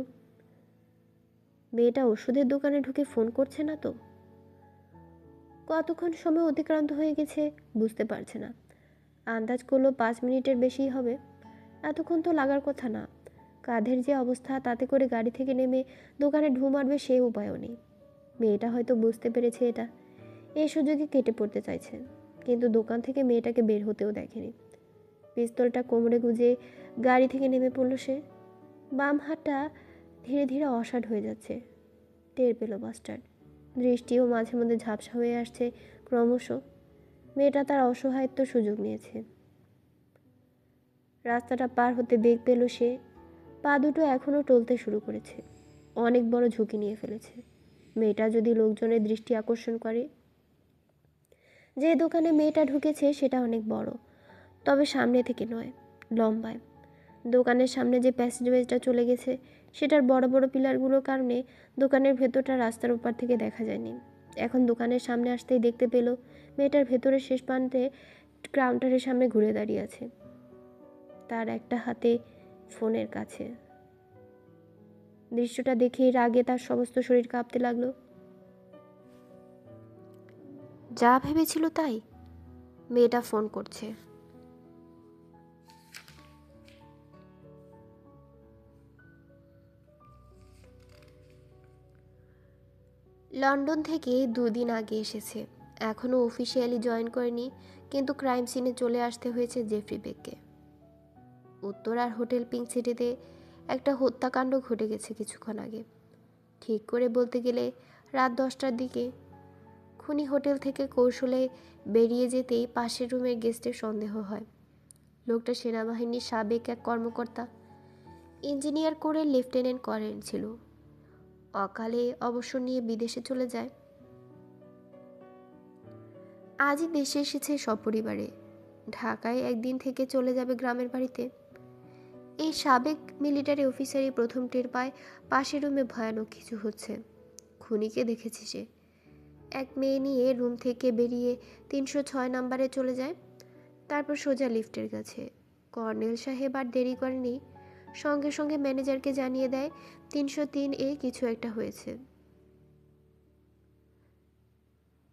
মেয়েটা ওষুধের দোকানে ঢুকে ফোন করছে না তো? কতক্ষণ সময় অতিক্রান্ত হয়ে গেছে বুঝতে পারছে না। আন্দাজ করলো 5 মিনিটের বেশিই হবে। এতক্ষণ তো লাগার কথা না। কাঁধের যে অবস্থা, তাতে করে গাড়ি থেকে নেমে দোকানে ঢু মারবে সে উপায়ও নেই। মেয়েটা হয়তো বুঝতে পেরেছে এটা, এই সুযোগে কেটে পড়তে চাইছে, কিন্তু দোকান থেকে মেয়েটাকে বের হতেও দেখেনি। পিস্তলটা কোমরে গুজে গাড়ি থেকে নেমে পড়ল সে। বাম হাতটা ধীরে ধীরে অসাড় হয়ে যাচ্ছে, টের পেল বাস্টার্ড। দৃষ্টিও মাঝে মধ্যে ঝাপসা হয়ে আসছে ক্রমশ। মেয়েটা তার অসহায়ত্ব সুযোগ নিয়েছে। রাস্তাটা পার হতে বেগ পেল সে। পা দুটো এখনও টলতে শুরু করেছে। অনেক বড় ঝুঁকি নিয়ে ফেলেছে। মেয়েটা যদি লোকজনের দৃষ্টি আকর্ষণ করে। যে দোকানে মেয়েটা ঢুকেছে সেটা অনেক বড়, তবে সামনে থেকে নয়, লম্বায়। দোকানের সামনে যে প্যাসেজওয়েটা চলে গেছে সেটার বড় বড় পিলারগুলোর কারণে দোকানের ভেতরটা রাস্তার ওপার থেকে দেখা যায়নি। এখন দোকানের সামনে আসতেই দেখতে পেল মেয়েটার ভেতরের শেষ প্রান্তে কাউন্টারের সামনে ঘুরে দাঁড়িয়ে আছে, তার একটা হাতে ফোনের কাছে। দৃশ্যটা দেখেই রাগে তার সমস্ত শরীর কাঁপতে লাগলো। যা ভেবেছিল তাই, মেয়েটা ফোন করছে। লন্ডন থেকে 2 দিন আগে এসেছে। এখনও অফিসিয়ালি জয়েন করেনি, কিন্তু ক্রাইম সিনে চলে আসতে হয়েছে জেফরি বেককে। উত্তরার হোটেল পিঙ্ক সিটিতে একটা হত্যাকাণ্ড ঘটে গেছে কিছুক্ষণ আগে। ঠিক করে বলতে গেলে রাত 10টার দিকে। খুনি হোটেল থেকে কৌশলে বেরিয়ে যেতেই পাশের রুমের গেস্টের সন্দেহ হয়। লোকটা সেনাবাহিনীর সাবেক এক কর্মকর্তা, ইঞ্জিনিয়ার করে লেফটেন্যান্ট কর্নেল ছিল। অকালে অবসর নিয়ে বিদেশে চলে যায়। আজই দেশে এসেছে সপরিবারে। ঢাকায় একদিন থেকে চলে যাবে গ্রামের বাড়িতে। এই সাবেক মিলিটারি অফিসারই প্রথম টের পায় পাশের রুমে ভয়ানক কিছু হচ্ছে। খুনিকে দেখেছে সে। এক মেয়ে নিয়ে রুম থেকে বেরিয়ে 306 নম্বরে চলে যায়, তারপর সোজা লিফটের কাছে। কর্নেল সাহেব আর দেরি করেনি, সঙ্গে সঙ্গে ম্যানেজারকে জানিয়ে দেয় 303-এ কিছু একটা হয়েছে।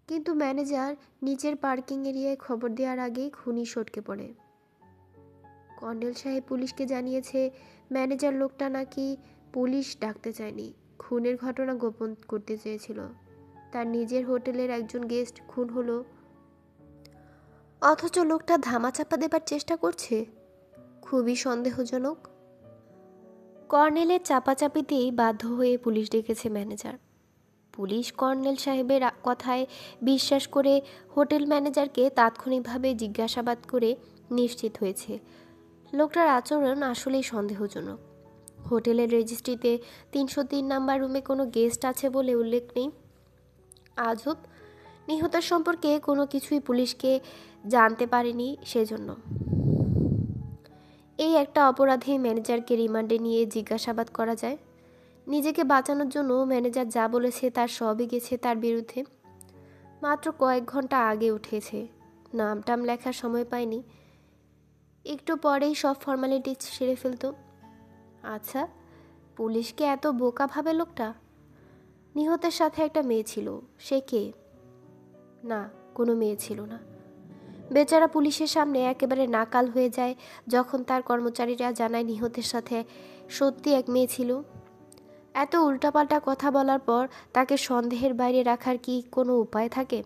কিন্তু ম্যানেজার নিচের পার্কিং এরিয়ায় খবর দেওয়ার আগেই খুনি সটকে পড়ে। কর্নেল সাহেব পুলিশকে জানিয়েছে ম্যানেজার লোকটা নাকি পুলিশ ডাকতে চায়নি, খুনের ঘটনা গোপন করতে চেয়েছিল। তার নিজের হোটেলের একজন গেস্ট খুন হলো, অথচ লোকটা ধামাচাপা দেবার চেষ্টা করছে। খুবই সন্দেহজনক। কর্নেলের চাপাচাপিতেই বাধ্য হয়ে পুলিশ ডেকেছে ম্যানেজার। পুলিশ কর্নেল সাহেবের কথায় বিশ্বাস করে হোটেল ম্যানেজারকে তাৎক্ষণিকভাবে জিজ্ঞাসাবাদ করে নিশ্চিত হয়েছে লোকটার আচরণ আসলেই সন্দেহজনক। হোটেলের রেজিস্ট্রিতে 303 নাম্বার রুমে কোনো গেস্ট আছে বলে উল্লেখ নেই। আজব, নিহতের সম্পর্কে কোনো কিছুই পুলিশকে জানতে পারেনি সেজন্য। এই একটা অপরাধে ম্যানেজারকে রিমান্ডে নিয়ে জিজ্ঞাসাবাদ করা যায়। নিজেকে বাঁচানোর জন্য ম্যানেজার যা বলেছে তার সবই গেছে তার বিরুদ্ধে। মাত্র কয়েক ঘন্টা আগে উঠেছে, নামটাম লেখার সময় পায়নি, একটু পরেই সব ফর্মালিটি সেরে ফেলত। আচ্ছা, পুলিশকে এত বোকা ভাবে লোকটা? নিহতের সাথে একটা মেয়ে ছিল, সে কে? না, কোনো মেয়ে ছিল না। বেচারা পুলিশের সামনে একেবারে নাকাল হয়ে যায় যখন তার কর্মচারীরা জানায় নিহতের সাথে সত্যি এক মেয়ে ছিল। এত উল্টাপাল্টা কথা বলার পর তাকে সন্দেহের বাইরে রাখার কি কোনো উপায় থাকে?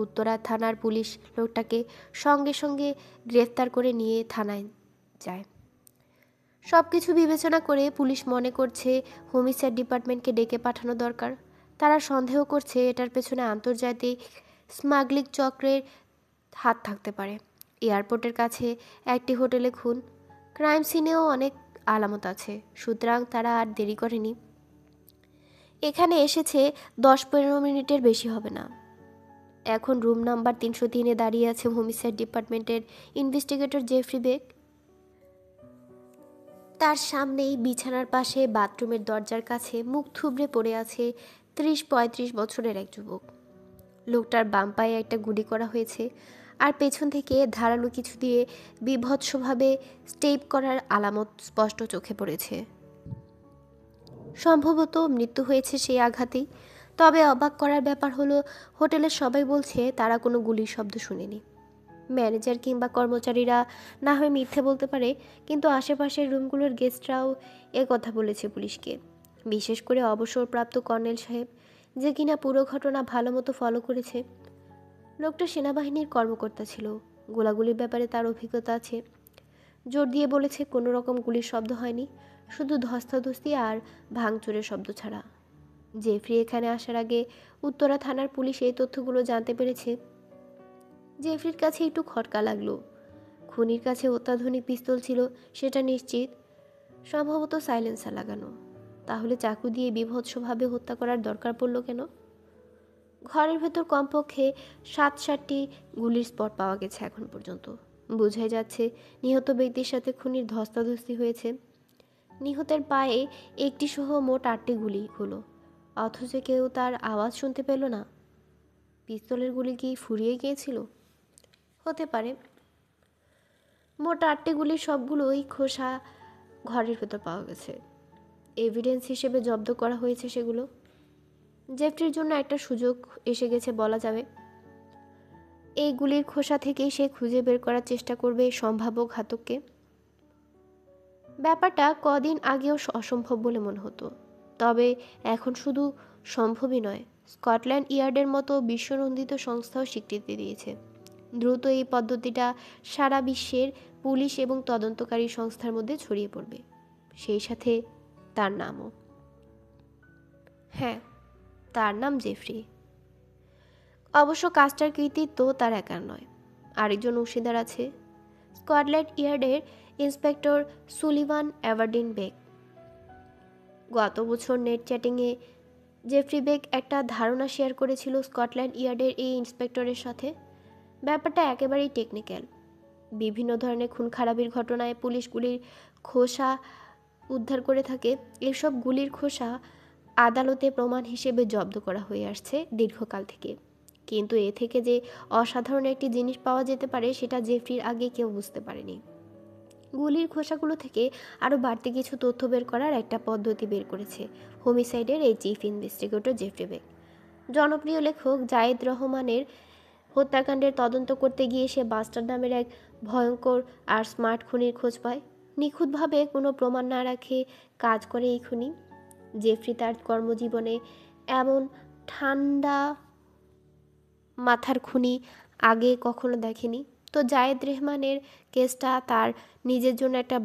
উত্তরা থানার পুলিশ লোকটাকে সঙ্গে সঙ্গে গ্রেফতার করে নিয়ে থানায় যায়। সব কিছু বিবেচনা করে পুলিশ মনে করছে হোমিসাইড ডিপার্টমেন্টকে ডেকে পাঠানো দরকার। তারা সন্দেহ করছে এটার পেছনে আন্তর্জাতিক স্মাগলিং চক্রের হাত থাকতে পারে। এয়ারপোর্টের কাছে একটি হোটেলে খুন, ক্রাইম সিনেও অনেক আলামত আছে, সুতরাং তারা আর দেরি করেনি। এখানে এসেছে 10-15 মিনিটের বেশি হবে না। এখন রুম নাম্বার 303-এ দাঁড়িয়ে আছে হোমিসাইড ডিপার্টমেন্টের ইনভেস্টিগেটর জেফরি বেক। তার সামনেই বিছানার পাশে বাথরুমের দরজার কাছে মুখ থুবড়ে পড়ে আছে 30-35 বছরের এক যুবক। লোকটার বাম পায়ে একটা গুলি করা হয়েছে, আর পেছন থেকে ধারালো কিছু দিয়ে বীভৎসভাবে স্টেপ করার আলামত স্পষ্ট চোখে পড়েছে। সম্ভবত মৃত্যু হয়েছে সেই আঘাতেই। তবে অবাক করার ব্যাপার হলো, হোটেলের সবাই বলছে তারা কোনো গুলির শব্দ শুনেনি। ম্যানেজার কিংবা কর্মচারীরা না হয় মিথ্যে বলতে পারে, কিন্তু আশেপাশের রুমগুলোর গেস্টরাও কথা বলেছে পুলিশকে, বিশেষ করে অবসরপ্রাপ্ত কর্নেল সাহেব, যে কিনা পুরো ঘটনা ভালো মতো ফলো করেছে। লোকটা সেনাবাহিনীর কর্মকর্তা ছিল, গোলাগুলির ব্যাপারে তার অভিজ্ঞতা আছে। জোর দিয়ে বলেছে কোনো রকম গুলির শব্দ হয়নি, শুধু ধস্তাধস্তি আর ভাঙচুরের শব্দ ছাড়া। জেফরি এখানে আসার আগে উত্তরা থানার পুলিশ এই তথ্যগুলো জানতে পেরেছে। জেফরির কাছে একটু খটকা লাগলো। খুনির কাছে অত্যাধুনিক পিস্তল ছিল সেটা নিশ্চিত, সম্ভবত সাইলেন্সার লাগানো। তাহলে চাকু দিয়ে বীভৎসভাবে হত্যা করার দরকার পড়ল কেন? ঘরের ভেতর কমপক্ষে 7-8টি গুলির স্পট পাওয়া গেছে এখন পর্যন্ত। বোঝাই যাচ্ছে নিহত ব্যক্তির সাথে খুনির ধস্তাধস্তি হয়েছে। নিহতের পায়ে একটি সহ মোট 8টি গুলি হলো, অথচ কেউ তার আওয়াজ শুনতে পেল না। পিস্তলের গুলি কি ফুরিয়ে গিয়েছিল? হতে পারে। মোট 8টি গুলির সবগুলোই খোসা ঘরের ভেতর পাওয়া গেছে। এভিডেন্স হিসেবে জব্দ করা হয়েছে সেগুলো। জেফরির জন্য একটা সুযোগ এসে গেছে বলা যাবে। এই গুলির খোসা থেকেই সে খুঁজে বের করার চেষ্টা করবে সম্ভাব্য ঘাতককে। ব্যাপারটা কদিন আগেও অসম্ভব বলে মনে হতো, তবে এখন শুধু সম্ভবই নয়, স্কটল্যান্ড ইয়ার্ডের মতো বিশ্বনন্দিত সংস্থাও স্বীকৃতি দিয়েছে। দ্রুত এই পদ্ধতিটা সারা বিশ্বের পুলিশ এবং তদন্তকারী সংস্থার মধ্যে ছড়িয়ে পড়বে, সেই সাথে তার নামও। হ্যাঁ, তার নাম জেফরি। অবশ্য কাজটার কৃতিত্ব তার একার নয়, আরেকজন অংশীদার আছে, স্কটল্যান্ড ইয়ার্ডের ইন্সপেক্টর সুলিভান অ্যাভারডিন বেক। গত বছর নেট চ্যাটিংয়ে জেফরি বেক একটা ধারণা শেয়ার করেছিল স্কটল্যান্ড ইয়ার্ডের এই ইন্সপেক্টরের সাথে। ব্যাপারটা একেবারেই টেকনিক্যাল। বিভিন্ন ধরনের খুন খারাপির ঘটনায় পুলিশ গুলির খোসা উদ্ধার করে থাকে। এসব গুলির খোসা আদালতে প্রমাণ হিসেবে জব্দ করা হয়ে আসছে দীর্ঘকাল থেকে, কিন্তু এ থেকে যে অসাধারণ একটি জিনিস পাওয়া যেতে পারে সেটা জেফরির আগে কেউ বুঝতে পারেনি। গুলির খোসাগুলো থেকে আরও বাড়তি কিছু তথ্য বের করার একটা পদ্ধতি বের করেছে হোমিসাইডের এই চিফ ইনভেস্টিগেটর জেফরি বেক। জনপ্রিয় লেখক জায়েদ রহমানের হত্যাকাণ্ডের তদন্ত করতে গিয়ে সে বাস্টার নামের এক ভয়ঙ্কর আর স্মার্ট খুনির খোঁজ পায়। নিখুঁতভাবে কোনো প্রমাণ না রাখে কাজ করে এই খুনি। জেফরি তার কর্মজীবনে এমন ঠান্ডা মাথার খুনি আগে কখনো দেখেনি। তো জায়েদ রহমানের কেসটা তার নিজের জন্য একটা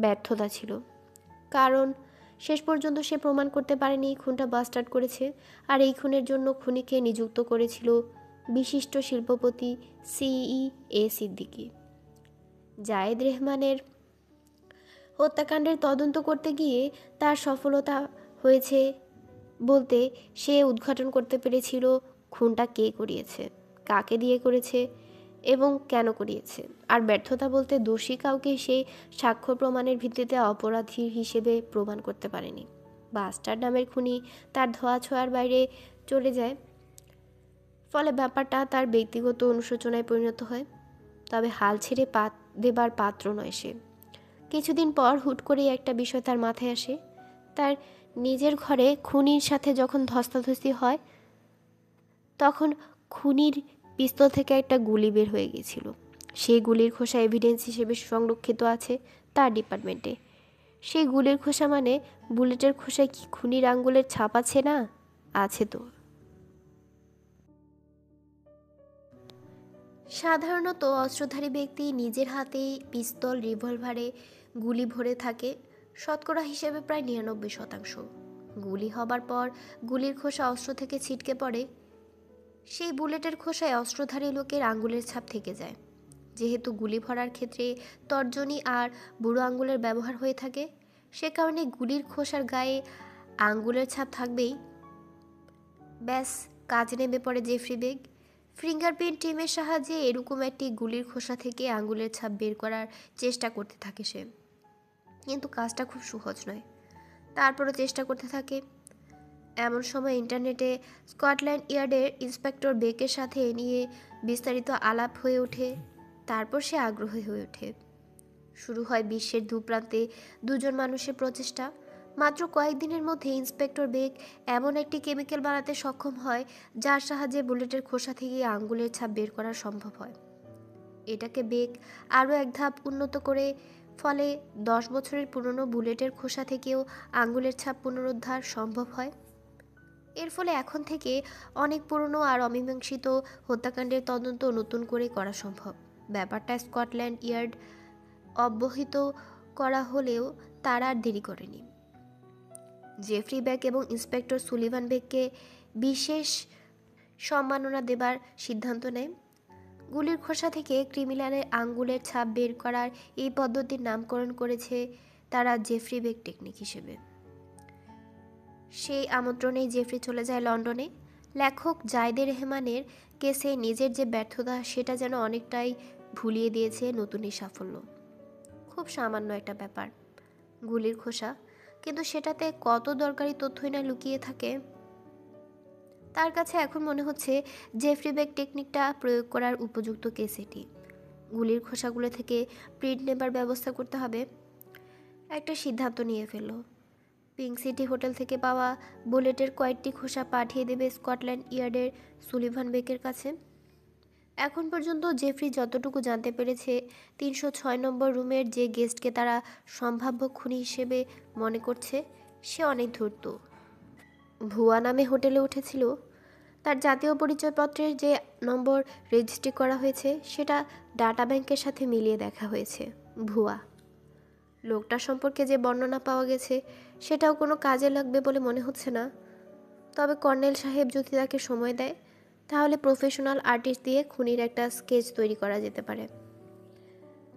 ব্যর্থতা ছিল, কারণ শেষ পর্যন্ত সে প্রমাণ করতে পারেনি খুনটা বাস্টার্ড করেছে। আর এই খুনের জন্য খুনিকে নিযুক্ত করেছিল বিশিষ্ট শিল্পপতি CE সিদ্দিকী। জায়েদ রহমানের হত্যাকাণ্ডের তদন্ত করতে গিয়ে তার সফলতা হয়েছে বলতে সে উদ্ঘাটন করতে পেরেছিল খুনটা কে করিয়েছে, কাকে দিয়ে করেছে এবং কেন করিয়েছে। আর ব্যর্থতা বলতে দোষী কাউকে সে সাক্ষ্য প্রমাণের ভিত্তিতে অপরাধী হিসেবে প্রমাণ করতে পারেনি। বাস্টার্ড নামের খুনি তার ধোঁয়াছোঁয়ার বাইরে চলে যায়, ফলে ব্যাপারটা তার ব্যক্তিগত অনুশোচনায় পরিণত হয়। তবে হাল ছেড়ে দেবার পাত্র নয় সে। কিছুদিন পর হুট করেই একটা বিষয় তার মাথায় আসে। তার নিজের ঘরে খুনির সাথে যখন ধস্তাধস্তি হয়, তখন খুনির পিস্তল থেকে একটা গুলি বের হয়ে গিয়েছিল। সেই গুলির খোসা এভিডেন্স হিসেবে সংরক্ষিত আছে তার ডিপার্টমেন্টে। সেই গুলির খোসা মানে বুলেটের খোসায় কি খুনির আঙ্গুলের ছাপ আছে না? আছে তো। সাধারণত অস্ত্রধারী ব্যক্তি নিজের হাতেই পিস্তল রিভলভারে গুলি ভরে থাকে, শতকরা হিসেবে প্রায় 99%। গুলি হবার পর গুলির খোসা অস্ত্র থেকে ছিটকে পড়ে, সেই বুলেটের খোসায় অস্ত্রধারী লোকের আঙ্গুলের ছাপ থেকে যায়। যেহেতু গুলি ভরার ক্ষেত্রে তর্জনী আর বুড়ো আঙ্গুলের ব্যবহার হয়ে থাকে, সে কারণে গুলির খোসার গায়ে আঙ্গুলের ছাপ থাকবেই। ব্যাস, কাজে নেমে পড়ে জেফরি বেগ। ফিঙ্গারপ্রিন্ট টিমের সাহায্যে এরকম একটি গুলির খোসা থেকে আঙ্গুলের ছাপ বের করার চেষ্টা করতে থাকে সে। কিন্তু কাজটা খুব সহজ নয়। তারপরও চেষ্টা করতে থাকে। এমন সময় ইন্টারনেটে স্কটল্যান্ড ইয়ার্ডের ইন্সপেক্টর বেকের সাথে নিয়ে বিস্তারিত আলাপ হয়ে ওঠে। তারপর সে আগ্রহী হয়ে ওঠে। শুরু হয় বিশ্বের দুপ্রান্তে দুজন মানুষের প্রচেষ্টা। মাত্র কয়েকদিনের মধ্যে ইন্সপেক্টর বেক এমন একটি কেমিক্যাল বানাতে সক্ষম হয় যার সাহায্যে বুলেটের খোসা থেকে আঙ্গুলের ছাপ বের করা সম্ভব হয়। এটাকে বেক আরও এক ধাপ উন্নত করে ফলে 10 বছরের পুরনো বুলেটের খোসা থেকেও আঙ্গুলের ছাপ পুনরুদ্ধার সম্ভব হয়। এর ফলে এখন থেকে অনেক পুরনো আর অমীমাংসিত হত্যাকাণ্ডের তদন্ত নতুন করে করা সম্ভব। ব্যাপারটা স্কটল্যান্ড ইয়ার্ড অব্যাহত করা হলেও তারা আর দেরি করেনি। জেফ্রি বেক এবং ইন্সপেক্টর সুলিভান বেককে বিশেষ সম্মাননা দেবার সিদ্ধান্ত নেয়। গুলির খোসা থেকে ক্রিমিনালের আঙ্গুলের ছাপ বের করার এই পদ্ধতির নামকরণ করেছে তারা জেফ্রি বেক টেকনিক হিসেবে। সেই আমন্ত্রণেই জেফ্রি চলে যায় লন্ডনে। লেখক জায়দে রেহমানের কেসে নিজের যে ব্যর্থতা সেটা যেন অনেকটাই ভুলিয়ে দিয়েছে নতুন এই সাফল্য। খুব সামান্য একটা ব্যাপার, গুলির খোসা, কিন্তু সেটাতে কত দরকারি তথ্যই না লুকিয়ে থাকে। তার কাছে এখন মনে হচ্ছে জেফ্রি বেক টেকনিকটা প্রয়োগ করার উপযুক্ত কেস এটি। গুলির খোসাগুলো থেকে প্রিন্ট নেবার ব্যবস্থা করতে হবে। একটা সিদ্ধান্ত নিয়ে ফেলল। পিঙ্ক সিটি হোটেল থেকে পাওয়া বুলেটের কয়েকটি খোসা পাঠিয়ে দেবে স্কটল্যান্ড ইয়ার্ডের সুলিভান বেকের কাছে। এখন পর্যন্ত জেফ্রি যতটুকু জানতে পেরেছে, 306 নম্বর রুমের যে গেস্টকে তারা সম্ভাব্য খুনি হিসেবে মনে করছে সে অনেক ধূর্ত। ভুয়া নামে হোটেলে উঠেছিল। তার জাতীয় পরিচয়পত্রের যে নম্বর রেজিস্ট্রি করা হয়েছে সেটা ডাটা ব্যাংকের সাথে মিলিয়ে দেখা হয়েছে ভুয়া। লোকটা সম্পর্কে যে বর্ণনা পাওয়া গেছে সেটাও কোনো কাজে লাগবে বলে মনে হচ্ছে না। তবে কর্নেল সাহেব যদি তাকে সময় দেয় তাহলে প্রফেশনাল আর্টিস্ট দিয়ে খুনির একটা স্কেচ তৈরি করা যেতে পারে।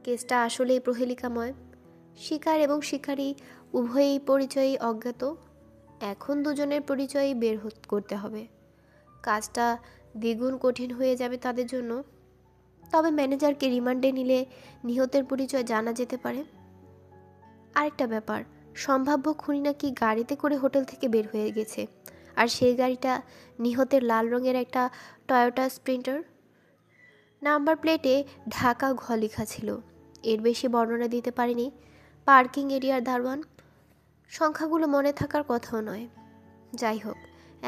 কেসটা আসলেই প্রহেলিকাময়। শিকার এবং শিকারী উভয়ই পরিচয়ই অজ্ঞাত। এখন দুজনের পরিচয়ই বের করতে হবে। কাজটা দ্বিগুণ কঠিন হয়ে যাবে তাদের জন্য। তবে ম্যানেজারকে রিমান্ডে নিলে নিহতের পরিচয় জানা যেতে পারে। আরেকটা ব্যাপার, সম্ভাব্য খুনি নাকি গাড়িতে করে হোটেল থেকে বের হয়ে গেছে, আর সেই গাড়িটা নিহতের লাল রঙের একটা টয়োটা স্প্রিন্টার। নাম্বার প্লেটে ঢাকা ঘ লেখা ছিল। এর বেশি বর্ণনা দিতে পারেনি পার্কিং এরিয়ার দারোয়ান। সংখ্যাগুলো মনে থাকার কথাও নয়। যাই হোক,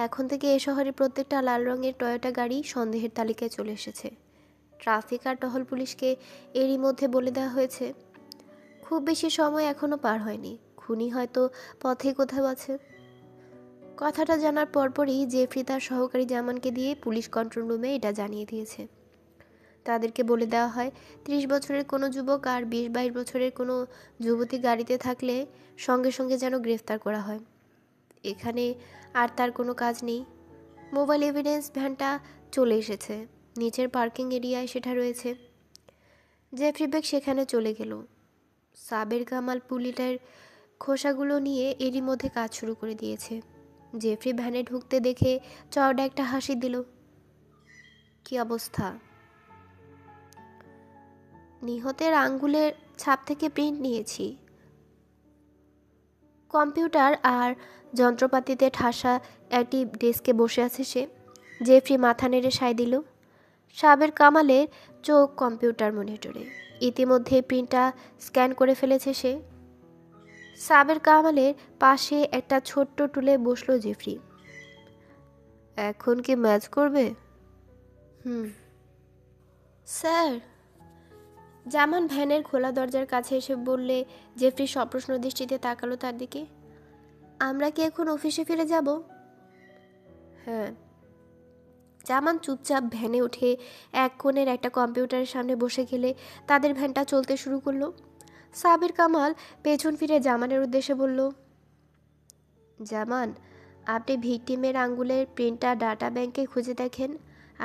এখন থেকে এ শহরে প্রত্যেকটা লাল রঙের টয়োটা গাড়ি সন্দেহের তালিকায় চলে এসেছে। ট্রাফিক আর টহল পুলিশকে এরই মধ্যে বলে দেওয়া হয়েছে। খুব বেশি সময় এখনও পার হয়নি। খুনি হয়তো পথে কোথাও আছে। কথাটা জানার পরপরই জেফ্রি তার সহকারী জামানকে দিয়ে পুলিশ কন্ট্রোল রুমে এটা জানিয়ে দিয়েছে। তাদেরকে বলে দেওয়া হয় 30 বছরের কোনো যুবক আর 20-22 বছরের কোনো যুবতী গাড়িতে থাকলে সঙ্গে সঙ্গে যেন গ্রেফতার করা হয়। এখানে আর তার কোনো কাজ নেই। মোবাইল এভিডেন্স ভ্যানটা চলে এসেছে। নিচের পার্কিং এরিয়ায় সেটা রয়েছে। জেফ্রি বেক সেখানে চলে গেল। সাবের কামাল বুলেটের খোসাগুলো নিয়ে এরই মধ্যে কাজ শুরু করে দিয়েছে। জেফ্রি ভ্যানে ঢুকতে দেখে চওড়া একটা হাসি দিল। কি অবস্থা? নিহতের আঙ্গুলের ছাপ থেকে প্রিন্ট নিয়েছি। কম্পিউটার আর যন্ত্রপাতিতে ঠাসা একটি ডেস্কে বসে আছে সে। জেফ্রি মাথা নেড়ে সায় দিল। সাবের কামালের চোখ কম্পিউটার মনিটরে। ইতিমধ্যে প্রিন্টটা স্ক্যান করে ফেলেছে সে। সাবের কামালের পাশে একটা ছোট্ট টুলে বসলো জেফ্রি। এখন কি ম্যাচ করবে? স্যার। জামান ভ্যানের খোলা দরজার কাছে এসে বললে জেফ্রি সপ্রশ্ন দৃষ্টিতে তাকালো তার দিকে। আমরা কি এখন অফিসে ফিরে যাব? হ্যাঁ। জামান চুপচাপ ভ্যানে উঠে এক কোণের একটা কম্পিউটারের সামনে বসে গেলে তাদের ভ্যানটা চলতে শুরু করলো। সাবির কামাল পেছন ফিরে জামানের উদ্দেশ্যে বলল, জামান, আপনি ভিকটিমের আঙ্গুলের প্রিন্টটা ডাটা ব্যাংকে খুঁজে দেখেন।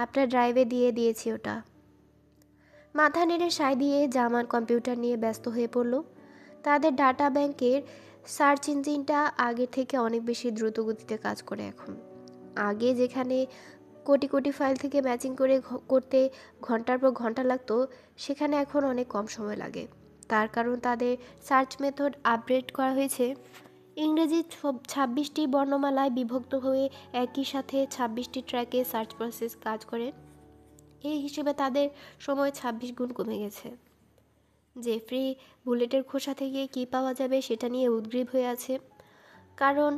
আপনার ড্রাইভে দিয়ে দিয়েছি ওটা। মাথা নেড়ে সায় দিয়ে জামান কম্পিউটার নিয়ে ব্যস্ত হয়ে পড়ল। তাদের ডাটা ব্যাংকের সার্চ ইঞ্জিনটা আগের থেকে অনেক বেশি দ্রুত গতিতে কাজ করে এখন। আগে যেখানে কোটি কোটি ফাইল থেকে ম্যাচিং করতে ঘন্টার পর ঘন্টা লাগতো, সেখানে এখন অনেক কম সময় লাগে। তার কারণ তাদের সার্চ মেথড আপগ্রেড করা হয়েছে। ইংরেজি 26টি বর্ণমালায় বিভক্ত হয়ে একই সাথে 26টি ট্র্যাকে সার্চ প্রসেস কাজ করে। এই হিসেবে তাদের সময় 26 গুণ কমে গেছে। জেফ্রি বুলেটের খোসা থেকে কী পাওয়া যাবে সেটা নিয়ে উদ্গ্রীব হয়ে আছে, কারণ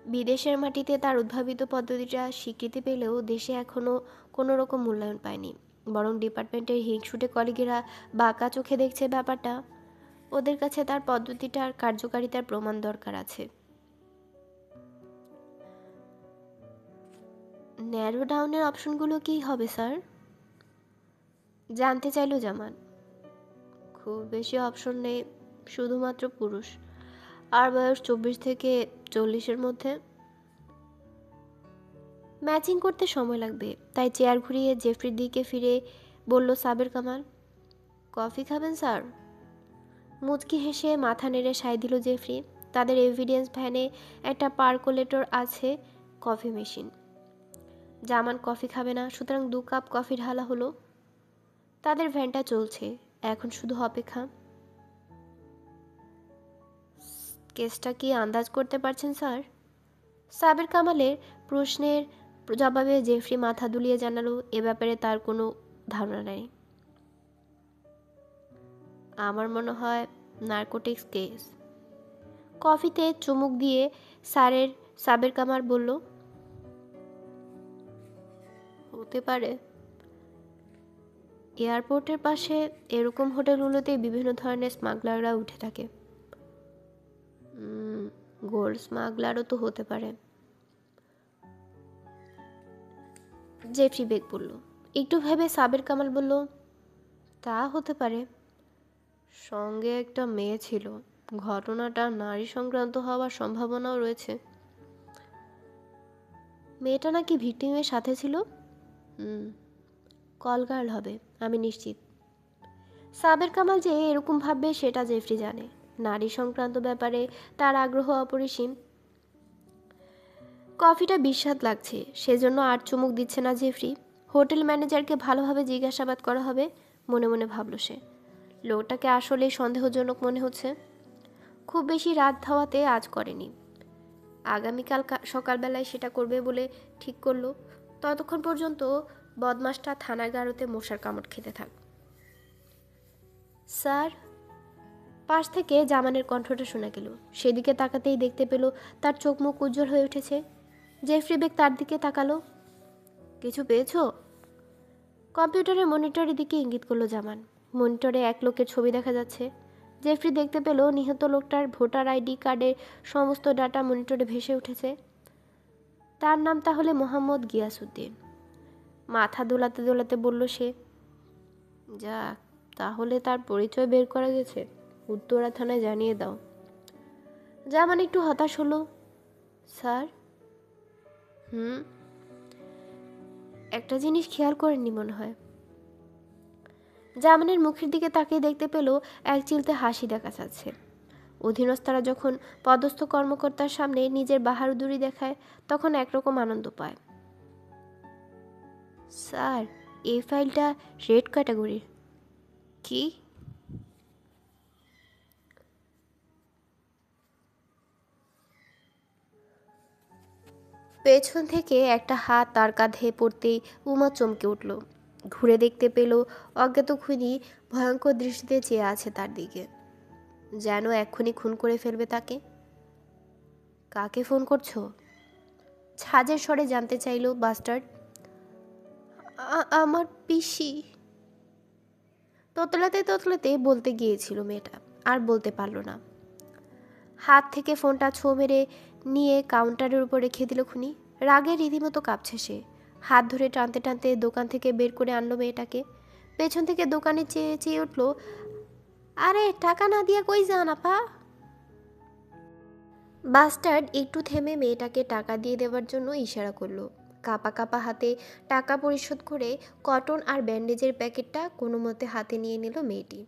বিদেশের মাটিতে তার উদ্ভাবিত পদ্ধতিটা স্বীকৃতি পেলেও দেশে এখনও কোনো রকম মূল্যায়ন পায়নি। বরং ডিপার্টমেন্টের হিংসুটে কলিগেরা বাঁকা চোখে দেখছে ব্যাপারটা। ওদের কাছে তার পদ্ধতিটার কার্যকারিতার প্রমাণ দরকার আছে। ন্যারো ডাউনের অপশনগুলো কী হবে স্যার? জানতে চাইল জামান। খুব বেশি অপশন নেই, শুধুমাত্র পুরুষ, আর বয়স 24 থেকে 40-এর মধ্যে। ম্যাচিং করতে সময় লাগবে, তাই চেয়ার ঘুরিয়ে জেফরির দিকে ফিরে বলল সাবের কামাল। কফি খাবেন স্যার? মুচকি হেসে মাথা নেড়ে সায় দিল জেফরি। তাদের এভিডেন্স ভ্যানে একটা পারকোলেটর আছে, কফি মেশিন। জামান কফি খাবে না, সুতরাং 2 কাপ কফি ঢালা হলো। তাদের ভ্যানটা চলছে, এখন শুধু অপেক্ষা। কেসটা কি আন্দাজ করতে পারছেন স্যার? সাবের কামালের প্রশ্নের জবাবে জেফরি মাথা দুলিয়ে জানালো এ ব্যাপারে তার কোনো ধারণা নেই। আমার মনে হয় নারকোটিক্স কেস। কফিতে চুমুক দিয়ে সাবের কামাল বলল, হতে পারে। এয়ারপোর্টের পাশে এরকম হোটেলগুলোতে বিভিন্ন ধরনের স্মাগলাররা উঠে থাকে। গোল্ড স্মাগলারও তো হতে পারে। জেফরি বেগ বলল। একটু ভেবে সাবের কামাল বলল, তা হতে পারে। সঙ্গে একটা মেয়ে ছিল, ঘটনাটা নারী সংক্রান্ত হওয়ার সম্ভাবনাও রয়েছে। মেয়েটা নাকি ভিকটিমের সাথে ছিল। কলগার্ল হবে, আমি নিশ্চিত। সাবের কামাল যে এরকম ভাববে সেটা জেফরি জানে। নারী সংক্রান্ত ব্যাপারে তার আগ্রহ অপরিসীম। কফিটা বিস্বাদ লাগছে, সেজন্য আর চুমুক দিচ্ছে না জেফরি। হোটেল ম্যানেজারকে ভালোভাবে জিজ্ঞাসাবাদ করা হবে, মনে মনে ভাবল সে। লোকটাকে আসলেই সন্দেহজনক মনে হচ্ছে। খুব বেশি রাত ধাওয়াতে আজ করেনি, আগামীকাল সকালবেলায় সেটা করবে বলে ঠিক করলো। ততক্ষণ পর্যন্ত বদমাসটা থানার গাড়োতে মশার কামড় খেতে থাক। স্যার? পাশ থেকে জামানের কণ্ঠটা শোনা গেল। সেদিকে তাকাতেই দেখতে পেল তার চোখ মুখ উজ্জ্বল হয়ে উঠেছে। জেফরি বেগ তার দিকে তাকালো। কিছু পেয়েছো? কম্পিউটারের মনিটরের দিকে ইঙ্গিত করলো জামান। মনিটরে এক লোকের ছবি দেখা যাচ্ছে। জেফরি দেখতে পেল নিহত লোকটার ভোটার আইডি কার্ডের সমস্ত ডাটা মনিটরে ভেসে উঠেছে। তার নাম তাহলে মোহাম্মদ গিয়াসউদ্দিন। মাথা দোলাতে দোলাতে বলল সে। যাক, তাহলে তার পরিচয় বের করা গেছে। উত্তরা থানায় জানিয়ে দাও। জামান একটু হতাশ হলো। স্যার? একটা জিনিস খেয়াল করেননি মনে হয়। জামানের মুখের দিকে তাকিয়ে দেখতে পেল এক চিলতে হাসি দেখা যাচ্ছে। অধীনস্থরা যখন পদস্থ কর্মকর্তার সামনে নিজের বাহাদুরি দেখায় তখন একরকম আনন্দ পায়। স্যার, এই ফাইলটা রেড ক্যাটাগরির। কি? পেছন থেকে একটা হাত তার কাঁধে পড়তেই উমা চমকে উঠল। ঘুরে দেখতে পেল অজ্ঞাত খুনি ভয়ঙ্কর দৃষ্টিতে চেয়ে আছে তার দিকে, যেন এক্ষুনি খুন করে ফেলবে তাকে। কাকে ফোন করছো? ঝাঁজের স্বরে জানতে চাইল বাস্টার্ড। আমার পিসি। তোতলাতে তোতলাতে বলতে গিয়েছিল মেয়েটা, আর বলতে পারল না। হাত থেকে ফোনটা ছো মেরে নিয়ে কাউন্টারের উপর রেখে দিল খুনি। রাগে রীতিমতো কাঁপছে সে। হাত ধরে টানতে টানতে দোকান থেকে বের করে আনলো মেয়েটাকে। পেছন থেকে দোকানে চেয়ে চেয়ে উঠল, আরে টাকা না দিয়া কই যান আপা? বাস্টার্ড একটু থেমে মেয়েটাকে টাকা দিয়ে দেওয়ার জন্য ইশারা করলো। কাপা কাপা হাতে টাকা পরিশোধ করে কটন আর ব্যান্ডেজের প্যাকেটটা কোনো মতে হাতে নিয়ে নিল মেয়েটি।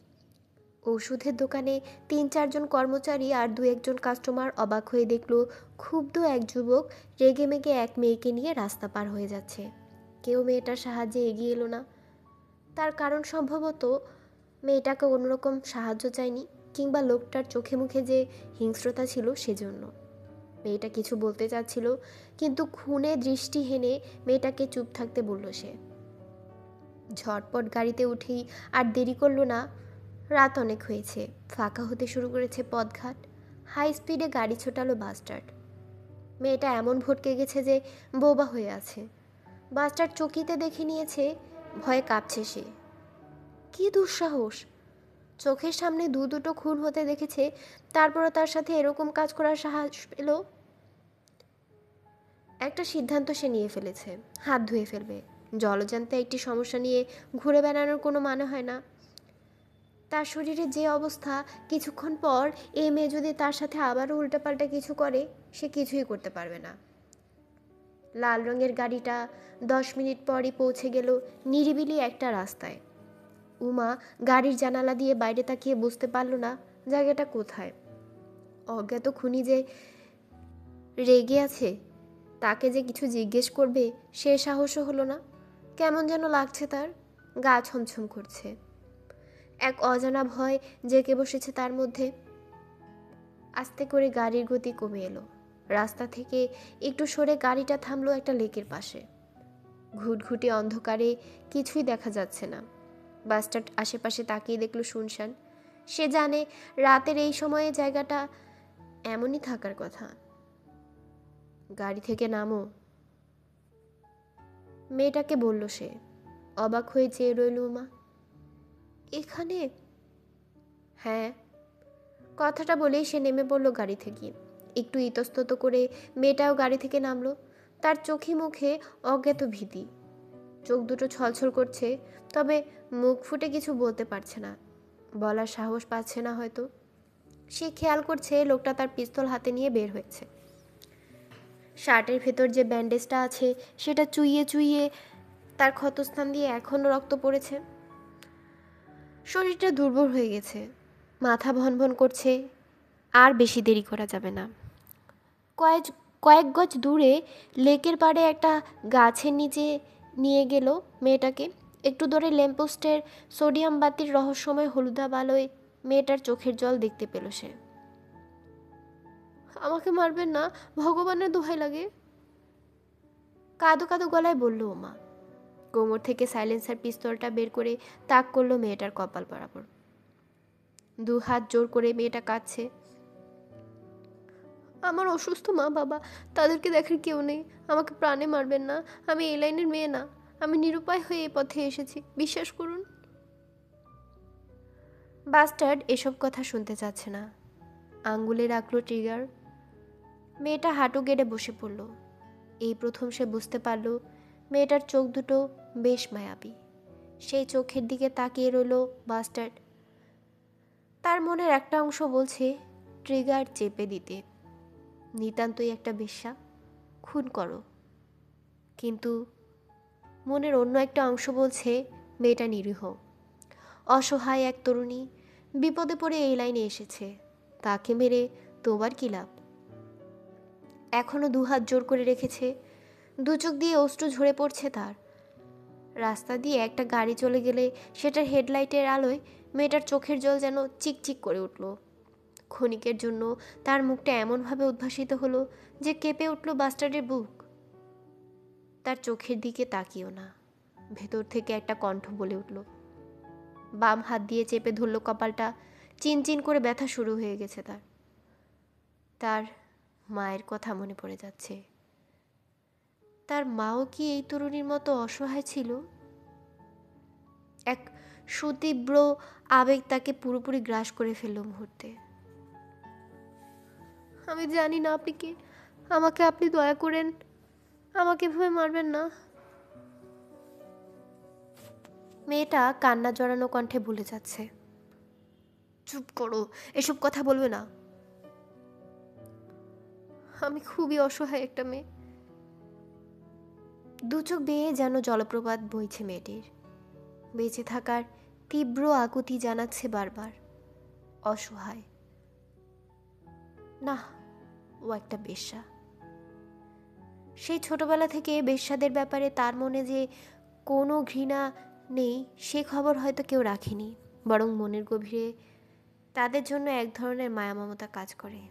ওষুধের দোকানে 3-4 জন কর্মচারী আর 2-1 জন কাস্টমার অবাক হয়ে দেখল ক্ষুব্ধ এক যুবক রেগেমেগে এক মেয়েকে নিয়ে রাস্তা পার হয়ে যাচ্ছে। কেউ মেয়েটার সাহায্যে এগিয়ে এলো না। তার কারণ সম্ভবত মেয়েটাকে কোনোরকম সাহায্য চায়নি, কিংবা লোকটার চোখে মুখে যে হিংস্রতা ছিল সেজন্য। মেয়েটা কিছু বলতে চাচ্ছিল, কিন্তু খুনে দৃষ্টি হেনে মেয়েটাকে চুপ থাকতে বলল সে। ঝটপট গাড়িতে উঠেই আর দেরি করল না। রাত অনেক হয়েছে, ফাঁকা হতে শুরু করেছে পথঘাট। হাই স্পিডে গাড়ি ছোটালো বাস্টার্ড। মেয়েটা এমন ভটকে গেছে যে বোবা হয়ে আছে। বাস্টার্ড চকিতে দেখে নিয়েছে, ভয়ে কাঁপছে সে। কি দুঃসাহস! চোখের সামনে দুটো খুন হতে দেখেছে, তারপরও তার সাথে এরকম কাজ করার সাহস পেল। একটা সিদ্ধান্ত সে নিয়ে ফেলেছে, হাত ধুয়ে ফেলবে। জলজান্তে একটি সমস্যা নিয়ে ঘুরে বেড়ানোর কোনো মানে হয় না। তার শরীরে যে অবস্থা, কিছুক্ষণ পর এই মেয়ে যদি তার সাথে আবারও উল্টাপাল্টা কিছু করে, সে কিছুই করতে পারবে না। লাল রঙের গাড়িটা 10 মিনিট পরই পৌঁছে গেল নিরিবিলি একটা রাস্তায়। উমা গাড়ির জানালা দিয়ে বাইরে তাকিয়ে বুঝতে পারল না জায়গাটা কোথায়। অজ্ঞাত খুনি যে রেগে আছে, তাকে যে কিছু জিজ্ঞেস করবে সে সাহসও হলো না। কেমন যেন লাগছে তার, গা ছমছম করছে। এক অজানা ভয় জেঁকে বসেছে তার মধ্যে। আস্তে করে গাড়ির গতি কমে এলো। রাস্তা থেকে একটু সরে গাড়িটা থামলো একটা লেকের পাশে। ঘুটঘুটে অন্ধকারে কিছুই দেখা যাচ্ছে না। বাসটার আশেপাশে তাকিয়ে দেখলো শুনশান। সে জানে রাতের এই সময়ে জায়গাটা এমনই থাকার কথা। গাড়ি থেকে নামো, মেয়েটাকে বলল সে। অবাক হয়ে চেয়ে রইল উমা। এখানে? হ্যাঁ। কথাটা বলেই সে নেমে পড়ল গাড়ি থেকে। একটু ইতস্তত করে মেয়েটাও গাড়ি থেকে নামলো। তার চোখে মুখে অজ্ঞাত ভীতি। চোখ দুটো ছলছল করছে, তবে মুখ ফুটে কিছু বলতে পারছে না, বলার সাহস পাচ্ছে না হয়তো। সে খেয়াল করছে লোকটা তার পিস্তল হাতে নিয়ে বের হয়েছে। শার্টের ভেতর যে ব্যান্ডেজটা আছে সেটা চুইয়ে চুইয়ে তার ক্ষতস্থান দিয়ে এখনও রক্ত পড়েছে। শরীরটা দুর্বল হয়ে গেছে, মাথা ভনভন করছে। আর বেশি দেরি করা যাবে না। কয়েক গজ দূরে লেকের পাড়ে একটা গাছের নিচে নিয়ে গেল মেয়েটাকে। একটু দূরে ল্যাম্পপোস্টের সোডিয়াম বাতির রহস্যময় হলুদাভ আলোয় মেয়েটার চোখের জল দেখতে পেল সে। আমাকে মারবেন না, ভগবানের দোহাই লাগে, কাঁদো কাঁদো গলায় বলল উমা। কোমর থেকে সাইলেন্সার পিস্তলটা বের করে তাক করলো মেয়েটার কপাল বরাবর। 2 হাত জোর করে মেয়েটা কাঁদছে। আমার অসুস্থ মা বাবা, তাদেরকে দেখার কেউ নেই, আমাকে প্রাণে মারবেন না, আমি এই লাইনের মেয়ে না, আমি নিরুপায় হয়ে এই পথে এসেছি, বিশ্বাস করুন। বাস্টার্ড এসব কথা শুনতে চাচ্ছে না। আঙ্গুলে রাখলো ট্রিগার। মেয়েটা হাঁটু গেড়ে বসে পড়ল। এই প্রথম সে বুঝতে পারল মেয়েটার চোখ দুটো বেশ মায়াবী। সেই চোখের দিকে তাকিয়ে রইল বাস্টার্ড। তার মনের একটা অংশ বলছে ট্রিগার চেপে দিতে, নিতান্তই একটা বেশ্যা, খুন করো। কিন্তু মনের অন্য একটা অংশ বলছে মেয়েটা নিরীহ, অসহায় এক তরুণী, বিপদে পড়ে এই লাইনে এসেছে, তাকে মেরে তোমার কি লাভ? এখনো 2 হাত জোর করে রেখেছে, 2 চোখ দিয়ে অশ্রু ঝরে পড়ছে তার। রাস্তা দিয়ে একটা গাড়ি চলে গেলে সেটার হেডলাইটের আলোয় মেয়েটার চোখের জল যেন চিকচিক করে উঠল। ক্ষণিকের জন্য তার মুখটা এমনভাবে উদ্ভাসিত হলো যে কেঁপে উঠল বাস্টার্ডের বুক। তার চোখের দিকে তাকিও না, ভেতর থেকে একটা কণ্ঠ বলে উঠল। বাম হাত দিয়ে চেপে ধরল কপালটা, চিনচিন করে ব্যথা শুরু হয়ে গেছে তার। তার মায়ের কথা মনে পড়ে যাচ্ছে। তার মাও কি এই তরুণীর মতো অসহায় ছিল? এক সুতীব্র আবেগ তাকে পুরোপুরি গ্রাস করে ফেলল মুহূর্তে। আমি জানি না আপনি কে, আমাকে আপনি দয়া করেন, আমাকে এভাবে মারবেন না। মেয়েটা কান্না জড়ানো কণ্ঠে বলে যাচ্ছে। চুপ করো, এসব কথা বলবে না। আমি খুবই অসহায় একটা মেয়ে। 2 চোখ বেয়ে যেন জলপ্রপাত বইছে মেয়েটির। বেঁচে থাকার তীব্র আকুতি জানাচ্ছে বারবার। অসহায় না, ও একটা বেশ্যা। সেই ছোটবেলা থেকে বেশ্যাদের ব্যাপারে তার মনে যে কোনো ঘৃণা নেই সে খবর হয়তো কেউ রাখেনি। বরং মনের গভীরে তাদের জন্য এক ধরনের মায়া মমতা কাজ করে।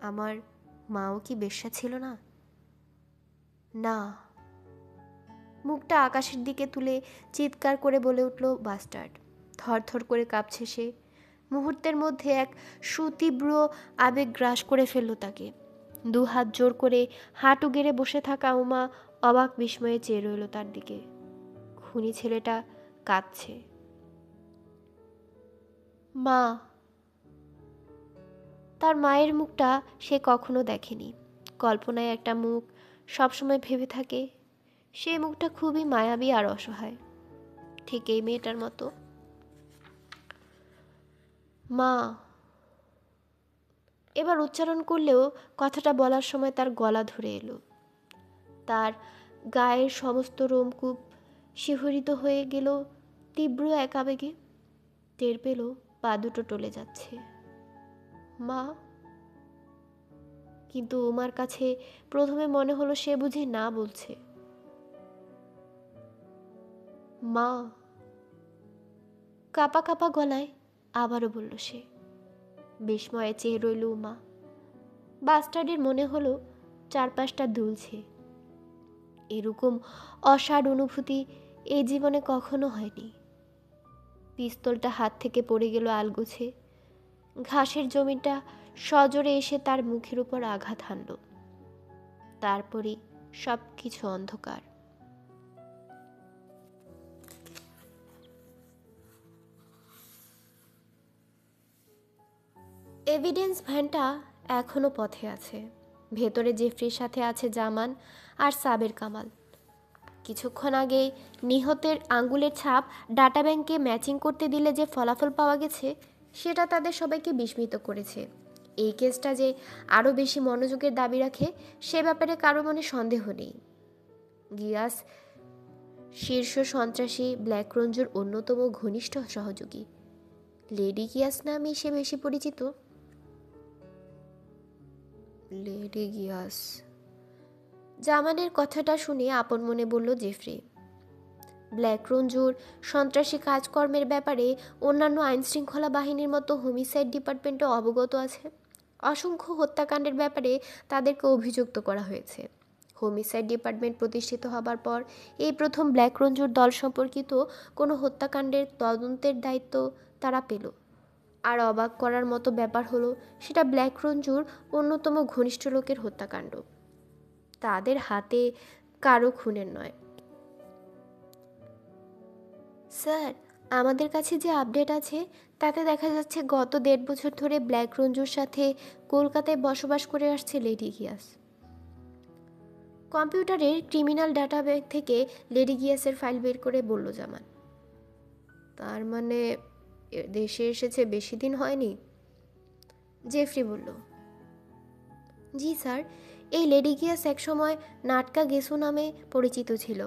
আমার মাও কি বেশ্যা ছিল না? না। মুখটা আকাশের দিকে তুলে চিৎকার করে বলে উঠল বাস্টার্ড। থরথর করে কাঁপছে সে। মুহূর্তের মধ্যে এক সুতীব্র আবেগ গ্রাস করে ফেলল তাকে। দু হাত জোর করে হাঁটু গেড়ে বসে থাকা উমা অবাক বিস্ময়ে চেয়ে রইল তার দিকে। খুনি ছেলেটা কাঁদছে। মা। তার মায়ের মুখটা সে কখনো দেখেনি। কল্পনায় একটা মুখ সবসময় ভেবে থাকে, সেই মুখটা খুবই মায়াবী আর অসহায়, ঠিক এই মেয়েটার মতো। মা। এবার উচ্চারণ করলেও কথাটা বলার সময় তার গলা ধরে এলো। তার গায়ের সমস্ত রোমকূপ শিহরিত হয়ে গেল তীব্র এক আবেগে। টের পেল পা দুটো টলে যাচ্ছে। মা। কিন্তু উমার কাছে প্রথমে মনে হলো সে বুঝি না বলছে। মা। কাপা কাপা গলায় আবারও বলল সে। বিস্ময়ে চেয়ে রইল উমা। বাস্টার্ডের মনে হলো চারপাশটা দুলছে। এরকম অসাড় অনুভূতি এই জীবনে কখনো হয়নি। পিস্তলটা হাত থেকে পড়ে গেল আলগোছে। ঘাসের জমিটা সজোরে এসে তার মুখের উপর আঘাত হানল। তারপরই সব কিছু অন্ধকার। এভিডেন্স ভ্যানটা এখনো পথে আছে। ভেতরে জেফরির সাথে আছে জামান আর সাবের কামাল। কিছুক্ষণ আগে নিহতের আঙ্গুলের ছাপ ডাটা ব্যাংকে ম্যাচিং করতে দিলে যে ফলাফল পাওয়া গেছে, সেটা তাদের সবাইকে বিস্মিত করেছে। এই কেসটা যে আরও বেশি মনোযোগের দাবি রাখে সে ব্যাপারে কারো মনে সন্দেহ নেই। গিয়াস শীর্ষ সন্ত্রাসী ব্ল্যাক রঞ্জুর অন্যতম ঘনিষ্ঠ সহযোগী। লেডি গিয়াস নামে সে বেশি পরিচিত। লেডি গিয়াস। জামানের কথাটা শুনে আপন মনে বলল জেফরি। ব্ল্যাক রঞ্জুর সন্ত্রাসী কাজকর্মের ব্যাপারে অন্যান্য আইনশৃঙ্খলা বাহিনীর মতো হোমিসাইড ডিপার্টমেন্টও অবগত আছে। অসংখ্য হত্যাকাণ্ডের ব্যাপারে তাদেরকে অভিযুক্ত করা হয়েছে। হোমিসাইড ডিপার্টমেন্ট প্রতিষ্ঠিত হবার পর এই প্রথম ব্ল্যাক রঞ্জুর দল সম্পর্কিত কোনো হত্যাকাণ্ডের তদন্তের দায়িত্ব তারা পেল। আর অবাক করার মতো ব্যাপার হলো সেটা ব্ল্যাক রঞ্জুর অন্যতম ঘনিষ্ঠ লোকের হত্যাকাণ্ড, তাদের হাতে কারো খুনের নয়। স্যার, আমাদের কাছে যে আপডেট আছে তাতে দেখা যাচ্ছে গত 1.5 বছর ধরে ব্ল্যাক রঞ্জুর সাথে কলকাতায় বসবাস করে আসছে লেডি গিয়াস। কম্পিউটারের ক্রিমিনাল ডাটা ব্যাংক থেকে লেডি গিয়াসের ফাইল বের করে বলল জামান। তার মানে দেশে এসেছে বেশি দিন হয়নি? জেফরি বলল। জি স্যার, এই লেডি গিয়াস একসময় নাটকা গেসু নামে পরিচিত ছিল।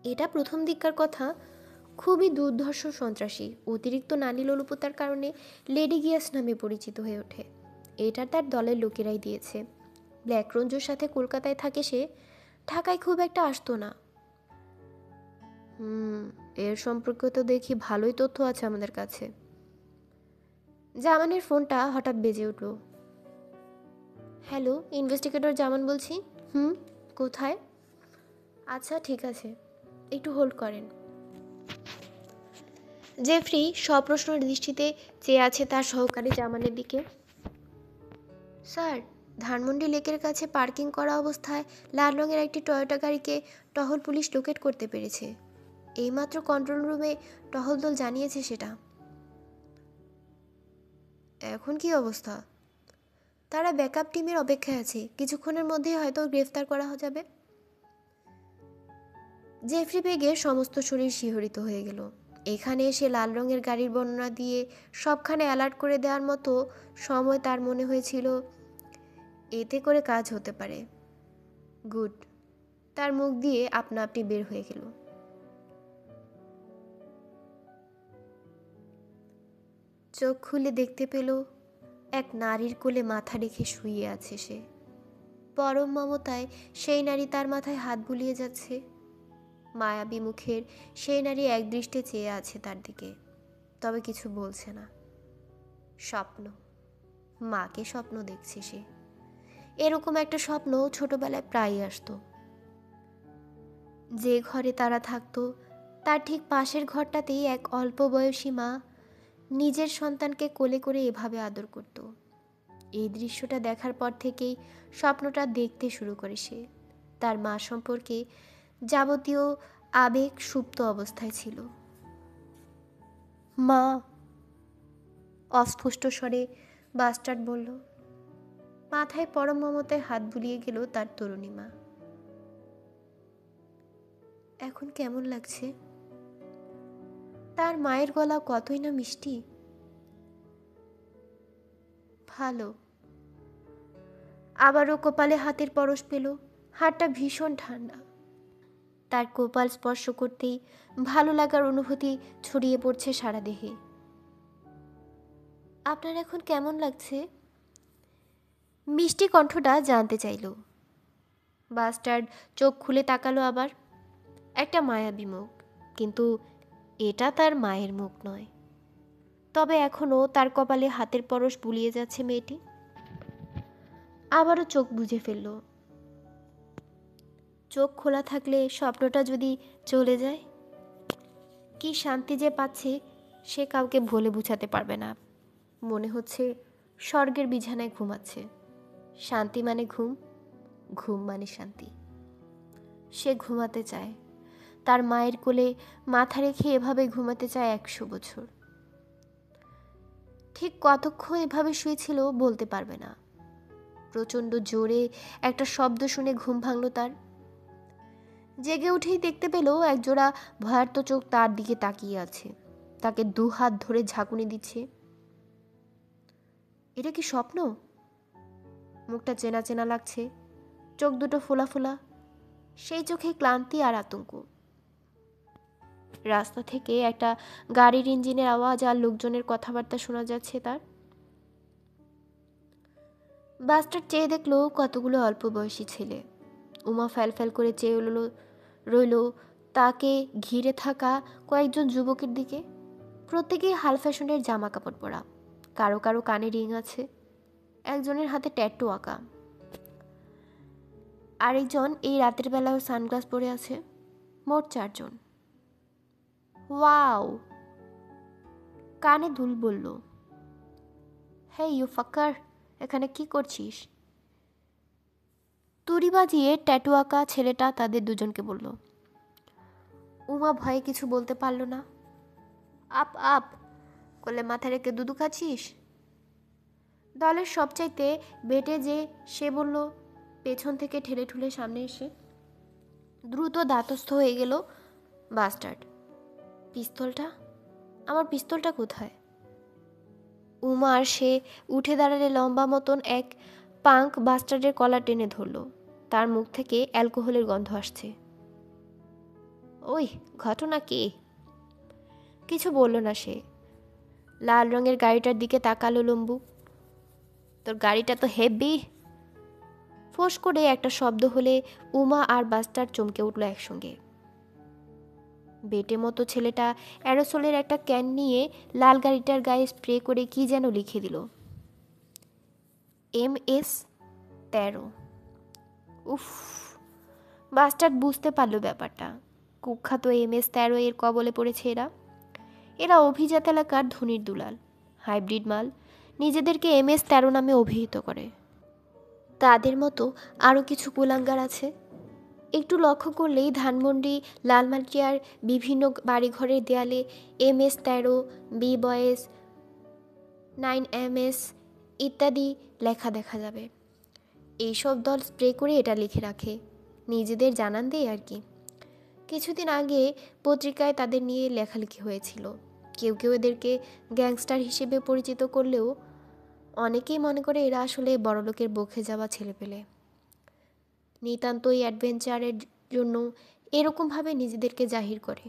এটা প্রথম দিককার কথা। খুবই দুর্ধর্ষ সন্ত্রাসী, অতিরিক্ত নারী লোলুপতার কারণে লেডি গিয়াস নামে পরিচিত হয়ে ওঠে। এটা তার দলের লোকেরাই দিয়েছে। ব্ল্যাক রঞ্জুর সাথে কলকাতায় থাকে সে, ঢাকায় খুব একটা আসতো না। এর সম্পর্কে তো দেখি ভালোই তথ্য আছে আমাদের কাছে। জামানের ফোনটা হঠাৎ বেজে উঠল। হ্যালো, ইনভেস্টিগেটর জামান বলছি। কোথায়? আচ্ছা ঠিক আছে, একটু হোল্ড করেন। জেফরি সপ্রশ্ন দৃষ্টিতে চেয়ে আছে তার সহকারী জামানের দিকে। স্যার, ধানমন্ডি লেকের কাছে পার্কিং করা অবস্থায় লাল রঙের একটি টয়োটা গাড়িকে টহল পুলিশ লোকেট করতে পেরেছে। এইমাত্র কন্ট্রোল রুমে টহল দল জানিয়েছে সেটা। এখন কি অবস্থা? তারা ব্যাকআপ টিমের অপেক্ষায় আছে, কিছুক্ষণের মধ্যেই হয়তো গ্রেফতার করা যাবে। জেফরি বেগে সমস্ত শরীর শিহরিত হয়ে গেল। এখানে এসে লাল রঙের গাড়ির বর্ণনা দিয়ে সবখানে অ্যালার্ট করে দেওয়ার মতো সময় তার মনে হয়েছিল এতে করে কাজ হতে পারে। গুড। তার মুখ দিয়ে আপনা আপনি বের হয়ে গেল। চোখ খুলে দেখতে পেল এক নারীর কোলে মাথা রেখে শুয়ে আছে সে। পরম মমতায় সেই নারী তার মাথায় হাত বুলিয়ে যাচ্ছে। মায়াবী মুখের সেই নারী একদৃষ্টে চেয়ে আছে তার দিকে, তবে কিছু বলছে না। স্বপ্ন, মাকে স্বপ্ন দেখছে সে। এরকম একটা স্বপ্ন ছোটবেলায় প্রায়ই আসতো। যে ঘরে তারা থাকতো তার ঠিক পাশের ঘরটাতেই এক অল্প বয়সী মা নিজের সন্তানকে কোলে করে এভাবে আদর করত। এই দৃশ্যটা দেখার পর থেকেই স্বপ্নটা দেখতে শুরু করে সে। তার মা সম্পর্কে যাবতীয় আবেগ সুপ্ত অবস্থায় ছিল। মা, অস্ফুষ্ট স্বরে বাস্টার্ড বলল। মাথায় পরম মমতায় হাত বুলিয়ে গেল তার তরুণী মা। এখন কেমন লাগছে? তার মায়ের গলা কতই না মিষ্টি। ভালো। আবারও কপালে হাতের পরশ পেল। হাতটা ভীষণ ঠান্ডা। তার কপাল স্পর্শ করতেই ভালো লাগার অনুভূতি ছড়িয়ে পড়ছে সারা দেহে। আপনার এখন কেমন লাগছে? মিষ্টি কণ্ঠটা জানতে চাইল। বাস্টার্ড চোখ খুলে তাকালো আবার। একটা মায়াবী মুখ, কিন্তু এটা তার মায়ের মুখ নয়। তবে এখনও তার কপালে হাতের পরশ বুলিয়ে যাচ্ছে মেয়েটি। আবারও চোখ বুজে ফেলল। চোখ খোলা থাকলে স্বপ্নটা যদি চলে যায়, কি শান্তি যে পাচ্ছে সে কাউকে বলে বুঝাতে পারবে না। মনে হচ্ছে স্বর্গের বিছানায় ঘুমাচ্ছে। শান্তি মানে ঘুম, ঘুম মানে শান্তি। সে ঘুমাতে চায়, তার মায়ের কোলে মাথা রেখে এভাবে ঘুমাতে চায় 100 বছর। ঠিক কতক্ষণ এভাবে শুয়েছিল বলতে পারবে না। প্রচণ্ড জোরে একটা শব্দ শুনে ঘুম ভাঙল তার। জেগে উঠেই দেখতে পেল একজোড়া ভয়ার্ত চোখ তার দিকে তাকিয়ে আছে, তাকে 2 হাত ধরে ঝাঁকুনি দিচ্ছে। এটা কি স্বপ্ন? মুখটা চেনা চেনা লাগছে, চোখ দুটো ফোলা ফোলা, সেই চোখে ক্লান্তি আর আতঙ্ক। রাস্তা থেকে একটা গাড়ির ইঞ্জিনের আওয়াজ আর লোকজনের কথাবার্তা শোনা যাচ্ছে তার। বাসটা চেয়ে দেখলো কতগুলো অল্প বয়সী ছেলে। উমা ফ্যাল করে চেয়ে রইল তাকে ঘিরে থাকা কয়েকজন যুবকের দিকে। প্রত্যেকেই হাল ফ্যাশনের জামা কাপড় পরা, কারো কারো কানে রিং আছে, একজনের হাতে ট্যাটু আঁকা, আরেকজন এই রাতের বেলায় সানগ্লাস পরে আছে। মোট 4 জন। ওয়াও! কানে দুল বলল, হে ইউ ফাকার, এখানে কি করছিস? তুড়ি বাজিয়ে ট্যাটু আঁকা ছেলেটা তাদের দুজনকে বলল। উমা ভয়ে কিছু বলতে পারল না। আপ আপ, কোলে মাথা রেখে দুধু খাচ্ছিস? দলের সবচাইতে বেটে যে সে বলল, পেছন থেকে ঠেলে ঠুলে সামনে এসে। দ্রুত দাঁতস্থ হয়ে গেল বাস্টার্ড। পিস্তলটা, আমার পিস্তলটা কোথায়? উমা আর সে উঠে দাঁড়ালে লম্বা মতন এক পাঙ্ক বাস্টার্ডের কলার টেনে ধরল। তার মুখ থেকে অ্যালকোহলের গন্ধ আসছে। ওই ঘটনা কি? কিছু বলল না সে। লাল রঙের গাড়িটার দিকে তাকালো লম্বু। তোর গাড়িটা তো হেভি। ফোঁস করে একটা শব্দ হলে উমা আর বাস্টার্ড চমকে উঠল একসঙ্গে। বেটে মতো ছেলেটা অ্যারোসলের একটা ক্যান নিয়ে লাল গাড়িটার গায়ে স্প্রে করে কি যেন লিখে দিল। MS-13। উফ! বাস্টার্ড বুঝতে পারল ব্যাপারটা। কুখ্যাত MS-13 এর কবলে পড়েছে এরা অভিজাত এলাকার ধনির দুলাল, হাইব্রিড মাল, নিজেদেরকে MS-13 নামে অভিহিত করে। তাদের মতো আরও কিছু কুলাঙ্গার আছে। একটু লক্ষ্য করলেই ধানমন্ডি, লালমাটিয়ার বিভিন্ন বাড়িঘরের দেয়ালে MS-13, B-বয়েজ, 9MS ইত্যাদি লেখা দেখা যাবে। এইসব দল স্প্রে করে এটা লিখে রাখে, নিজেদের জানান দেয় আর কি। কিছুদিন আগে পত্রিকায় তাদের নিয়ে লেখালেখি হয়েছিল। কেউ কেউ এদেরকে গ্যাংস্টার হিসেবে পরিচিত করলেও অনেকেই মনে করে এরা আসলে বড়লোকের বকে যাওয়া ছেলেপেলে, নিতান্তই অ্যাডভেঞ্চারের জন্য এরকমভাবে নিজেদেরকে জাহির করে।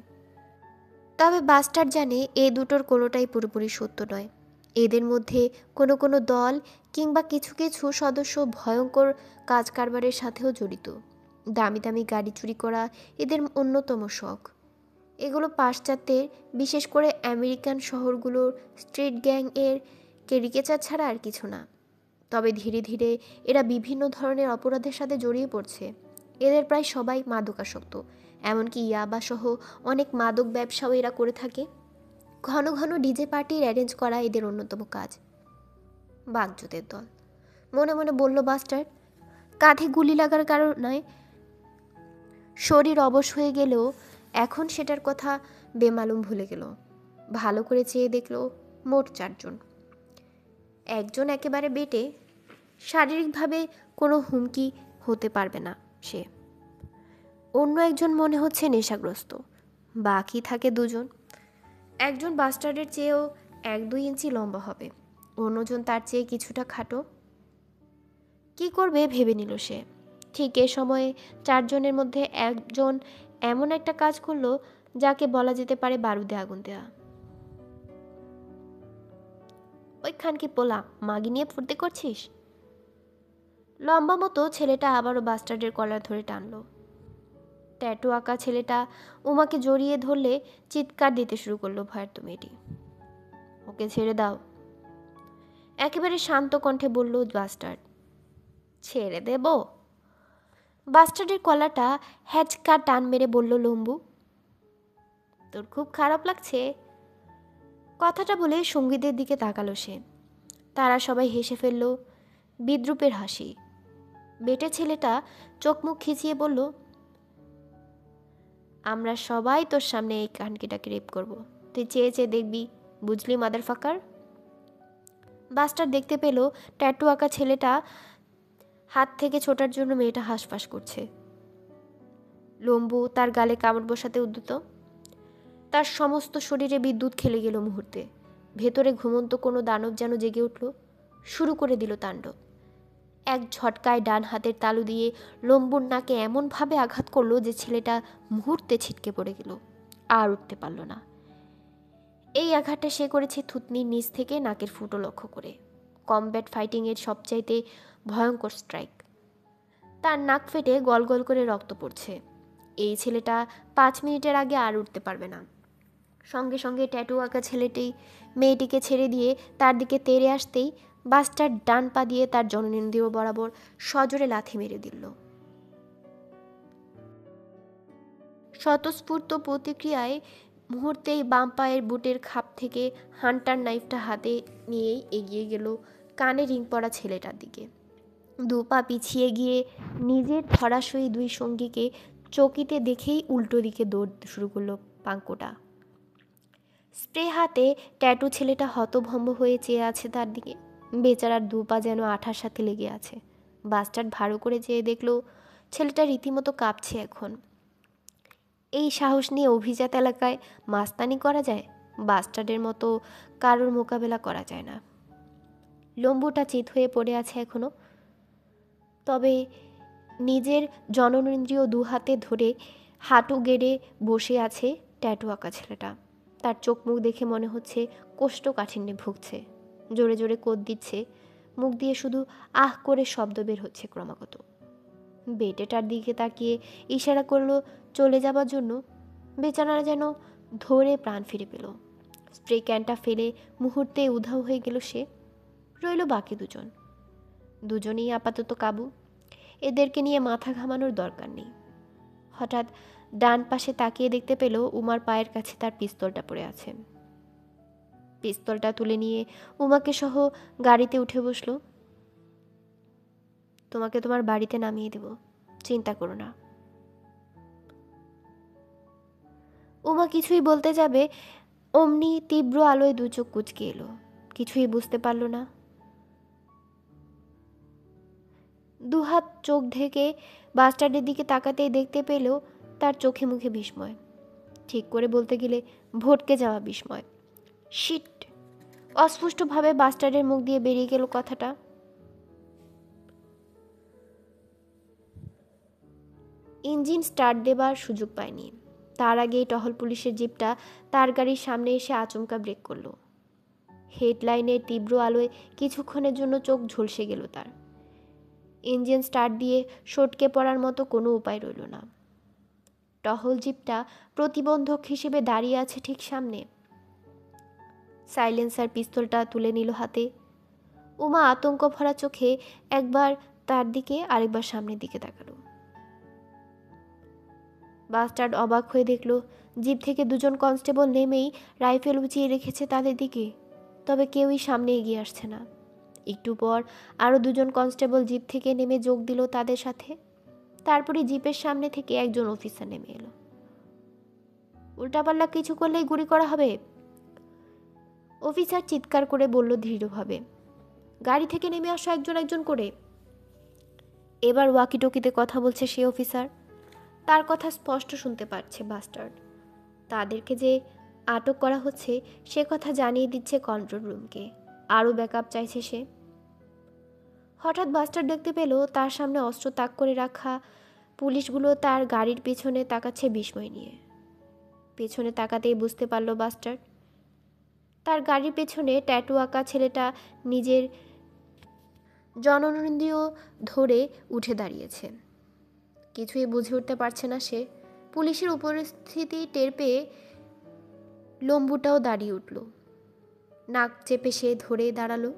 তবে বাস্টার্ড জানে এ দুটোর কোনোটাই পুরোপুরি সত্য নয়। এদের মধ্যে কোনো কোনো দল কিংবা কিছু কিছু সদস্য ভয়ঙ্কর কাজ কারবারের সাথেও জড়িত। দামি দামি গাড়ি চুরি করা এদের অন্যতম শখ। এগুলো পাশ্চাত্যের, বিশেষ করে আমেরিকান শহরগুলোর স্ট্রিট গ্যাং এর ক্যারিকেচার ছাড়া আর কিছু না। তবে ধীরে ধীরে এরা বিভিন্ন ধরনের অপরাধের সাথে জড়িয়ে পড়ছে। এদের প্রায় সবাই মাদকাসক্ত, এমনকি ইয়াবা সহ অনেক মাদক ব্যবসাও এরা করে থাকে। ঘন ঘন ডিজে পার্টির অ্যারেঞ্জ করা এদের অন্যতম কাজ। বাগজোতের দল, মনে মনে বলল বাস্টার্ড। কাঁধে গুলি লাগার কারণে শরীর অবশ হয়ে গেলেও এখন সেটার কথা বেমালুম ভুলে গেল। ভালো করে চেয়ে দেখল মোট 4 জন। একজন একেবারে বেটে, শারীরিকভাবে কোনো হুমকি হতে পারবে না সে। অন্য একজন মনে হচ্ছে নেশাগ্রস্ত। বাকি থাকে 2 জন। একজন বাস্টার্ডের চেয়েও 1-2 ইঞ্চি লম্বা হবে, অন্যজন তার চেয়ে কিছুটা খাটো। কি করবে ভেবে নিল সে। ঠিক এ সময়ে 4 জনের মধ্যে একজন এমন একটা কাজ করলো যাকে বলা যেতে পারে বারুদে আগুন দেয়া। ওই খানকি পোলা, মাগি নিয়ে ফুর্তি করছিস? লম্বা মতো ছেলেটা আবারও বাস্টার্ডের কলার ধরে টানলো। ট্যাটু আঁকা ছেলেটা উমাকে জড়িয়ে ধরলে চিৎকার দিতে শুরু করলো ভয়ার্ত মেয়েটি। ওকে ছেড়ে দাও, একেবারে শান্ত কণ্ঠে বলল বাস্টার্ড। ছেড়ে দেব? বাস্টার্ডের কলাটা হ্যাচকা টান মেরে বলল লম্বু। তোর খুব খারাপ লাগছে? কথাটা বলে সঙ্গীদের দিকে তাকালো সে। তারা সবাই হেসে ফেলল, বিদ্রুপের হাসি। বেটে ছেলেটা চোখ মুখ খিচিয়ে বলল, আমরা সবাই তোর সামনে এই কানকিটাকে রেপ করব, তুই চেয়ে চেয়ে দেখবি, বুঝলি মাদার ফাকার? বাস্টার দেখতে পেল ট্যাটু আঁকা ছেলেটা হাত থেকে ছোটার জন্য মেয়েটা হাঁসফাঁস করছে। লম্বু তার গালে কামড় বসাতে উদ্যত। তার সমস্ত শরীরে বিদ্যুৎ খেলে গেল মুহূর্তে। ভেতরে ঘুমন্ত কোনো দানব যেন জেগে উঠল, শুরু করে দিল তাণ্ডব। এক ঝটকায় ডান হাতের তালু দিয়ে লম্বুর নাকে এমনভাবে আঘাত করলো যে ছেলেটা মুহূর্তে ছিটকে পড়ে গেল, আর উঠতে পারল না। এই আঘাতটা সে করেছে থুতনির নিচ থেকে নাকের ফুটো লক্ষ্য করে। কমব্যাট ফাইটিংয়ের সবচাইতে ভয়ঙ্কর স্ট্রাইক। তার নাক ফেটে গল গল করে রক্ত পড়ছে। এই ছেলেটা 5 মিনিটের আগে আর উঠতে পারবে না। সঙ্গে সঙ্গে ট্যাটু আঁকা ছেলেটি মেয়েটিকে ছেড়ে দিয়ে তার দিকে তেড়ে আসতেই বাস্টার ডান পা দিয়ে তার জননেন্দ্রিয় বরাবর সজোরে লাথি মেরে দিল। স্বতঃস্ফূর্ত প্রতিক্রিয়ায় মুহূর্তেই বাম পায়ের বুটের খাপ থেকে হান্টার নাইফটা হাতে নিয়েই এগিয়ে গেল কানে রিং পরা ছেলেটার দিকে। 2 পা পিছিয়ে গিয়ে নিজের ধরাশয়ী 2 সঙ্গীকে চকিতে দেখেই উল্টো দিকে দৌড় শুরু করলো পাঙ্কোটা। স্প্রে হাতে ট্যাটু ছেলেটা হতভম্ব হয়ে চেয়ে আছে তার দিকে। বেচারার 2 পা যেন আঠার সাথে লেগে আছে। বাস্টার্ড ভালো করে চেয়ে দেখলো ছেলেটা রীতিমতো কাঁপছে এখন। এই সাহস নিয়ে অভিজাত এলাকায় মাস্তানি করা যায়? বাস্টার্ডের মতো কারোর মোকাবেলা করা যায় না। লম্বুটা চিত হয়ে পড়ে আছে এখনো, তবে নিজের জননেন্দ্রিয় 2 হাতে ধরে হাঁটু গেড়ে বসে আছে ট্যাটু আঁকা ছেলেটা। তার চোখ মুখ দেখে মনে হচ্ছে কোষ্ঠকাঠিন্যে ভুগছে। জোরে জোরে কোদ দিচ্ছে, মুখ দিয়ে শুধু আহ করে শব্দ বের হচ্ছে ক্রমাগত। বেটেটার দিকে তাকিয়ে ইশারা করলো চলে যাবার জন্য। বেচারা যেন ধরে প্রাণ ফিরে পেল। স্প্রে ক্যানটা ফেলে মুহূর্তে উধাও হয়ে গেল সে। রইল বাকি 2 জন। দুজনেই আপাতত কাবু। এদেরকে নিয়ে মাথা ঘামানোর দরকার নেই। হঠাৎ ডান পাশে তাকিয়ে দেখতে পেল উমার পায়ের কাছে তার পিস্তলটা পড়ে আছে। পিস্তলটা তুলে নিয়ে উমাকে সহ গাড়িতে উঠে বসলো। তোমাকে তোমার বাড়িতে নামিয়ে দেব, চিন্তা করো না। উমা কিছুই বলতে যাবে অমনি তীব্র আলোয় 2 চোখ কুঁচকে এলো। কিছুই বুঝতে পারল না। 2 হাত চোখ ঢেকে বাস্টার্ডের দিকে তাকাতেই দেখতে পেল তার চোখে মুখে বিস্ময়। ঠিক করে বলতে গেলে ভটকে যাওয়া বিস্ময়। শিট! অস্পষ্টভাবে বাস্টার্ডের মুখ দিয়ে বেরিয়ে গেল কথাটা। ইঞ্জিন স্টার্ট দেবার সুযোগ পায়নি। তার আগেই টহল পুলিশের জিপটা তার গাড়ির সামনে এসে আচমকা ব্রেক করলো। হেডলাইনের তীব্র আলোয় কিছুক্ষণের জন্য চোখ ঝলসে গেল তার। ইঞ্জিন স্টার্ট দিয়ে সটকে পড়ার মতো কোনো উপায় রইল না। টহল জিপটা প্রতিবন্ধক হিসেবে দাঁড়িয়ে আছে ঠিক সামনে। সাইলেন্সার পিস্তলটা তুলে নিল হাতে। উমা আতঙ্ক ভরা চোখে একবার তার দিকে আরেকবার সামনের দিকে তাকালো। বাস্টার্ড অবাক হয়ে দেখল জিপ থেকে দুজন কনস্টেবল নেমেই রাইফেল উঁচিয়ে রেখেছে তাদের দিকে, তবে কেউই সামনে এগিয়ে আসছে না। একটু পর আরও দুজন কনস্টেবল জিপ থেকে নেমে যোগ দিল তাদের সাথে। তারপরে জিপের সামনে থেকে একজন অফিসার নেমে এলো। উল্টাপাল্লা কিছু করলেই গুলি করা হবে, অফিসার চিৎকার করে বলল দৃঢ়ভাবে। গাড়ি থেকে নেমে আসো একজন একজন করে। এবার ওয়াকিটকিতে কথা বলছে সে অফিসার। তার কথা স্পষ্ট শুনতে পাচ্ছে বাস্টার্ড। তাদেরকে যে আটক করা হচ্ছে সে কথা জানিয়ে দিচ্ছে কন্ট্রোল রুমকে। আরও ব্যাকআপ চাইছে সে। হঠাৎ বাস্টার্ড দেখতে পেল তার সামনে অস্ত্র তাক করে রাখা পুলিশগুলো তার গাড়ির পেছনে তাকাচ্ছে বিস্ময় নিয়ে। পেছনে তাকাতেই বুঝতে পারল বাস্টার্ড তার গাড়ির পেছনে ট্যাটু আঁকা ছেলেটা নিজের জননেন্দ্রিয় ধরে উঠে দাঁড়িয়েছে। কিছুই বুঝে উঠতে পারছে না সে। পুলিশের উপস্থিতি টের পেয়ে লম্বুটাও দাঁড়িয়ে উঠল। নাক চেপে সে ধরে দাঁড়ালো।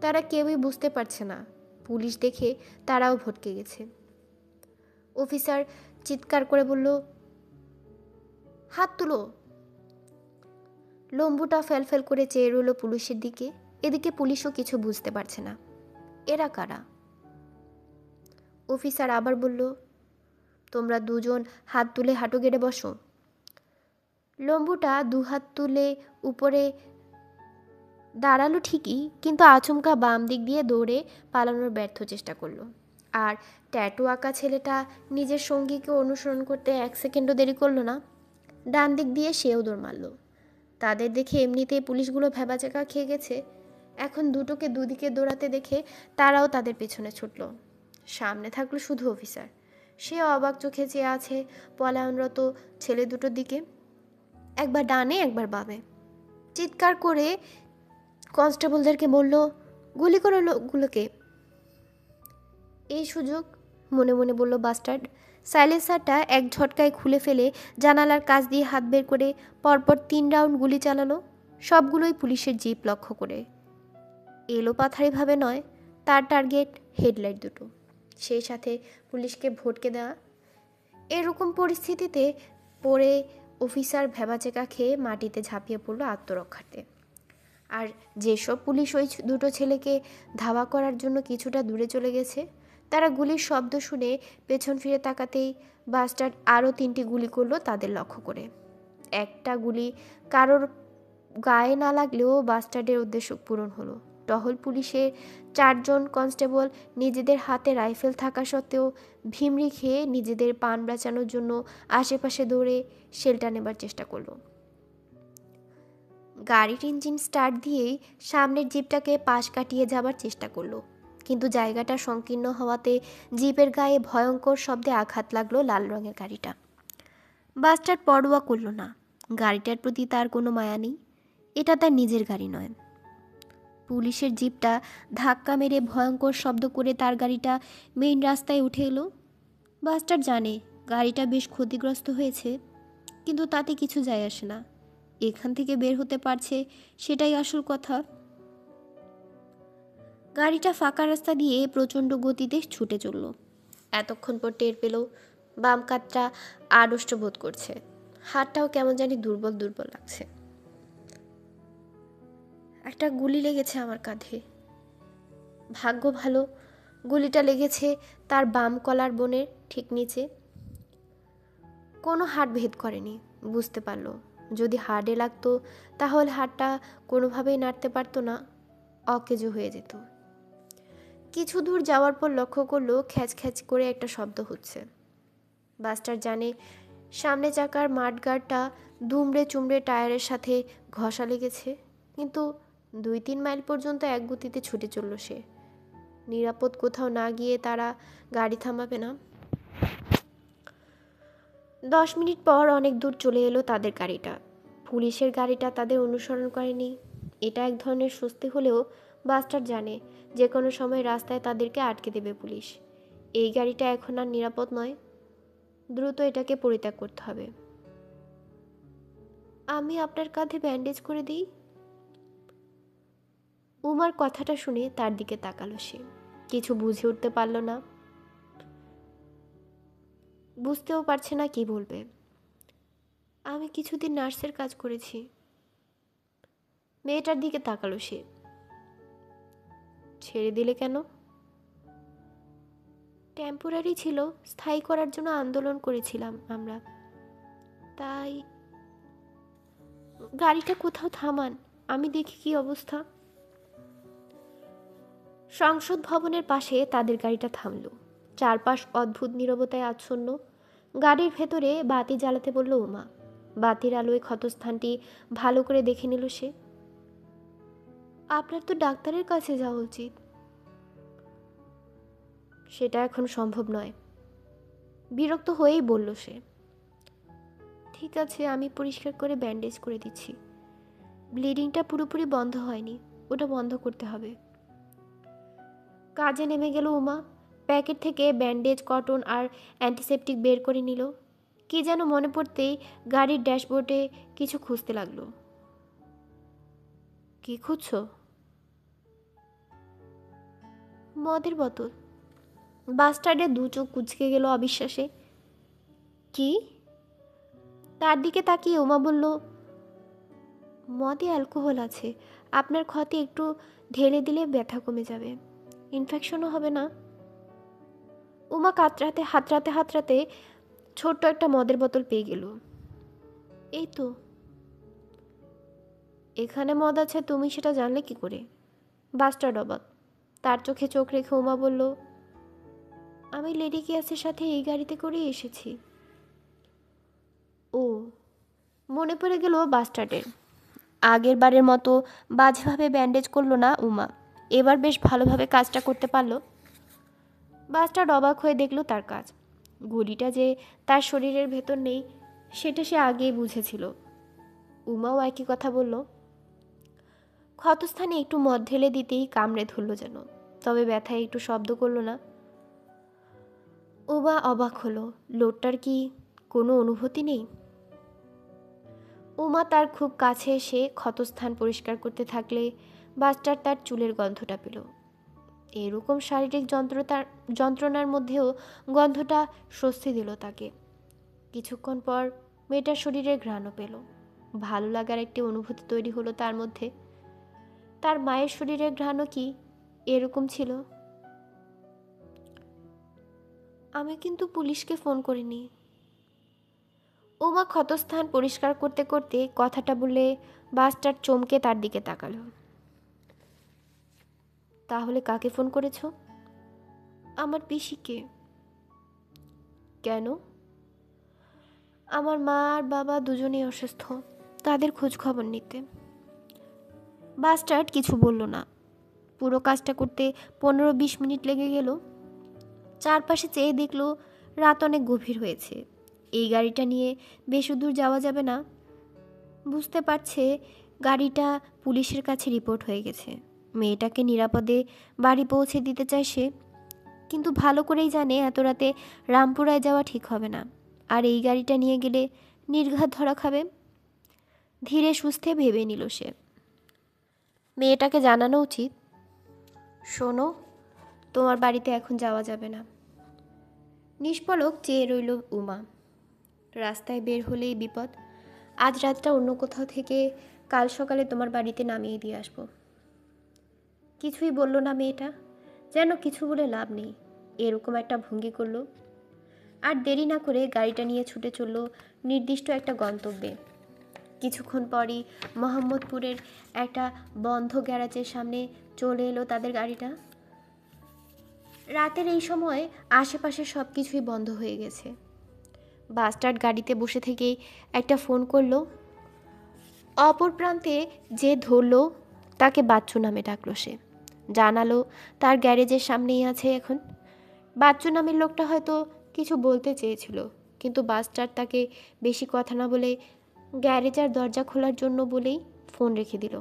তারা কেউই বুঝতে পারছে না। পুলিশ দেখে তারাও ভটকে গেছে। অফিসার চিৎকার করে বলল, হাত তুলো। লম্বুটা ফেলফেল করে চেয়ে রইল পুলিশের দিকে। এদিকে পুলিশও কিছু বুঝতে পারছে না এরা কারা। অফিসার আবার বলল, তোমরা দুজন হাত তুলে হাঁটু গেড়ে বসো। লম্বুটা দুহাত তুলে উপরে দাঁড়ালো ঠিকই, কিন্তু আচমকা বাম দিক দিয়ে দৌড়ে পালানোর ব্যর্থ চেষ্টা করলো। আর ট্যাটু আঁকা ছেলেটা নিজের সঙ্গীকে অনুসরণ করতে 1 সেকেন্ডও দেরি করলো না। ডান দিক দিয়ে সেও দৌড় মারল। তাদের দেখে এমনিতেই পুলিশগুলো ভ্যাবাচাকা খেয়ে গেছে। এখন দুটোকে দুদিকে দৌড়াতে দেখে তারাও তাদের পেছনে ছুটল। সামনে থাকলো শুধু অফিসার। সে অবাক চোখে চেয়ে আছে পলায়নরত ছেলে দুটোর দিকে, একবার ডানে একবার বামে। চিৎকার করে কনস্টেবলদেরকে বলল, গুলি করো লোকগুলোকে। এই সুযোগ মনে মনে বলল বাস্টার্ড। সাইলেন্সারটা এক ঝটকায় খুলে ফেলে জানালার কাছ দিয়ে হাত বের করে পরপর 3 রাউন্ড গুলি চালালো, সবগুলোই পুলিশের জিপ লক্ষ্য করে। এলোপাথারিভাবে নয়, তার টার্গেট হেডলাইট দুটো, সেই সাথে পুলিশকে ভটকে দেওয়া। এরকম পরিস্থিতিতে পড়ে অফিসার ভ্যাবাচেকা খেয়ে মাটিতে ঝাঁপিয়ে পড়ল আত্মরক্ষার্থে। আর যেসব পুলিশ ওই দুটো ছেলেকে ধাওয়া করার জন্য কিছুটা দূরে চলে গেছে, তারা গুলির শব্দ শুনে পেছন ফিরে তাকাতেই বাস্টার্ড আরও 3টি গুলি করলো তাদের লক্ষ্য করে। একটা গুলি কারোর গায়ে না লাগলেও বাস্টার্ডের উদ্দেশ্য পূরণ হলো। টহল পুলিশের 4 জন কনস্টেবল নিজেদের হাতে রাইফেল থাকা সত্ত্বেও ভিমড়ি খেয়ে নিজেদের পান বাঁচানোর জন্য আশেপাশে দৌড়ে শেলটা নেবার চেষ্টা করলো। গাড়ির ইঞ্জিন স্টার্ট দিয়েই সামনের জিপটাকে পাশ কাটিয়ে যাবার চেষ্টা করলো, কিন্তু জায়গাটা সংকীর্ণ হওয়াতে জিপের গায়ে ভয়ঙ্কর শব্দে আঘাত লাগলো লাল রঙের গাড়িটা। বাস্টার্ড পরোয়া করল না। গাড়িটার প্রতি তার কোনো মায়া নেই। এটা তার নিজের গাড়ি নয়। পুলিশের জিপটা ধাক্কা মেরে ভয়ঙ্কর শব্দ করে তার গাড়িটা মেইন রাস্তায় উঠে এলো। বাস্টার্ড জানে গাড়িটা বেশ ক্ষতিগ্রস্ত হয়েছে, কিন্তু তাতে কিছু যায় আসে না। এখান থেকে বের হতে পারছে সেটাই আসল কথা। গাড়িটা ফাঁকা রাস্তা দিয়ে প্রচণ্ড গতিতে ছুটে চলল। এতক্ষণ পর টের পেল বাম কাতটা আড়ষ্ট বোধ করছে। হাতটাও কেমন জানি দুর্বল দুর্বল লাগছে। একটা গুলি লেগেছে আমার কাঁধে। ভাগ্য ভালো, গুলিটা লেগেছে তার বাম কলার বোনের ঠিক নিচে। কোনো হাড় ভেদ করেনি। বুঝতে পারল যদি হাড়ে লাগতো তাহলে হাড়টা কোনোভাবেই নাড়তে পারতো না, অকেজো হয়ে যেত। কিছু দূর যাওয়ার পর লক্ষ্য করলো খ্যাচ খ্যাচ করে একটা শব্দ হচ্ছে। বাস্টার জানে সামনে চাকার মাঠগার্ডটা দুমড়ে চুমড়ে টায়ারের সাথে ঘষা লেগেছে, কিন্তু 2-3 মাইল পর্যন্ত এক গতিতে ছুটে চলল সে। নিরাপদ কোথাও না গিয়ে তারা গাড়ি থামাবে না। 10 মিনিট পর অনেক দূর চলে এলো তাদের গাড়িটা। পুলিশের গাড়িটা তাদের অনুসরণ করেনি। এটা এক ধরনের স্বস্তি হলেও বাস্টার জানে যে কোনো সময় রাস্তায় তাদেরকে আটকে দেবে পুলিশ। এই গাড়িটা এখন আর নিরাপদ নয়, দ্রুত এটাকে পরিত্যাগ করতে হবে। আমি আপনার কাঁধে ব্যান্ডেজ করে দিই। উমার কথাটা শুনে তার দিকে তাকালো সে। কিছু বুঝে উঠতে পারল না, বুঝতেও পারছে না কি বলবে। আমি কিছুদিন নার্সের কাজ করেছি। মেয়েটার দিকে তাকালো সে। ছেড়ে দিলে কেন? টেম্পোরারি ছিল, স্থায়ী করার জন্য আন্দোলন করেছিলাম আমরা, তাই। গাড়িটা কোথাও থামান, আমি দেখি কি অবস্থা। সংসদ ভবনের পাশে তাদের গাড়িটা থামলো। চারপাশ অদ্ভুত নীরবতায় আচ্ছন্ন। গাড়ির ভেতরে বাতি জ্বালাতে বলল উমা। বাতির আলোয় ক্ষতস্থানটি ভালো করে দেখে নিল সে। আপনার তো ডাক্তারের কাছে যাওয়া উচিত। সেটা এখন সম্ভব নয়, বিরক্ত হয়েই বলল সে। ঠিক আছে, আমি পরিষ্কার করে ব্যান্ডেজ করে দিচ্ছি। ব্লিডিংটা পুরোপুরি বন্ধ হয়নি, ওটা বন্ধ করতে হবে। কাজে নেমে গেল উমা। প্যাকেট থেকে ব্যান্ডেজ, কটন আর অ্যান্টিসেপটিক বের করে নিল। কি যেন মনে পড়তেই গাড়ির ড্যাশবোর্ডে কিছু খুঁজতে লাগলো। কি খুঁজছো? মদের বোতল। বাস্টার্ডে দু চোখ কুঁচকে গেল অবিশ্বাসে। কি? তার দিকে তাকিয়ে উমা বলল, মদে অ্যালকোহল আছে, আপনার ক্ষতে একটু ঢেলে দিলে ব্যথা কমে যাবে, ইনফেকশনও হবে না। উমা হাতড়াতে হাতড়াতে ছোট্ট একটা মদের বোতল পেয়ে গেল। এই তো। এখানে মদ আছে, তুমি সেটা জানলে কি করে? বাস্টার্ড অবাক। তার চোখে চোখ রেখে উমা বলল, আমি লেডি কেয়াসের সাথে এই গাড়িতে করেই এসেছি। ও, মনে পড়ে গেল বাস্টার্ডের। আগের বারের মতো বাজেভাবে ব্যান্ডেজ করলো না উমা, এবার বেশ ভালোভাবে কাজটা করতে পারল। বাস্টার্ড অবাক হয়ে দেখলো তার কাজ। গুলিটা যে তার শরীরের ভেতর নেই সেটা সে আগেই বুঝেছিল। উমাও একই কথা বলল। ক্ষতস্থানে একটু মদ ঢেলে দিতেই কামড়ে ধরল যেন, তবে ব্যথায় একটু শব্দ করলো না। উমা অবাক হলো, লোকটার কি কোনো অনুভূতি নেই? উমা তার খুব কাছে এসে ক্ষতস্থান পরিষ্কার করতে থাকলে বাস্টার তার চুলের গন্ধটা পেল। এরকম শারীরিক যন্ত্রণার মধ্যেও গন্ধটা স্বস্তি দিল তাকে। কিছুক্ষণ পর মেয়েটার শরীরে ঘ্রাণও পেল। ভালো লাগার একটি অনুভূতি তৈরি হলো তার মধ্যে। তার মায়ের শরীরের ঘ্রাণও কি এরকম ছিল? আমি কিন্তু পুলিশকে ফোন করিনি। উমা ক্ষতস্থান পরিষ্কার করতে করতে কথাটা বলে বাসটার চমকে তার দিকে তাকালো। তাহলে কাকে ফোন করেছো? আমার পিসিকে। কেন? আমার মা আর বাবা দুজনেই অসুস্থ, তাদের খোঁজ খবর নিতে। বাস্টার্ড কিছু বলল না। পুরো কাজটা করতে 15-20 মিনিট লেগে গেল। চারপাশে চেয়ে দেখলো রাত অনেক গভীর হয়েছে। এই গাড়িটা নিয়ে বেশি দূর যাওয়া যাবে না। বুঝতে পারছে গাড়িটা পুলিশের কাছে রিপোর্ট হয়ে গেছে। মেয়েটাকে নিরাপদে বাড়ি পৌঁছে দিতে চায় সে, কিন্তু ভালো করেই জানে এত রাতে রামপুরায় যাওয়া ঠিক হবে না। আর এই গাড়িটা নিয়ে গেলে নির্ঘাত ধরা খাবে। ধীরে সুস্থে ভেবে নিল সে। মেয়েটাকে জানানো উচিত, শোনো, তোমার বাড়িতে এখন যাওয়া যাবে না। নিষ্পলক চেয়ে রইল উমা। রাস্তায় বের হলেই বিপদ। আজ রাতটা অন্য কোথাও থেকে কাল সকালে তোমার বাড়িতে নামিয়ে দিয়ে আসবো। কিছুই বলল না মেয়েটা, যেন কিছু বলে লাভ নেই এরকম একটা ভঙ্গি করলো। আর দেরি না করে গাড়িটা নিয়ে ছুটে চলল নির্দিষ্ট একটা গন্তব্যে। কিছুক্ষণ পরই মোহাম্মদপুরের একটা বন্ধ গ্যারাজের সামনে চলে এলো তাদের গাড়িটা। রাতের এই সময় আশেপাশে সব কিছুই বন্ধ হয়ে গেছে। বাস্টার্ড গাড়িতে বসে থেকেই একটা ফোন করলো। অপর প্রান্তে যে ধরলো তাকে বাচ্চু নামে ডাকলো সে। জানালো তার গ্যারেজের সামনেই আছে এখন। বাচ্চু নামের লোকটা হয়তো কিছু বলতে চেয়েছিল, কিন্তু বাস্টার্ড তাকে বেশি কথা না বলে গ্যারেজের দরজা খোলার জন্য বলেই ফোন রেখে দিল।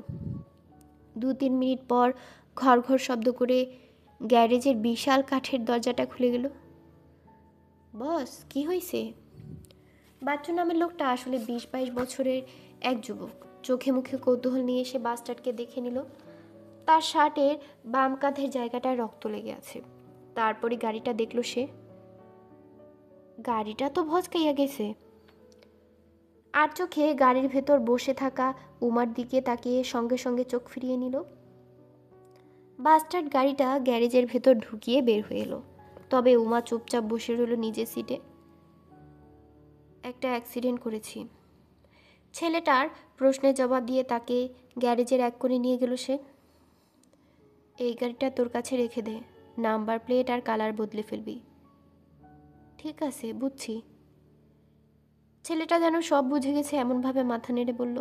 2-3 মিনিট পর ঘর ঘর শব্দ করে গ্যারেজের বিশাল কাঠের দরজাটা খুলে গেল। বস, কি হয়েছে? বাচ্চু নামের লোকটা আসলে 20-22 বছরের এক যুবক। চোখে মুখে কৌতূহল নিয়ে সে বাস্টার্ডকে দেখে নিল। তার শার্টের বাম কাঁধের জায়গাটায় রক্ত লেগে আছে। তারপরে গাড়িটা দেখল সে। গাড়িটা তো ভচকাইয়া গেছে। আর চোখে গাড়ির ভেতর বসে থাকা উমার দিকে তাকিয়ে সঙ্গে সঙ্গে চোখ ফিরিয়ে নিল। বাস্টার্ড গাড়িটা গ্যারেজের ভেতর ঢুকিয়ে বের হয়ে এলো। তবে উমা চুপচাপ বসে রইল নিজের সিটে। একটা অ্যাক্সিডেন্ট করেছি। ছেলেটার প্রশ্নের জবাব দিয়ে তাকে গ্যারেজের এক কোণে নিয়ে গেল সে। এই গাড়িটা তোর কাছে রেখে দে, নাম্বার প্লেট আর কালার বদলে ফেলবি। ঠিক আছে, বুঝছি। ছেলেটা যেন সব বুঝে গেছে এমনভাবে মাথা নেড়ে বলল,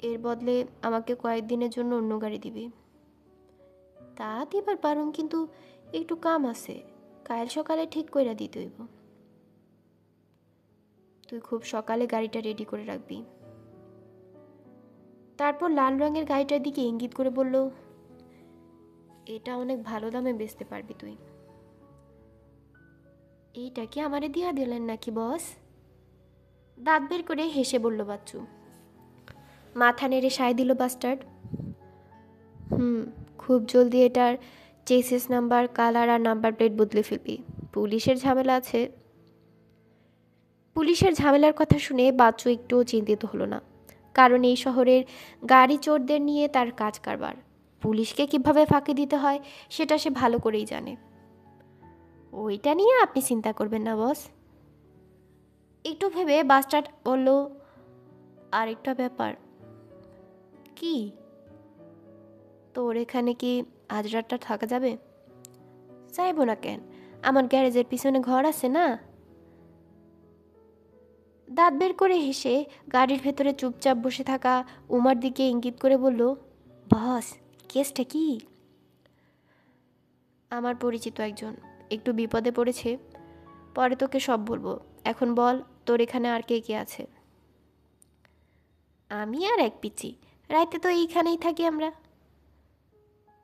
এর বদলে আমাকে কয়েকদিনের জন্য অন্য গাড়ি দিবি। তা দিবার পারুম, কিন্তু একটু কাম আছে, কাল সকালে ঠিক কইরা দিতে হইব। তুই খুব সকালে গাড়িটা রেডি করে রাখবি। তারপর লাল রঙের গাড়িটার দিকে ইঙ্গিত করে বলল, এটা অনেক ভালো দামে বেচতে পারবি তুই। এইটা কি আমারে দিয়া দিলেন নাকি বস? দাঁত বের করে হেসে বলল বাচ্চু। মাথা নেড়ে সায় দিল বাস্টার্ড। খুব জলদি এটার চেসিস নাম্বার, কালার আর নাম্বার প্লেট বদলে ফেলবি। পুলিশের ঝামেলা আছে। পুলিশের ঝামেলার কথা শুনে বাচ্চু একটুও চিন্তিত হলো না, কারণ এই শহরের গাড়ি চোরদের নিয়ে তার কাজ কারবার। পুলিশকে কিভাবে ফাঁকি দিতে হয় সেটা সে ভালো করেই জানে। ওইটা নিয়ে আপনি চিন্তা করবেন না বস। একটু ভেবে বাস্টার্ড বলল, আর একটা ব্যাপার। কি? তোর এখানে কি আজ রাতটা থাকা যাবে? চাইবো না কেন, আমার গ্যারেজের পিছনে ঘর আছে না। দাঁত বের করে হেসে গাড়ির ভেতরে চুপচাপ বসে থাকা উমার দিকে ইঙ্গিত করে বলল, বস, কেসটা কি? আমার পরিচিত একজন একটু বিপদে পড়েছে, পরে তোকে সব বলবো। এখন বল, তোর এখানে আর কে কে আছে? আমি আর এক পিচ্ছি, রাতে তো এইখানেই থাকি আমরা।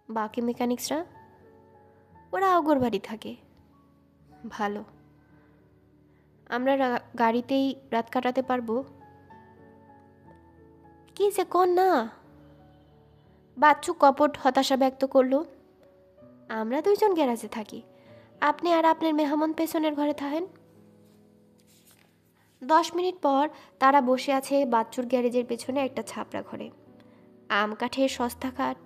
বাকি মেকানিক্সরা? ওরা অগর বাড়ি থাকে। ভালো, আমরা গাড়িতেই রাত কাটাতে পারবো। কি যে কর না। বাচ্চু কপট হতাশা ব্যক্ত করলো। আমরা দুইজন গ্যারাজে থাকি, আপনি আর আপনার মেহমান পেছনের ঘরে থাকেন। 10 মিনিট পর তারা বসে আছে বাচ্চুর গ্যারেজের পেছনে একটা ছাপড়া ঘরে। আম কাঠের সস্তা খাট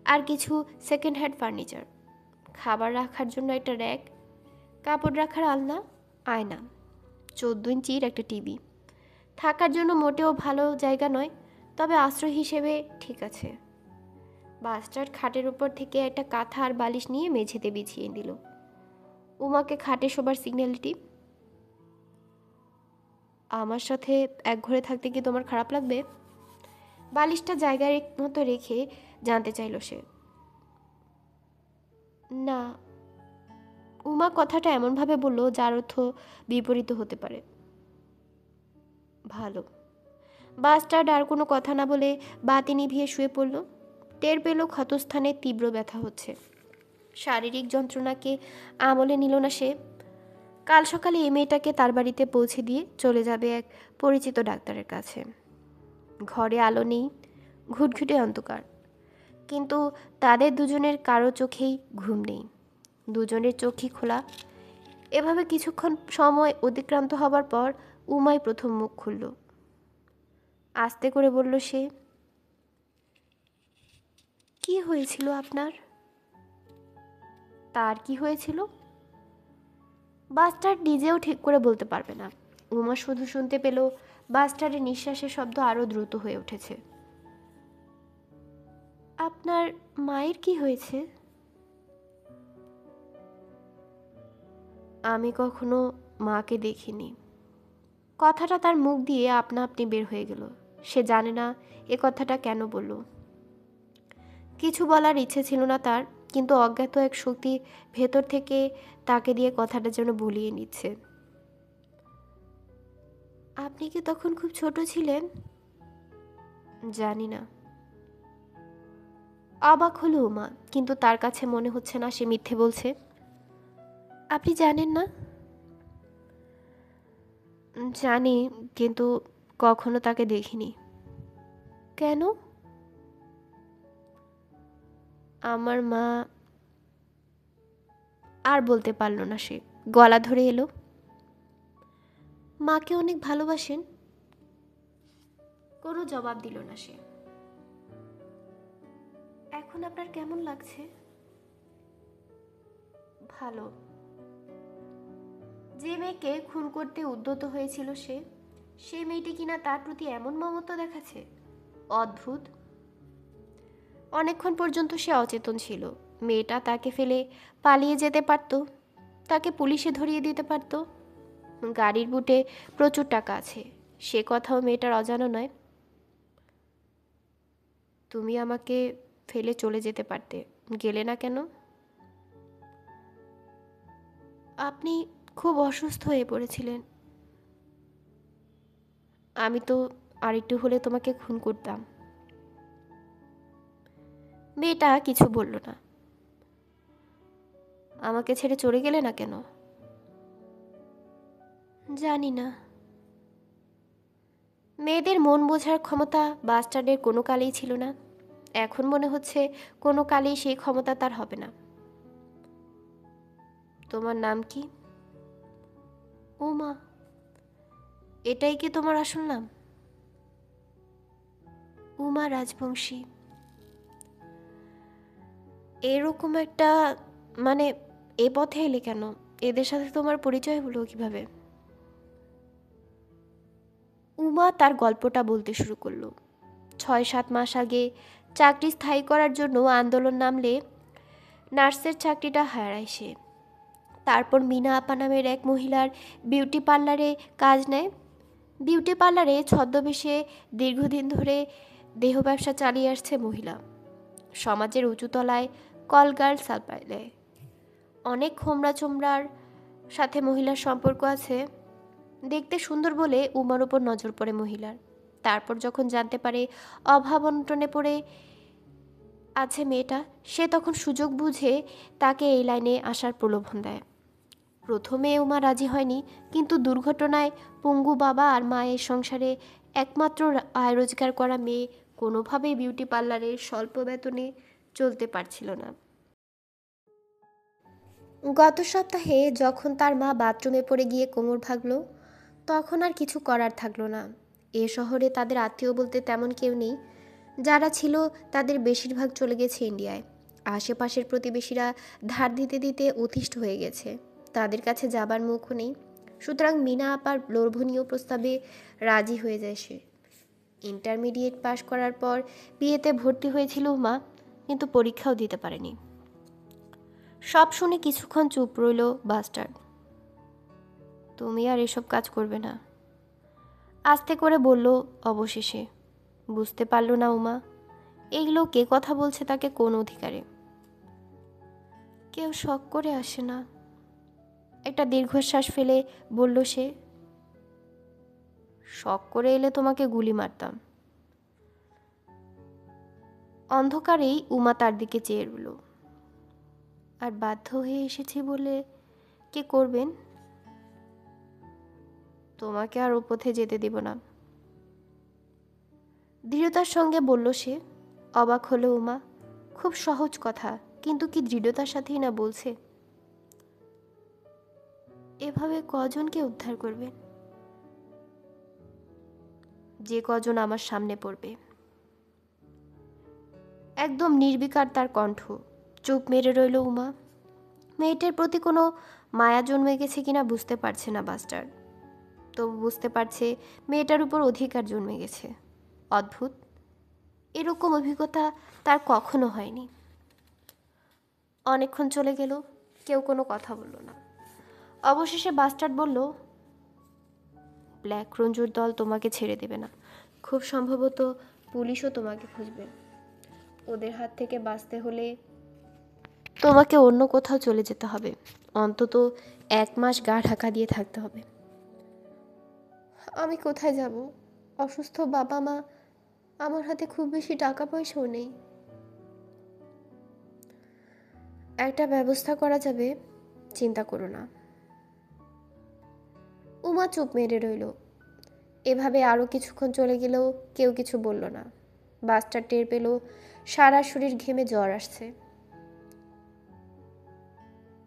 আর কিছু সেকেন্ড হ্যান্ড ফার্নিচার, খাবার রাখার জন্য একটা র্যাক, কাপড় রাখার আলনা, আয়না, 14 ইঞ্চির একটা টিভি। থাকার জন্য মোটেও ভালো জায়গা নয়, তবে আশ্রয় হিসেবে ঠিক আছে। বাস্টার্ড খাটের উপর থেকে একটা কাঁথা আর বালিশ নিয়ে মেঝেতে বিছিয়ে দিল। উমাকে খাটে শোবার সিগন্যালিটি। আমার সাথে এক ঘরে থাকতে কি তোমার খারাপ লাগবে? বালিশটা জায়গায় মতো রেখে জানতে চাইল সে। না। উমা কথাটা এমনভাবে বলল যার অর্থ বিপরীত হতে পারে। ভালো। বাস্টার্ড আর কোনো কথা না বলে বাতি নিভিয়ে শুয়ে পড়ল। টের পেল ক্ষতস্থানে তীব্র ব্যথা হচ্ছে। শারীরিক যন্ত্রণাকে আমলে নিল না সে। কাল সকালে এই মেয়েটাকে তার বাড়িতে পৌঁছে দিয়ে চলে যাবে এক পরিচিত ডাক্তারের কাছে। ঘরে আলো নেই, ঘুটঘুটে অন্ধকার, কিন্তু তাদের দুজনের কারো চোখেই ঘুম নেই। দুজনের চোখই খোলা। এভাবে কিছুক্ষণ সময় অতিক্রান্ত হবার পর উমাই প্রথম মুখ খুলল। আস্তে করে বলল সে, কি হয়েছিল আপনার? তার কি হয়েছিল? বাস্টার্ড নিজেও ঠিক করে বলতে পারবে না। উমা শুধু শুনতে পেল বাস্টারের নিঃশ্বাসের শব্দ আরো দ্রুত হয়ে উঠেছে। আপনার মায়ের কি হয়েছে? আমি কখনো মাকে দেখিনি। কথাটা তার মুখ দিয়ে আপনা আপনি বের হয়ে গেল। সে জানে না এ কথাটা কেন বলল। কিছু বলার ইচ্ছে ছিল না তার, কিন্তু অজ্ঞাত এক শক্তি ভেতর থেকে তাকে দিয়ে কথাটা যেন ভুলিয়ে নিচ্ছে। আপনি কি তখন খুব ছোট ছিলেন? জানি না। অবাক হলো উমা, কিন্তু তার কাছে মনে হচ্ছে না সে মিথ্যে বলছে। আপনি জানেন না? জানি, কিন্তু কখনো তাকে দেখিনি। কেন? আমার মা। আর বলতে পারল না সে, গলা ধরে এলো। মাকে অনেক ভালোবাসেন? কোনো জবাব দিল না সে। এখন আপনার কেমন লাগছে? ভালো। যে মেয়েকে খুন করতে উদ্যত হয়েছিল সে, সেই মেয়েটি কিনা তার প্রতি এমন মমতা দেখাচ্ছে। অদ্ভুত। অনেকক্ষণ পর্যন্ত সে অচেতন ছিল। মেয়েটা তাকে ফেলে পালিয়ে যেতে পারত, তাকে পুলিশে ধরিয়ে দিতে পারত। গাড়ির বুটে প্রচুর টাকা আছে, সে কথাও মেয়েটার অজানা নয়। তুমি আমাকে ফেলে চলে যেতে পারতে, গেলে না কেন? আপনি খুব অসুস্থ হয়ে পড়েছিলেন। আমি তো আরেকটু হলে তোমাকে খুন করতাম। মেয়েটা কিছু বলল না। আমাকে ছেড়ে চলে গেলে না কেন? জানি না। মেয়েদের মন বোঝার ক্ষমতা বাস্টার্ডের কোনো কালেই ছিল না। এখন মনে হচ্ছে কোনো কালেই সেই ক্ষমতা তার হবে না। তোমার নাম কি? উমা। এটাই কি তোমার আসল নাম? উমা রাজবংশী। এরকম একটা, মানে, এ পথে এলে কেন? এদের সাথে তোমার পরিচয় হলো কিভাবে? উমা তার গল্পটা বলতে শুরু করলো। 6-7 মাস আগে চাকরি স্থায়ী করার জন্য আন্দোলন নামলে নার্সের চাকরিটা হারায় সে। তারপর মিনা আপা নামের এক মহিলার বিউটি পার্লারে কাজ নেয়। বিউটি পার্লারে ছদ্মবেশে দীর্ঘদিন ধরে দেহ ব্যবসা চালিয়ে আসছে মহিলা। সমাজের উঁচুতলায় কল গার্ল সাপ্লাইলে অনেক হোমরা চোমরার সাথে মহিলার সম্পর্ক আছে। দেখতে সুন্দর বলে উমার উপর নজর পড়ে মহিলার। তারপর যখন জানতে পারে অভাব অনটনে পড়ে আছে মেয়েটা, সে তখন সুযোগ বুঝে তাকে এই লাইনে আসার প্রলোভন দেয়। প্রথমে উমা রাজি হয়নি, কিন্তু দুর্ঘটনায় পঙ্গু বাবা আর মায়ের সংসারে একমাত্র আয় রোজগার করা মেয়ে কোনোভাবেই বিউটি পার্লারে স্বল্প বেতনে চলতে পারছিল না। গত সপ্তাহে যখন তার মা বাথরুমে পড়ে গিয়ে কোমর ভাগল, তখন আর কিছু করার থাকলো না। এ শহরে তাদের আত্মীয় বলতে তেমন কেউ নেই। যারা ছিল তাদের বেশিরভাগ চলে গেছে ইন্ডিয়ায়। আশেপাশের প্রতিবেশীরা ধার দিতে দিতে অতিষ্ঠ হয়ে গেছে, তাদের কাছে যাবার মুখও নেই। সুতরাং মিনা আপার লোভনীয় প্রস্তাবে রাজি হয়ে যায় সে। ইন্টারমিডিয়েট পাশ করার পর বিয়েতে ভর্তি হয়েছিল উমা, কিন্তু পরীক্ষাও দিতে পারেনি। সব শুনে কিছুক্ষণ চুপ রইল বাস্টার্ড। তুমি আর এসব কাজ করবে না, আস্তে করে বলল অবশেষে। বুঝতে পারল না উমা, এগুলো কে কথা বলছে তাকে কোন অধিকারে। কেউ শখ করে আসে না, একটা দীর্ঘশ্বাস ফেলে বলল সে। শখ করে এলে তোমাকে গুলি মারতাম। অন্ধকারেই উমা তার দিকে চেয়ে রইল। আর বাধ্য হয়ে এসেছি বলে কে করবেন? তোমাকে আর ও পথে যেতে দিব না, দৃঢ়তার সঙ্গে বলল সে। অবাক হলো উমা। খুব সহজ কথা, কিন্তু কি দৃঢ়তার সাথেই না বলছে। এভাবে কজনকে উদ্ধার করবে? যে কজন আমার সামনে পড়বে। একদম নির্বিকার তার কণ্ঠ। চুপ মেরে রইল উমা। মেয়েটার প্রতি কোনো মায়া জন্মে গেছে কিনা বুঝতে পারছে না বাস্টার, তবু বুঝতে পারছে মেয়েটার উপর অধিকার জন্মে গেছে। অদ্ভুত, এরকম অভিজ্ঞতা তার কখনো হয়নি। অনেকক্ষণ চলে গেল, কেউ কোনো কথা বলল না। অবশেষে বাস্টার্ড বলল, ব্ল্যাক রঞ্জুর দল তোমাকে ছেড়ে দেবে না। খুব সম্ভবত পুলিশও তোমাকে খুঁজবে। ওদের হাত থেকে বাঁচতে হলে তোমাকে অন্য কোথাও চলে যেতে হবে। অন্তত 1 মাস গা ঢাকা দিয়ে থাকতে হবে। আমি কোথায় যাব? অসুস্থ বাবা মা, আমার হাতে খুব বেশি টাকা পয়সাও নেই। একটা ব্যবস্থা করা যাবে, চিন্তা করো না। উমা চুপ মেরে রইল। এভাবে আরও কিছুক্ষণ চলে গেলেও কেউ কিছু বলল না। বাসটা টের পেল সারা শরীর ঘেমে জ্বর আসছে।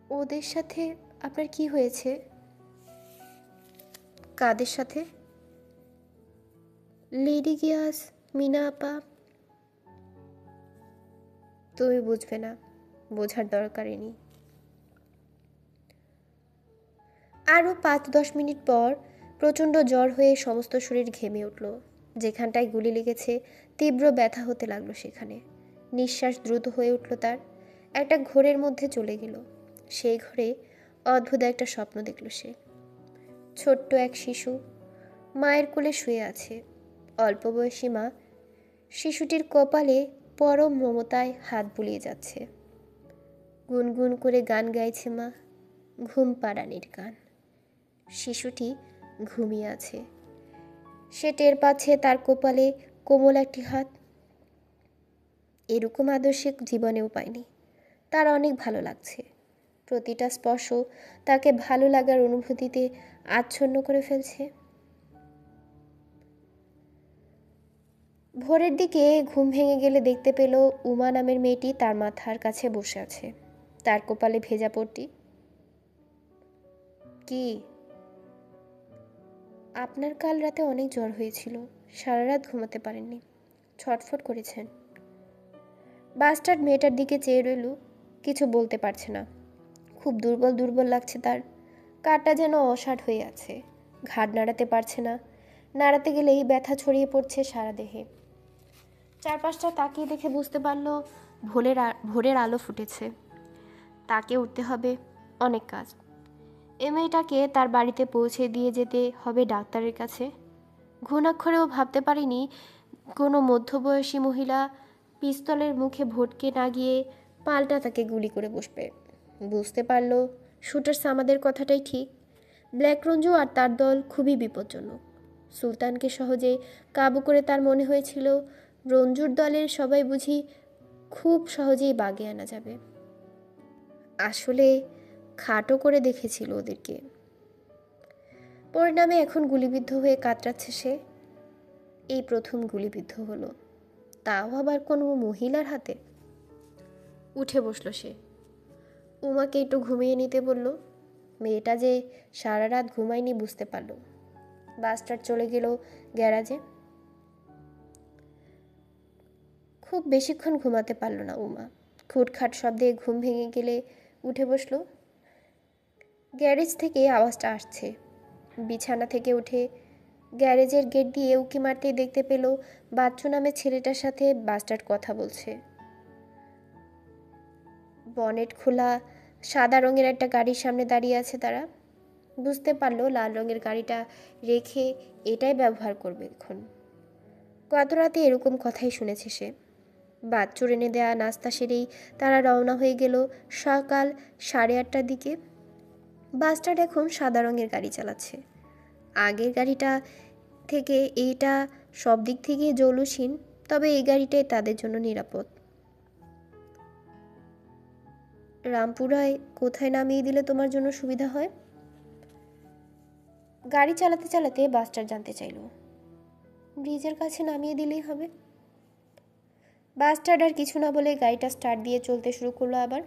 ওদের সাথে আপনার কি হয়েছে? কাদের সাথে? লেডি গিয়াস, মিনা আপা। তুমি বুঝবে না, বোঝার দরকারই নেই। আরও 5-10 মিনিট পর প্রচণ্ড জ্বর হয়ে সমস্ত শরীর ঘেমে উঠল। যেখানটায় গুলি লেগেছে তীব্র ব্যথা হতে লাগলো সেখানে। নিঃশ্বাস দ্রুত হয়ে উঠল তার। একটা ঘোরের মধ্যে চলে গেল। সেই ঘরে অদ্ভুত একটা স্বপ্ন দেখল সে। ছোট্ট এক শিশু মায়ের কোলে শুয়ে আছে। অল্প বয়সী মা শিশুটির কপালে পরম মমতায় হাত বুলিয়ে যাচ্ছে। গুনগুন করে গান গাইছে মা, ঘুম পাড়ানির গান। শিশুটি ঘুমিয়ে আছে। সে টের পাচ্ছে তার কপালে কোমল একটি হাত। এরকম আদর সে জীবনেও পায়নি। তার অনেক ভালো লাগছে। প্রতিটা স্পর্শ তাকে ভালো লাগার অনুভূতিতে আচ্ছন্ন করে ফেলছে। ভোরের দিকে ঘুম ভেঙে গেলে দেখতে পেল উমা নামের মেয়েটি তার মাথার কাছে বসে আছে, তার কপালে ভেজা পট্টি। কি? আপনার কাল রাতে অনেক জ্বর হয়েছিল, সারা রাত ঘুমাতে পারেননি, ছটফট করেছেন। বাস্টার্ড মেয়েটার দিকে চেয়ে রইল, কিছু বলতে পারছে না। খুব দুর্বল দুর্বল লাগছে তার। কাটা যেন অসাড় হয়ে আছে। ঘাড় নাড়াতে পারছে না। নাড়াতে গেলেই ব্যথা ছড়িয়ে পড়ছে সারা দেহে। চারপাশটা তাকিয়ে দেখে বুঝতে পারল ভোরের আলো ফুটেছে। তাকে উঠতে হবে, অনেক কাজ। এ মেয়েটাকে তার বাড়িতে পৌঁছে দিয়ে যেতে হবে ডাক্তারের কাছে। ঘুণাক্ষরেও ভাবতে পারিনি কোনো মধ্যবয়সী মহিলা পিস্তলের মুখে ভটকে না গিয়ে পাল্টা তাকে গুলি করে বসবে। বুঝতে পারল শুটার সামাদের কথাটাই ঠিক। ব্ল্যাক রঞ্জু আর তার দল খুবই বিপজ্জনক। সুলতানকে সহজে কাবু করে তার মনে হয়েছিল রঞ্জুর দলের সবাই বুঝি খুব সহজেই বাগে আনা যাবে। আসলে খাটো করে দেখেছিল ওদেরকে। পরিণামে এখন গুলিবিদ্ধ হয়ে কাতরাচ্ছে সে। এই প্রথম গুলিবিদ্ধ হলো, তাও আবার কোনো মহিলার হাতে। উঠে বসলো সে। উমাকে একটু ঘুমিয়ে নিতে বলল। মেয়েটা যে সারা রাত ঘুমায়নি বুঝতে পারল। বাসটার চলে গেল গ্যারাজে। খুব বেশিক্ষণ ঘুমাতে পারল না উমা। খুটখাট শব্দে ঘুম ভেঙে গেলে উঠে বসলো। গ্যারেজ থেকে আওয়াজটা আসছে। বিছানা থেকে উঠে গ্যারেজের গেট দিয়ে উঁকি মারতেই দেখতে পেল বাচ্চু নামে ছেলেটার সাথে বাস্টার্ড কথা বলছে। বনেট খোলা সাদা রঙের একটা গাড়ির সামনে দাঁড়িয়ে আছে তারা। বুঝতে পারলো লাল রঙের গাড়িটা রেখে এটাই ব্যবহার করবে এখন। গত রাতে এরকম কথাই শুনেছে সে। বাচ্চুর এনে দেয়া নাস্তা সেরেই তারা রওনা হয়ে গেল সকাল 8:30টার দিকে। বাস্টার্ড এখন সাদা রঙের গাড়ি চালাচ্ছে। আগের গাড়িটা থেকে এইটা সব দিক থেকে জৌলুসহীন, তবে এই গাড়িটাই তাদের জন্য নিরাপদ। রামপুরায় কোথায় নামিয়ে দিলে তোমার জন্য সুবিধা হয়? গাড়ি চালাতে চালাতে বাস্টার্ড জানতে চাইল। ব্রিজের কাছে নামিয়ে দিলেই হবে। বাস্টার্ড আর কিছু না বলে গাড়িটা স্টার্ট দিয়ে চলতে শুরু করলো আবার।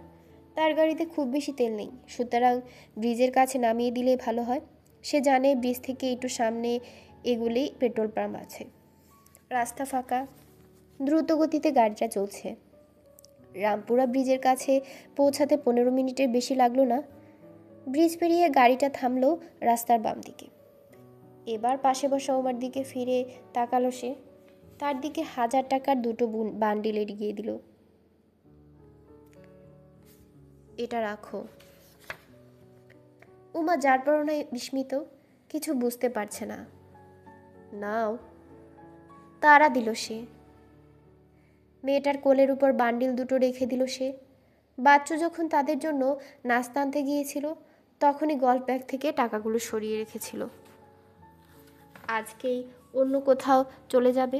তার গাড়িতে খুব বেশি তেল নেই, সুতরাং ব্রিজের কাছে নামিয়ে দিলেই ভালো হয়। সে জানে ব্রিজ থেকে একটু সামনে এগুলেই পেট্রোল পাম্প আছে। রাস্তা ফাঁকা, দ্রুত গতিতে গাড়িটা চলছে। রামপুরা ব্রিজের কাছে পৌঁছাতে 15 মিনিটের বেশি লাগলো না। ব্রিজ পেরিয়ে গাড়িটা থামলো রাস্তার বাম দিকে। এবার পাশে বসা ওমার দিকে ফিরে তাকালো সে। তার দিকে 1000 টাকার দুটো বান্ডিল এগিয়ে দিল। এটা রাখো। উমা যার পরনায় বিস্মিত, কিছু বুঝতে পারছে না। নাও। তাড়া দিল সে। মেয়েটার কোলের উপর বান্ডিল দুটো রেখে দিল সে। বাচ্চু যখন তাদের জন্য নাস্তা আনতে গিয়েছিল তখনই গল্ফ ব্যাগ থেকে টাকাগুলো সরিয়ে রেখেছিল। আজকেই অন্য কোথাও চলে যাবে।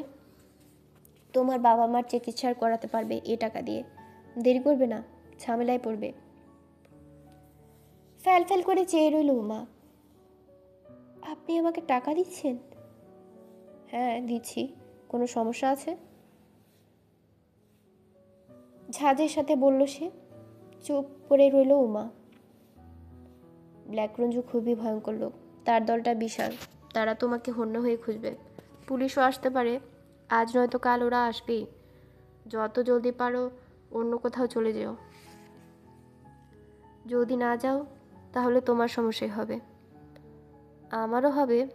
তোমার বাবা মার চিকিৎসা করাতে পারবে এ টাকা দিয়ে। দেরি করবে না, ঝামেলায় পড়বে। ফ্যাল ফ্যাল করে চেয়ে রইল উমা। আপনি আমাকে টাকা দিচ্ছেন? হ্যাঁ দিচ্ছি। কোনো সমস্যা আছে? ঝাঁজের সাথে বলল সে। চুপ করে রইল উমা। ব্ল্যাক রঞ্জু খুবই ভয়ঙ্কর লোক। তার দলটা বিশাল। তারা তোমাকে হন্য হয়ে খুঁজবে। পুলিশও আসতে পারে। আজ নয়তো কাল ওরা আসবেই। যত জলদি পারো অন্য কোথাও চলে যেও। যদি না যাও তাহলে তোমার সমস্যাই হবে। আমারও হবে।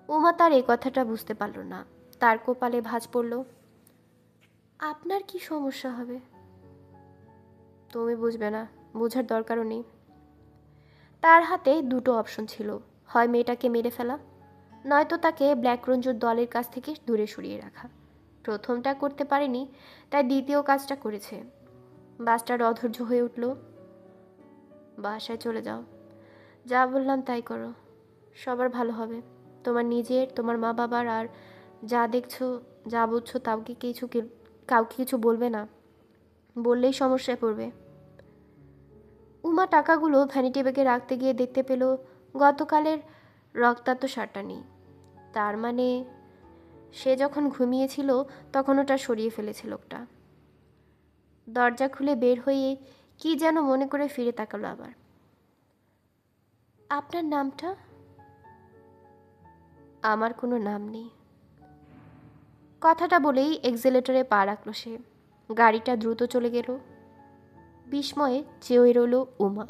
উমা তার এই কথাটা বুঝতে পারল না। তার কপালে ভাঁজ পড়ল। আপনার কি সমস্যা হবে? তুমি বুঝবে না, বোঝার দরকারও নেই। তার হাতে দুটো অপশন ছিল, হয় মেয়েটাকে মেরে ফেলা, নয়তো তাকে ব্ল্যাক রঞ্জুর দলের কাছ থেকে দূরে সরিয়ে রাখা। প্রথমটা করতে পারেনি, তাই দ্বিতীয় কাজটা করেছে। বাসটার অধৈর্য হয়ে উঠল। বাসায় চলে যাও। যা বললাম তাই করো। সবার ভালো হবে, তোমার নিজের, তোমার মা বাবার, আর যা দেখছো যা বুঝছো কাউকে কিছু বলবে না। বললেই সমস্যায় পড়বে। উমা টাকাগুলো ভ্যানিটি ব্যাগে রাখতে গিয়ে দেখতে পেল গতকালের রক্তাক্ত শার্টটা নেই। তার মানে সে যখন ঘুমিয়েছিল তখন ওটা সরিয়ে ফেলেছে লোকটা। দরজা খুলে বের হয়ে কি যেন মনে করে ফিরে তাকালো আবার। আপনার নামটা? আমার কোনো নাম নেই। কথাটা বলেই এক্সেলেটরে পা রাখল সে। গাড়িটা দ্রুত চলে গেল। বিস্ময়ে চেয়ে রইল উমা।